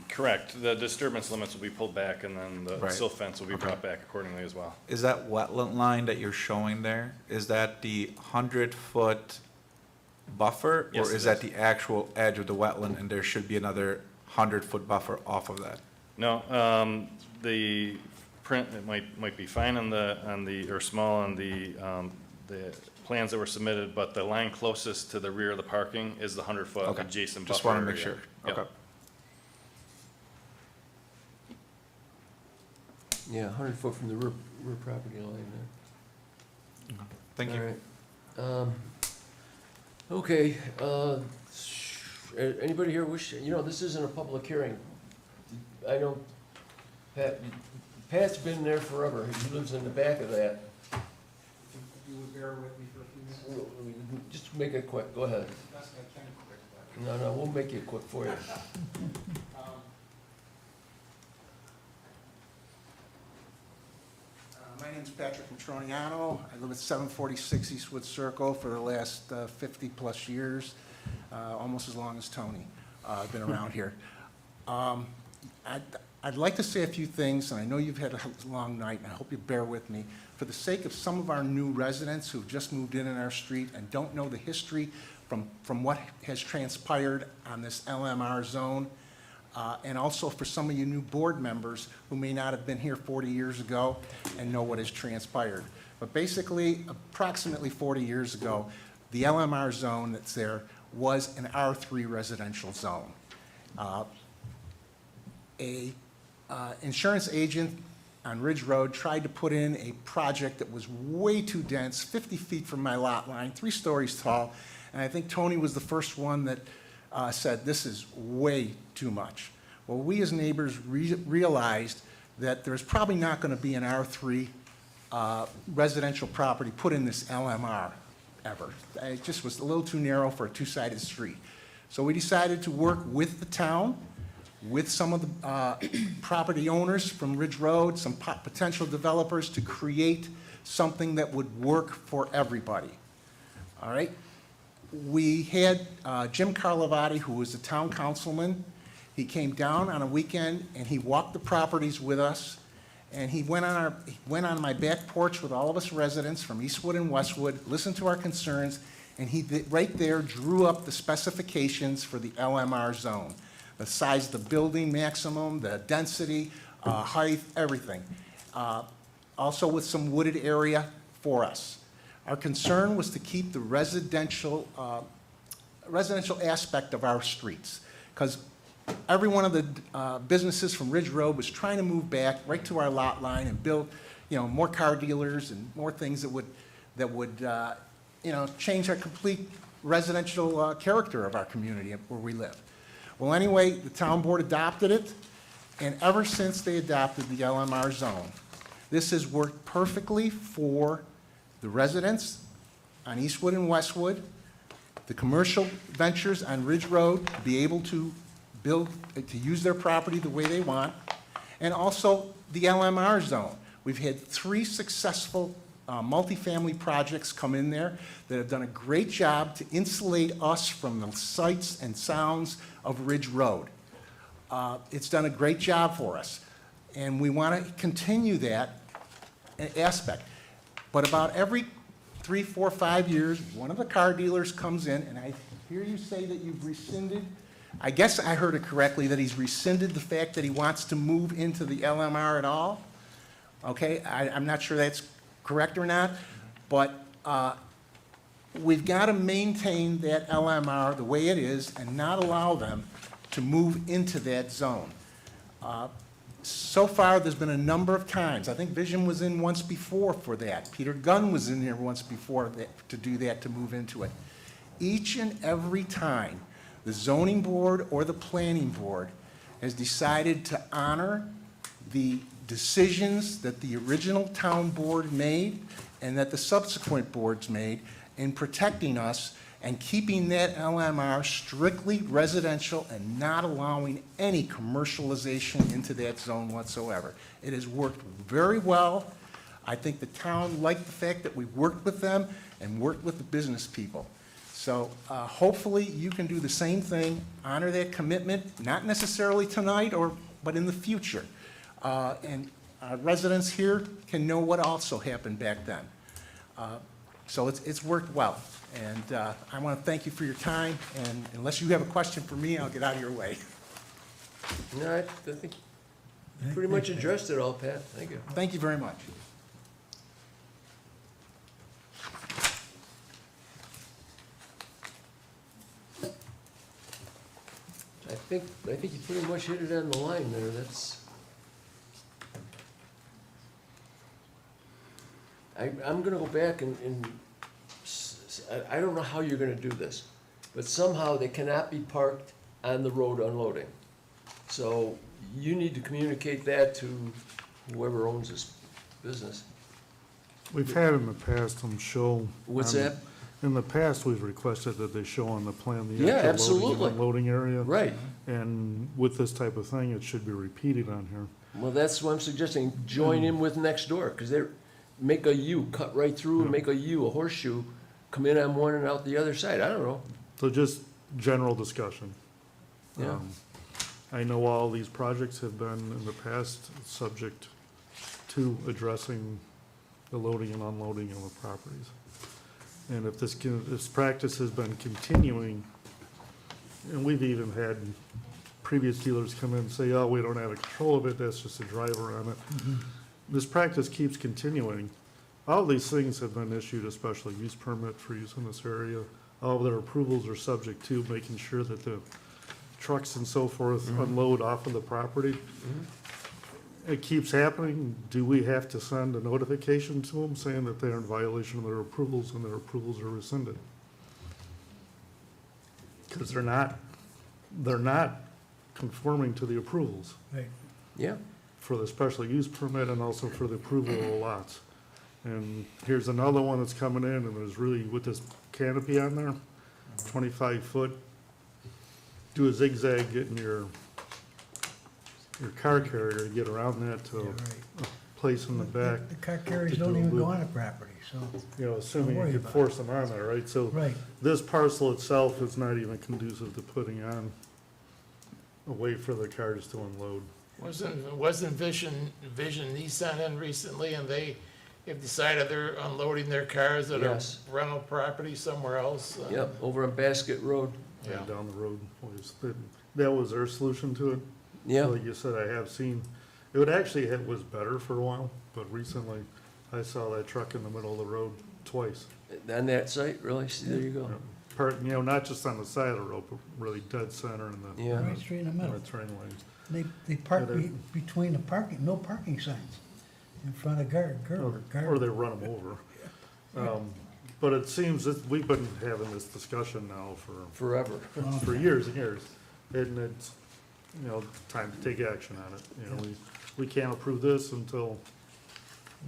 Correct. The disturbance limits will be pulled back, and then the Right. silt fence will be Okay. brought back accordingly as well. Is that wetland line that you're showing there, is that the 100-foot buffer? Yes, Or it is that is. the actual edge of the wetland, and there should be another 100-foot buffer off of that? No, the print, it might be fine on the, or small on the plans that were submitted, but the line closest to the rear of the parking is the 100-foot Okay. adjacent buffer Just want to make area. sure. Yep. Okay. Yeah, 100 foot from the rear property line there. Thank you. All right. Okay, anybody here wish, this isn't a public hearing. I know Pat's been there forever. He lives in the back of that. You would bear with me for a few minutes? Just make it quick, go ahead. Best I can quick, but, No, we'll make it quick for you. My name's Patrick Matroniano. I live at 746 Eastwood Circle for the last 50-plus years, almost as long as Tony. I've been around here. I'd like to say a few things, and I know you've had a long night, and I hope you bear with me. For the sake of some of our new residents who've just moved in our street and don't know the history from what has transpired on this LMR zone, and also for some of you new board members who may not have been here 40 years ago and know what has transpired. But basically, approximately 40 years ago, the LMR zone that's there was an R3 residential zone. A insurance agent on Ridge Road tried to put in a project that was way too dense, 50 feet from my lot line, 3 stories tall, and I think Tony was the first one that said, this is way too much. Well, we as neighbors realized that there's probably not going to be an R3 residential property put in this LMR ever. It just was a little too narrow for a two-sided street. So we decided to work with the town, with some of the property owners from Ridge Road, some potential developers, to create something that would work for everybody. All right? We had Jim Carlovati, who was the town councilman. He came down on a weekend and he walked the properties with us. And he went on my back porch with all of us residents from Eastwood and Westwood, listened to our concerns, and he right there drew up the specifications for the LMR zone. The size of the building maximum, the density, height, everything. Also with some wooded area for us. Our concern was to keep the residential aspect of our streets, because every one of the businesses from Ridge Road was trying to move back right to our lot line and build, more car dealers and more things that would change our complete residential character of our community where we live. Well, anyway, the town board adopted it, and ever since they adopted the LMR zone, this has worked perfectly for the residents on Eastwood and Westwood, the commercial ventures on Ridge Road to be able to build, to use their property the way they want, and also the LMR zone. We've had 3 successful multifamily projects come in there that have done a great job to insulate us from the sights and sounds of Ridge Road. It's done a great job for us, and we want to continue that aspect. But about every 3, 4, 5 years, one of the car dealers comes in, and I hear you say that you've rescinded, I guess I heard it correctly, that he's rescinded the fact that he wants to move into the LMR at all. Okay, I'm not sure that's correct or not, but we've got to maintain that LMR the way it is and not allow them to move into that zone. So far, there's been a number of times, I think Vision was in once before for that. Peter Gunn was in here once before to do that, to move into it. Each and every time, the zoning board or the planning board has decided to honor the decisions that the original town board made and that the subsequent boards made in protecting us and keeping that LMR strictly residential and not allowing any commercialization into that zone whatsoever. It has worked very well. I think the town liked the fact that we worked with them and worked with the business people. So hopefully you can do the same thing, honor that commitment, not necessarily tonight but in the future. And our residents here can know what also happened back then. So it's worked well. And I want to thank you for your time, and unless you have a question for me, I'll get out of your way. No, I think you pretty much addressed it all, Pat. Thank you. Thank you very much. I think you pretty much hit it on the line there. I'm gonna go back and I don't know how you're gonna do this, but somehow they cannot be parked on the road unloading. So you need to communicate that to whoever owns this business. We've had in the past them show. What's on the- that? In the past, we've requested that they show on the plan the Yeah, actual loading absolutely. and unloading area. Right. And with this type of thing, it should be repeated on here. Well, that's what I'm suggesting. Join in with next door, because they're, make a U, cut right through and make a U, a horseshoe, come in on one and out the other side. I don't know. So just general discussion. Yeah. I know all these projects have been in the past subject to addressing the loading and unloading of the properties. And if this practice has been continuing, and we've even had previous dealers come in and say, oh, we don't have control of it, that's just a driver on it. This practice keeps continuing. All these things have been issued a special use permit for use in this area. All of their approvals are subject to making sure that the trucks and so forth unload off of the property. It keeps happening. Do we have to send a notification to them saying that they're in violation of their approvals and their approvals are rescinded? Because they're not conforming to the approvals Right. Yeah. for the special use permit and also for the approval of the lots. And here's another one that's coming in, and there's really, with this canopy on there, 25 foot, do a zigzag getting your car carrier to get around that to Yeah, a right. place in the back. The car carriers to don't do a even go loop. on a property, so. You know, assuming worry you could about force them on there, right? So Right. this parcel itself is not even conducive to putting on a way for the cars to unload. Wasn't Vision Nissan in recently, and they have decided they're unloading their cars at a Yes. rental property somewhere else? Yep, over on Basket Road. Yeah. Down the road. That was their solution to it. Yeah. Like you said, I have seen, it would actually, it was better for a while, but recently I saw that truck in the middle of the road twice. On that site, really? See, there you go. Part, you know, not just on the side of the road, but really dead center in the. Yeah. Right straight in the middle. the train lanes. They park Yeah, they're- between the parking, no parking signs in front of Or they run them over. But it seems that we've been having this discussion now Forever. for years and years. And it's, you know, time to take action on it. You know, we can't approve this until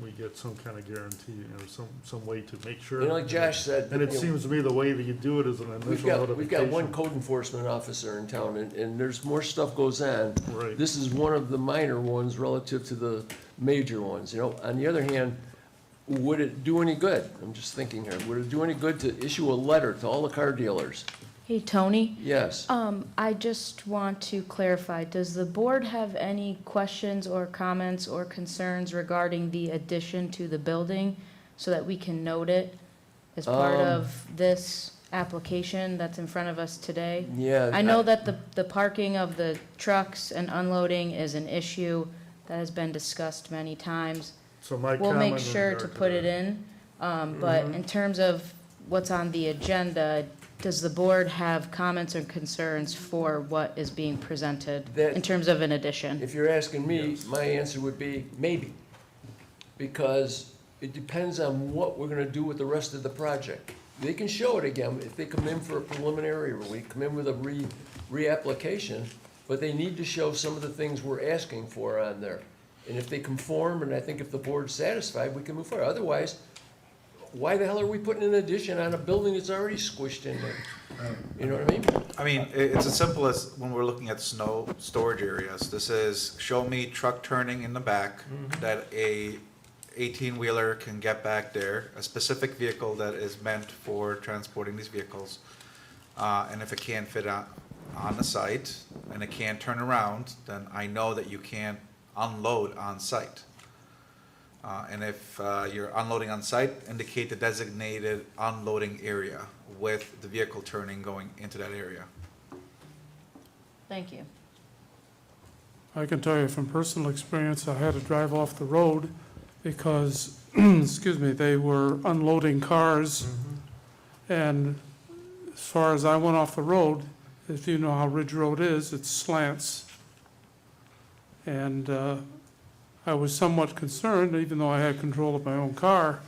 we get some kind of guarantee, you know, some way to make sure. You know, like Josh said, And it you know, seems to me the way that you do it is an initial notification. We've got one code enforcement officer in town, and there's more stuff goes on. Right. This is one of the minor ones relative to the major ones, you know. On the other hand, would it do any good? I'm just thinking here, would it do any good to issue a letter to all the car dealers? Hey, Tony? Yes. I just want to clarify, does the board have any questions or comments or concerns regarding the addition to the building so that we can note it as part of this application that's in front of us today? Yeah. I know that the parking of the trucks and unloading is an issue that has been discussed many times. So my We'll comment make in sure regard to to put it that- in, but in terms of what's on the agenda, does the board have comments or concerns for what is being presented That- in terms of an addition? If you're asking me, my answer would be maybe, because it depends on what we're gonna do with the rest of the project. They can show it again, if they come in for a preliminary, or we come in with a reapplication, but they need to show some of the things we're asking for on there. And if they conform, and I think if the board's satisfied, we can move forward. Otherwise, why the hell are we putting an addition on a building that's already squished in there? You know what I mean? I mean, it's as simple as when we're looking at snow storage areas. This is, show me truck turning in the back, that a 18-wheeler can get back there, a specific vehicle that is meant for transporting these vehicles. And if it can't fit on the site, and it can't turn around, then I know that you can't unload on site. And if you're unloading on site, indicate the designated unloading area with the vehicle turning going into that area. Thank you. I can tell you from personal experience, I had to drive off the road because, excuse me, they were unloading cars. And as far as I went off the road, if you know how Ridge Road is, it slants. And I was somewhat concerned, even though I had control of my own car,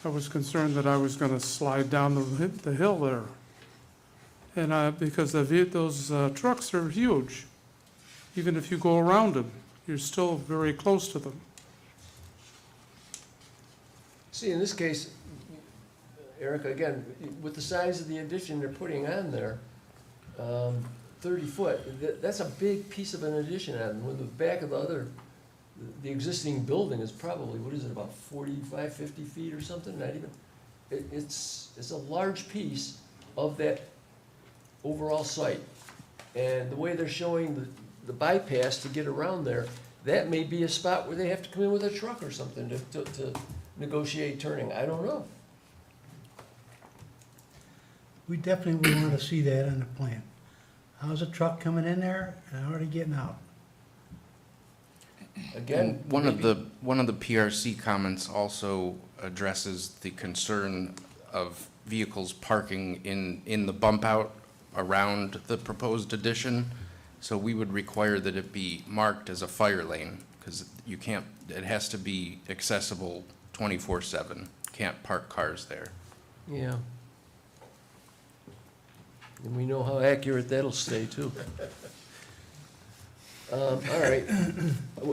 I was concerned that I was going to slide down the hill there. And because those trucks are huge. Even if you go around them, you're still very close to them. See, in this case, Erica, again, with the size of the addition they're putting on there, 30 foot, that's a big piece of an addition on, when the back of the existing building is probably, what is it, about 45, 50 feet or something, not even, it's a large piece of that overall site. And the way they're showing the bypass to get around there, that may be a spot where they have to come in with a truck or something to negotiate turning, I don't know. We definitely would want to see that on the plan. How's a truck coming in there and already getting out? Again, And one of the PRC comments also addresses the concern of vehicles parking in the bump out around the proposed addition. So we would require that it be marked as a fire lane, because you can't, it has to be accessible 24/7. Can't park cars there. Yeah. And we know how accurate that'll stay, too. All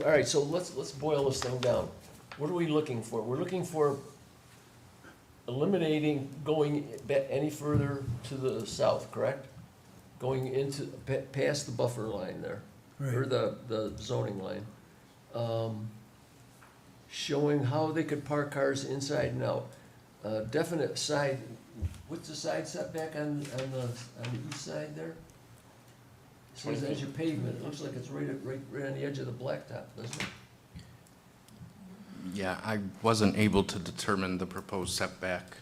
right, so let's boil this thing down. What are we looking for? We're looking for eliminating going any further to the south, correct? Going into, past the buffer line there, or Right. the zoning line. Showing how they could park cars inside and out. Definite side, what's the side setback on the east side there? It says edge of pavement, it looks like it's right on the edge of the blacktop, doesn't it? Yeah, I wasn't able to determine the proposed setback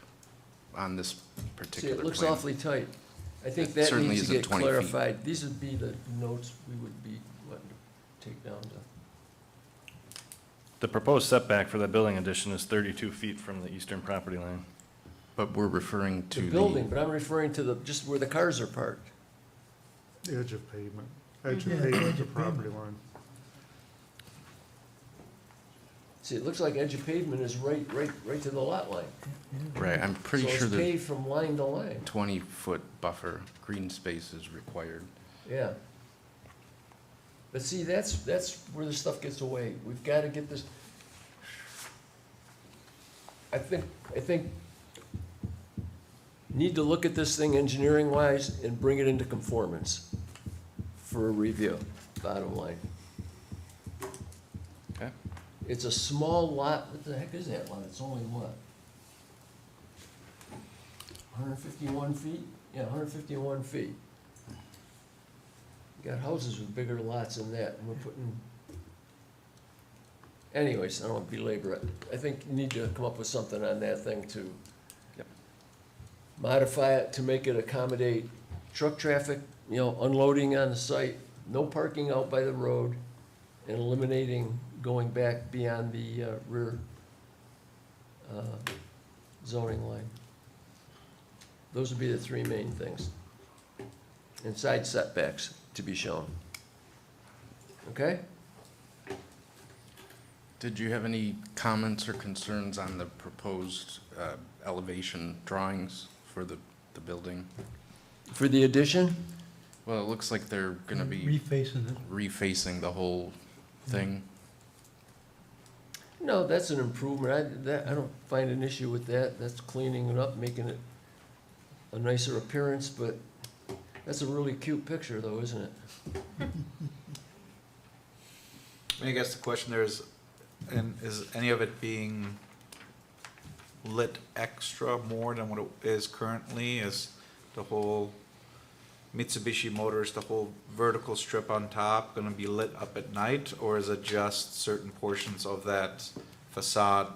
on this See, particular it plan. looks awfully tight. I think It that certainly needs to isn't get 20 feet. clarified. These would be the notes we would be wanting to take down to. The proposed setback for that building addition is 32 feet from the eastern property line. But we're referring to The building, but I'm referring to just where the cars are parked. Edge of pavement, edge Yeah, of pavement edge to of property pavement. line. See, it looks like edge of pavement is right to the lot line. Right, I'm pretty sure So it's that paved from line to line, 20-foot buffer, green space is required. yeah. But see, that's where the stuff gets away. We've got to get this. I think need to look at this thing engineering-wise and bring it into conformance for a review, bottom line. Okay. It's a small lot, what the heck is that lot? It's only what? 151 feet? Yeah, 151 feet. You got houses with bigger lots than that, and we're putting, anyways, I don't want to belabor it. I think you need to come up with something on that thing to modify it to make it accommodate truck traffic, unloading on the site, no parking out by the road, and eliminating going back beyond the rear zoning line. Those would be the three main things. And side setbacks to be shown. Okay? Did you have any comments or concerns on the proposed elevation drawings for the building? For the addition? Well, it looks like they're gonna be Refacing it. refacing the whole thing. No, that's an improvement. I don't find an issue with that. That's cleaning it up, making it a nicer appearance, but that's a really cute picture though, isn't it? I guess the question there is, and is any of it being lit extra more than what it is currently? Is the whole Mitsubishi Motors, the whole vertical strip on top gonna be lit up at night? Or is it just certain portions of that facade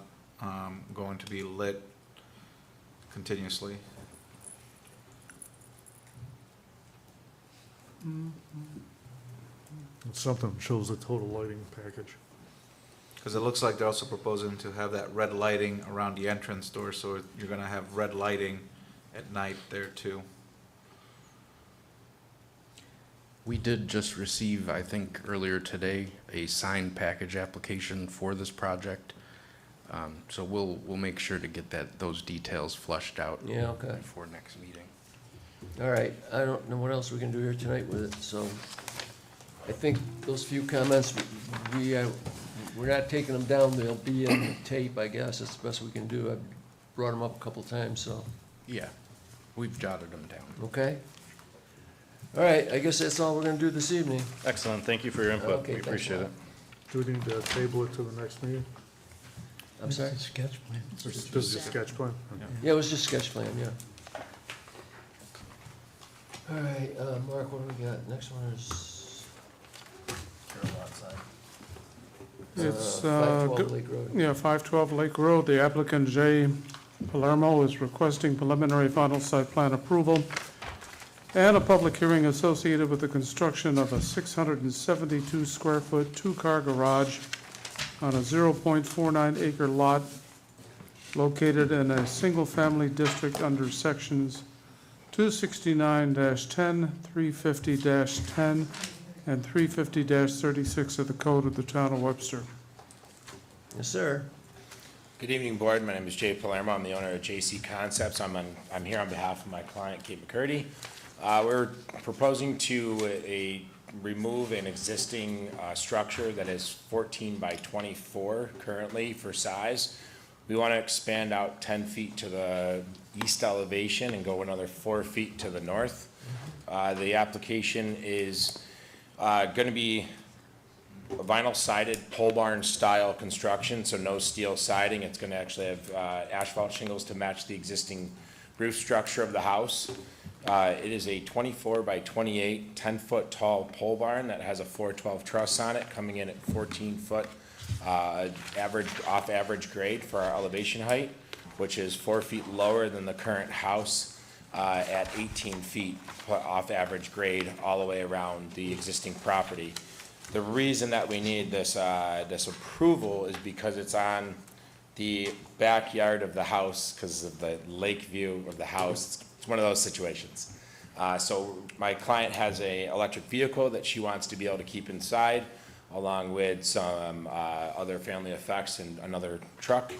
going to be lit continuously? It's something that shows the total lighting package. Because it looks like they're also proposing to have that red lighting around the entrance door, so you're gonna have red lighting at night there too. We did just receive, I think earlier today, a sign package application for this project. So we'll make sure to get those details flushed out. Yeah, okay. Before next meeting. All right, I don't know what else we can do here tonight with it, so I think those few comments, we're not taking them down, they'll be in the tape, I guess, that's the best we can do. I've brought them up a couple times, so, Yeah, we've jotted them down. okay? All right, I guess that's all we're gonna do this evening. Excellent, thank you for your input, Okay, we thanks a appreciate lot. it. Do we need to table it to the next meeting? I'm sorry? It's a sketch plan. Just a sketch plan? Yeah, it was just sketch plan, yeah. All right, Mark, what do we got? Next one is. It's, 512 Lake Road. Yeah, 512 Lake Road. The applicant, Jay Palermo, is requesting preliminary final site plan approval and a public hearing associated with the construction of a 672 square foot two-car garage on a 0.49 acre lot located in a single-family district under sections 269-10, 350-10, and 350-36 of the Code of the Town of Webster. Yes, sir. Good evening, Board. My name is Jay Palermo. I'm the owner of JC Concepts. I'm here on behalf of my client, Kate McCurdy. We're proposing to remove an existing structure that is 14 by 24 currently for size. We want to expand out 10 feet to the east elevation and go another 4 feet to the north. The application is going to be a vinyl sided pole barn style construction, so no steel siding. It's going to actually have asphalt shingles to match the existing roof structure of the house. It is a 24 by 28, 10-foot tall pole barn that has a 412 truss on it, coming in at 14 foot off-average grade for our elevation height, which is 4 feet lower than the current house at 18 feet off-average grade all the way around the existing property. The reason that we need this approval is because it's on the backyard of the house, because of the lake view of the house. It's one of those situations. So my client has an electric vehicle that she wants to be able to keep inside, along with some other family effects and another truck.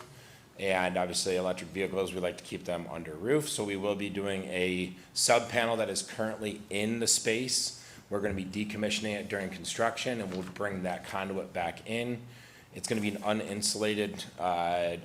And obviously electric vehicles, we like to keep them under roof. So we will be doing a sub panel that is currently in the space. We're going to be decommissioning it during construction, and we'll bring that conduit back in. It's going to be an uninsulated,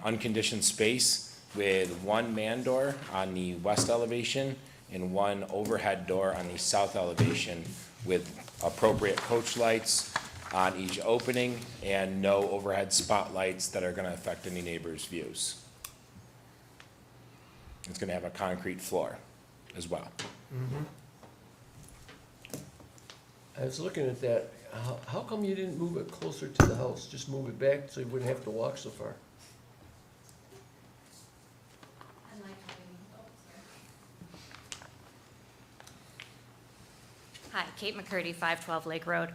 unconditioned space with one man door on the west elevation and one overhead door on the south elevation with appropriate coach lights on each opening and no overhead spotlights that are going to affect any neighbor's views. It's going to have a concrete floor as well. I was looking at that. How come you didn't move it closer to the house? Just move it back so you wouldn't have to walk so far? Hi, Kate McCurdy, 512 Lake Road.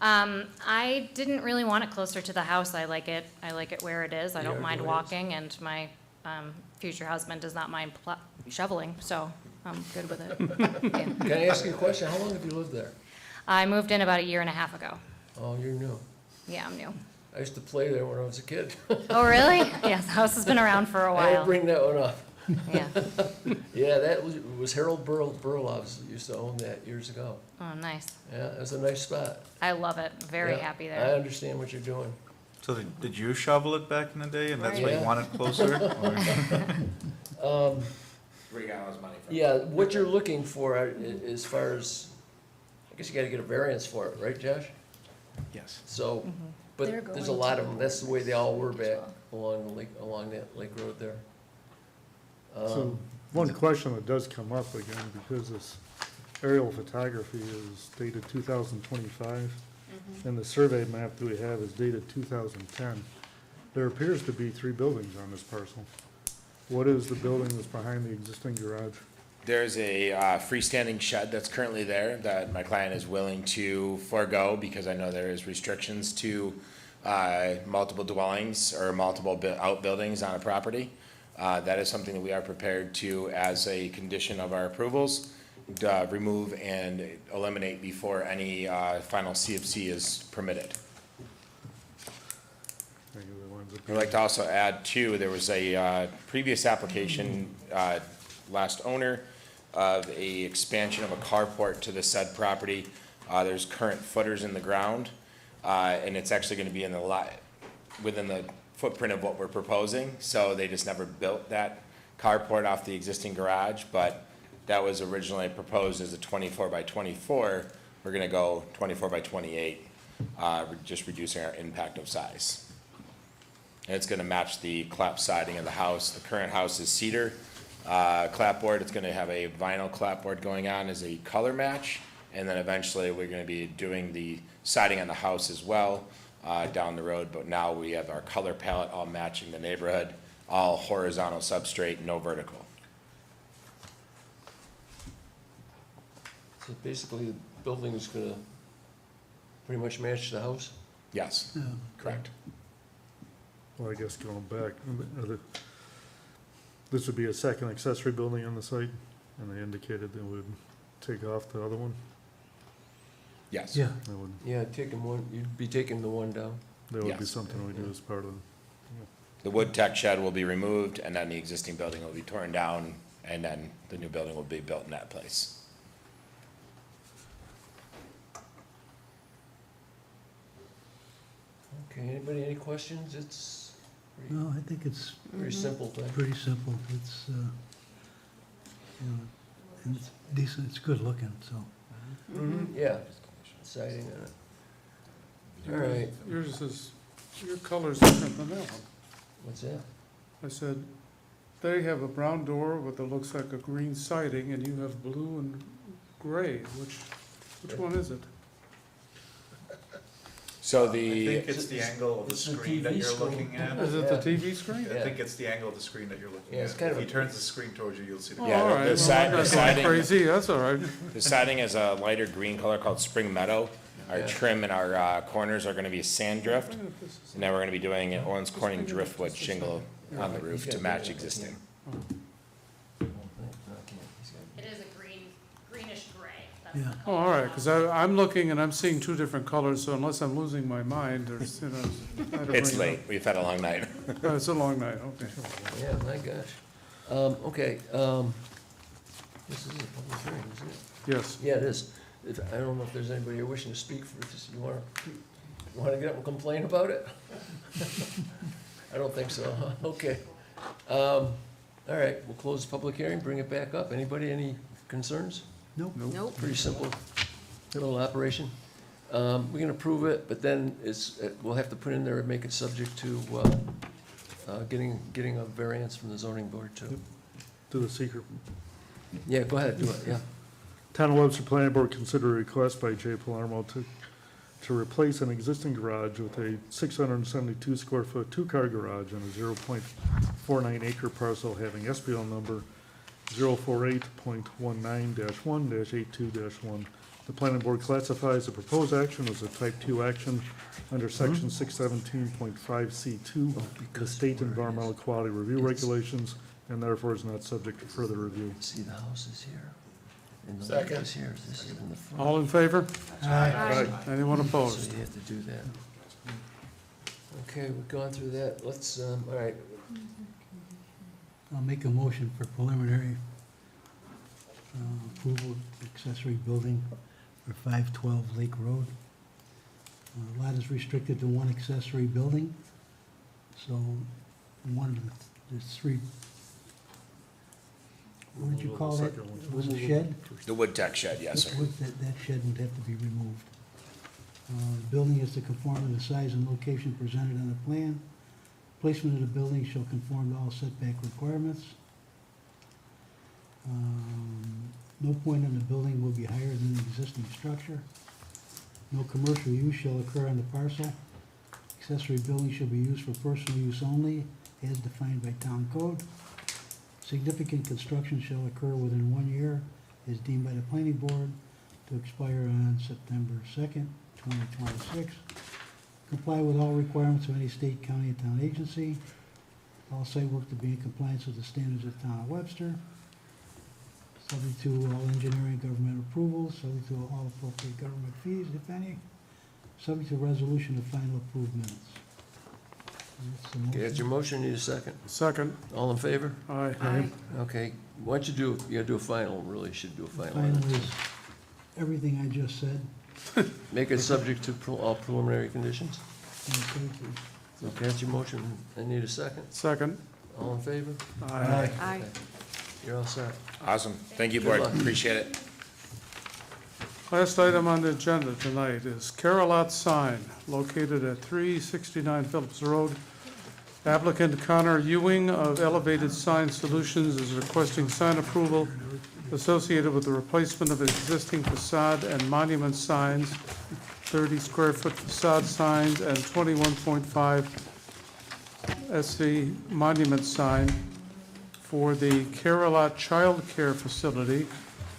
I didn't really want it closer to the house. I like it where it is. I don't mind walking, and my future husband does not mind shoveling, so I'm good with it. Yeah. Can I ask you a question? How long have you lived there? I moved in about a year and a half ago. Oh, you're new. Yeah, I'm new. I used to play there when I was a kid. Oh, really? Yes, the house has been around for a I had to while. bring that one up. Yeah. Yeah, that was Harold Burlovs that used to own that years ago. Oh, nice. Yeah, it was a nice spot. I love it. Very Yeah, happy I there. understand what you're doing. So did you shovel it back in the day, and that's why Right. you want it closer? or- 3 gallons money from. Yeah, what you're looking for as far as, I guess you gotta get a variance for it, right, Josh? Yes. So, They're but there's a going lot to of them, that's the way they all were as back well. along the lake, along that lake road there. So, one question that does come up again, because this aerial photography is dated 2025, and the survey map that we have is dated 2010. There appears to be 3 buildings on this parcel. What is the building that's behind the existing garage? There's a freestanding shed that's currently there that my client is willing to forego because I know there is restrictions to multiple dwellings or multiple outbuildings on a property. That is something that we are prepared to, as a condition of our approvals, remove and eliminate before any final CFC is permitted. I'd like to also add too, there was a previous application, last owner, of a expansion of a carport to the said property. There's current footers in the ground, and it's actually gonna be in the lot, within the footprint of what we're proposing, so they just never built that carport off the existing garage, but that was originally proposed as a 24 by 24. We're gonna go 24 by 28, just reducing our impact of size. And it's gonna match the clap siding of the house. The current house is cedar clapboard. It's gonna have a vinyl clapboard going on as a color match. And then eventually, we're gonna be doing the siding on the house as well, down the road. But now we have our color palette all matching the neighborhood, all horizontal substrate, no vertical. So basically, the building is gonna pretty much match the house? Yes, Yeah. correct. Well, I guess going back, this would be a second accessory building on the site, and they indicated they would take off the other one. Yes. Yeah. That would, Yeah, you'd be taking the one down. that would be Yes. something we do as part of, The wood tech shed will be removed, and then the existing building will be torn down, and then the new building will be built in that place. Okay, anybody, any questions? It's No, I think it's very simple thing. pretty simple. It's, you know, and it's decent, it's good looking, so. Yeah, siding on it. All right, Yours is, your color's different than that one. what's that? I said, they have a brown door with what looks like a green siding, and you have blue and gray. Which one is it? So I the, think it's the angle of the It's the screen that TV you're screen. looking at. Is it the TV screen? I think it's the angle of the screen that you're looking Yeah, it's at. kind If of he a- turns the screen towards you, you'll see the. Oh, Yeah, all the- right. the Well, side- I'm the not going siding- crazy, that's all right. the siding is a lighter green color called Spring Meadow. Our Yeah. trim and our corners are gonna be sand drift, and then we're gonna be doing an Owens Corning driftwood shingle on the roof to match existing. It is a greenish gray. Yeah. Oh, all right, because I'm looking and I'm seeing two different colors, so unless I'm losing my mind, there's, you know. I had to It's bring it late, we've had a long night. up. Oh, it's a long night, okay. Yeah, my gosh. Okay, this is a public hearing, isn't it? Yes. Yeah, it is. I don't know if there's anybody here wishing to speak for this. You wanna get up and complain about it? I don't think so, huh? Okay. All right, we'll close the public hearing, bring it back up. Anybody, any concerns? Nope. Nope. Pretty simple little operation. We can approve it, but then we'll have to put in there and make it subject to, getting a variance from the zoning board too. to the secret. Yeah, go ahead, do it, yeah. Town of Webster Planning Board consider a request by Jay Palermo to replace an existing garage with a 672 square foot two-car garage on a 0.49 acre parcel having SBL number 048.19-1-82-1. The planning board classifies the proposed action as a type 2 action under section 617.5C2 of the state environmental quality review regulations and therefore is not subject to further review. See, the house is here, and the lake Second. is here, this is in the front. All in favor? Aye. Anyone So opposed? you have to do that. Okay, we've gone through that, let's, all right, I'll make a motion for preliminary approval of accessory building for 512 Lake Road. Lot is restricted to one accessory building, so one of the three, what did you call that? Was it shed? The wood deck shed, yes, sir. That shed would have to be removed. The building is to conform to the size and location presented on the plan. Placement of the building shall conform to all setback requirements. No point in the building will be higher than the existing structure. No commercial use shall occur on the parcel. Accessory building shall be used for personal use only, as defined by town code. Significant construction shall occur within 1 year, as deemed by the planning board, to expire on September 2nd, 2026. Comply with all requirements of any state, county, and town agency. All site work to be in compliance with the standards of the town of Webster. Subject to all engineering government approvals, subject to all appropriate government fees, if any. Subject to resolution of final approved minutes. That's the okay, that's your motion. motion, need a second. Second. All in favor? Aye. Okay, why don't you do, you gotta do a final, really should do a final. Final is everything I just said. Make it subject to all preliminary conditions. Okay. Okay, that's your motion, I need a second. Second. All in favor? Aye. Aye. You're all set. Awesome. Thank you, Good board. luck. Appreciate it. Last item on the agenda tonight is Carolot Sign, located at 369 Phillips Road. Applicant Connor Ewing of Elevated Sign Solutions is requesting sign approval associated with the replacement of existing facade and monument signs, 30 square foot facade signs and 21.5 SC monument sign for the Carolot Child Care Facility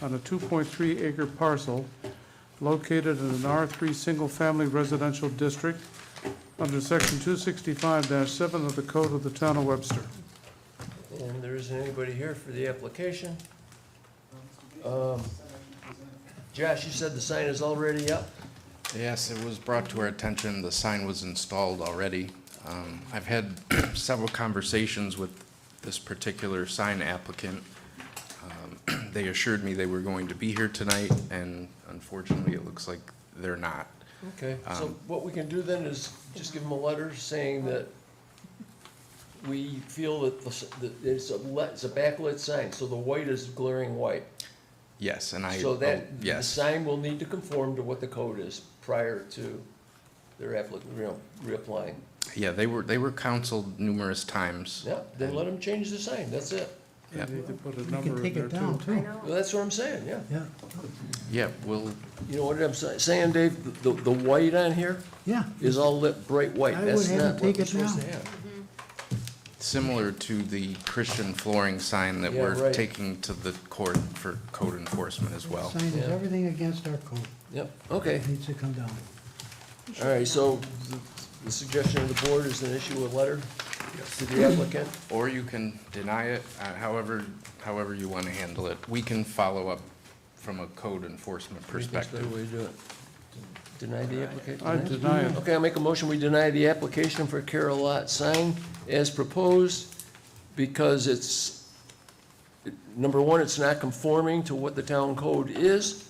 on a 2.3 acre parcel located in an R3 Single Family Residential District under Section 265-7 of the Code of the Town of Webster. And there isn't anybody here for the application. Josh, you said the sign is already up? Yes, it was brought to our attention, the sign was installed already. I've had several conversations with this particular sign applicant. They assured me they were going to be here tonight, and unfortunately, it looks like they're not. Okay, so what we can do then is just give them a letter saying that we feel that it's a backlit sign, so the white is glaring white. Yes, and So that, the yes, sign will need to conform to what the code is prior to their reapplying. yeah, they were counseled numerous times. Yeah, then let them change the sign, that's it. You need to put a We number can in take there it down, too. too. Well, that's what I'm saying, yeah. Yeah, Yeah, well, You know what I'm saying, Dave? The white on here yeah. is all lit bright white. I would That's have not them what take we're it supposed to down. have. similar to the Christian flooring sign that Yeah, we're right. taking to the court for code enforcement as well. Sign is Yeah. everything against our code. Yep, okay. It needs to come down. All right, so the suggestion of the board is an issue a letter to the applicant. Or you can deny it, however you want to handle it. We can follow up from a code enforcement That's the perspective. way to do it. Deny the application? I deny it. Okay, I'll make a motion, we deny the application for Carol Lot sign as proposed because it's, number one, it's not conforming to what the town code is,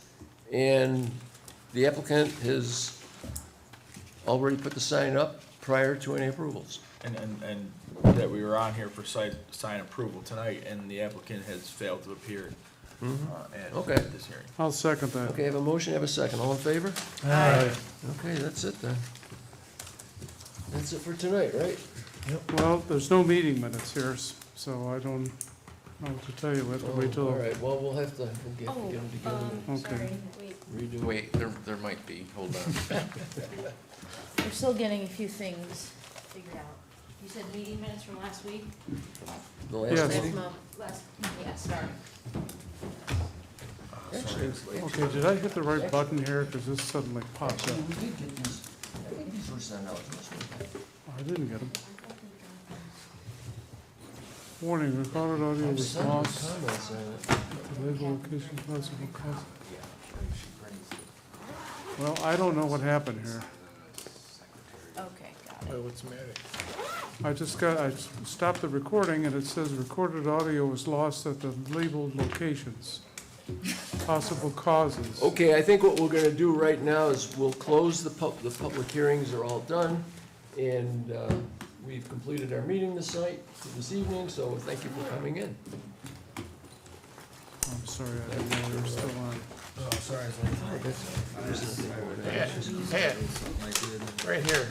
and the applicant has already put the sign up prior to any approvals. And that we were on here for sign approval tonight, and the applicant has failed to appear Okay. at this hearing. I'll second that. Okay, I have a motion, I have a second, all in favor? Aye. Okay, that's it then. That's it for tonight, right? Well, there's no meeting minutes here, so I don't know what to tell you. We have to wait Oh, till. all right, well, we'll have to get them together and Okay. redo it. Wait, there might be, hold on. We're still getting a few things figured out. You said meeting minutes from last week? The last Yes. meeting? Yeah, sorry. Actually, Okay, did I hit the right button here? Because this suddenly pops up. we did get these, I think these were sent out to us. I didn't get them. Warning, recorded audio was Some lost. comments on it. Label location, possible cause. Well, I don't know what happened here. Okay, got it. Well, what's the matter? I stopped the recording and it says recorded audio was lost at the labeled locations. Possible causes. Okay, I think what we're gonna do right now is we'll close the public hearings are all done, and we've completed our meeting this evening, so thank you for coming in. I'm sorry, I didn't know they were still on. Oh, sorry. There's nothing more to Yeah, add. yeah, right here.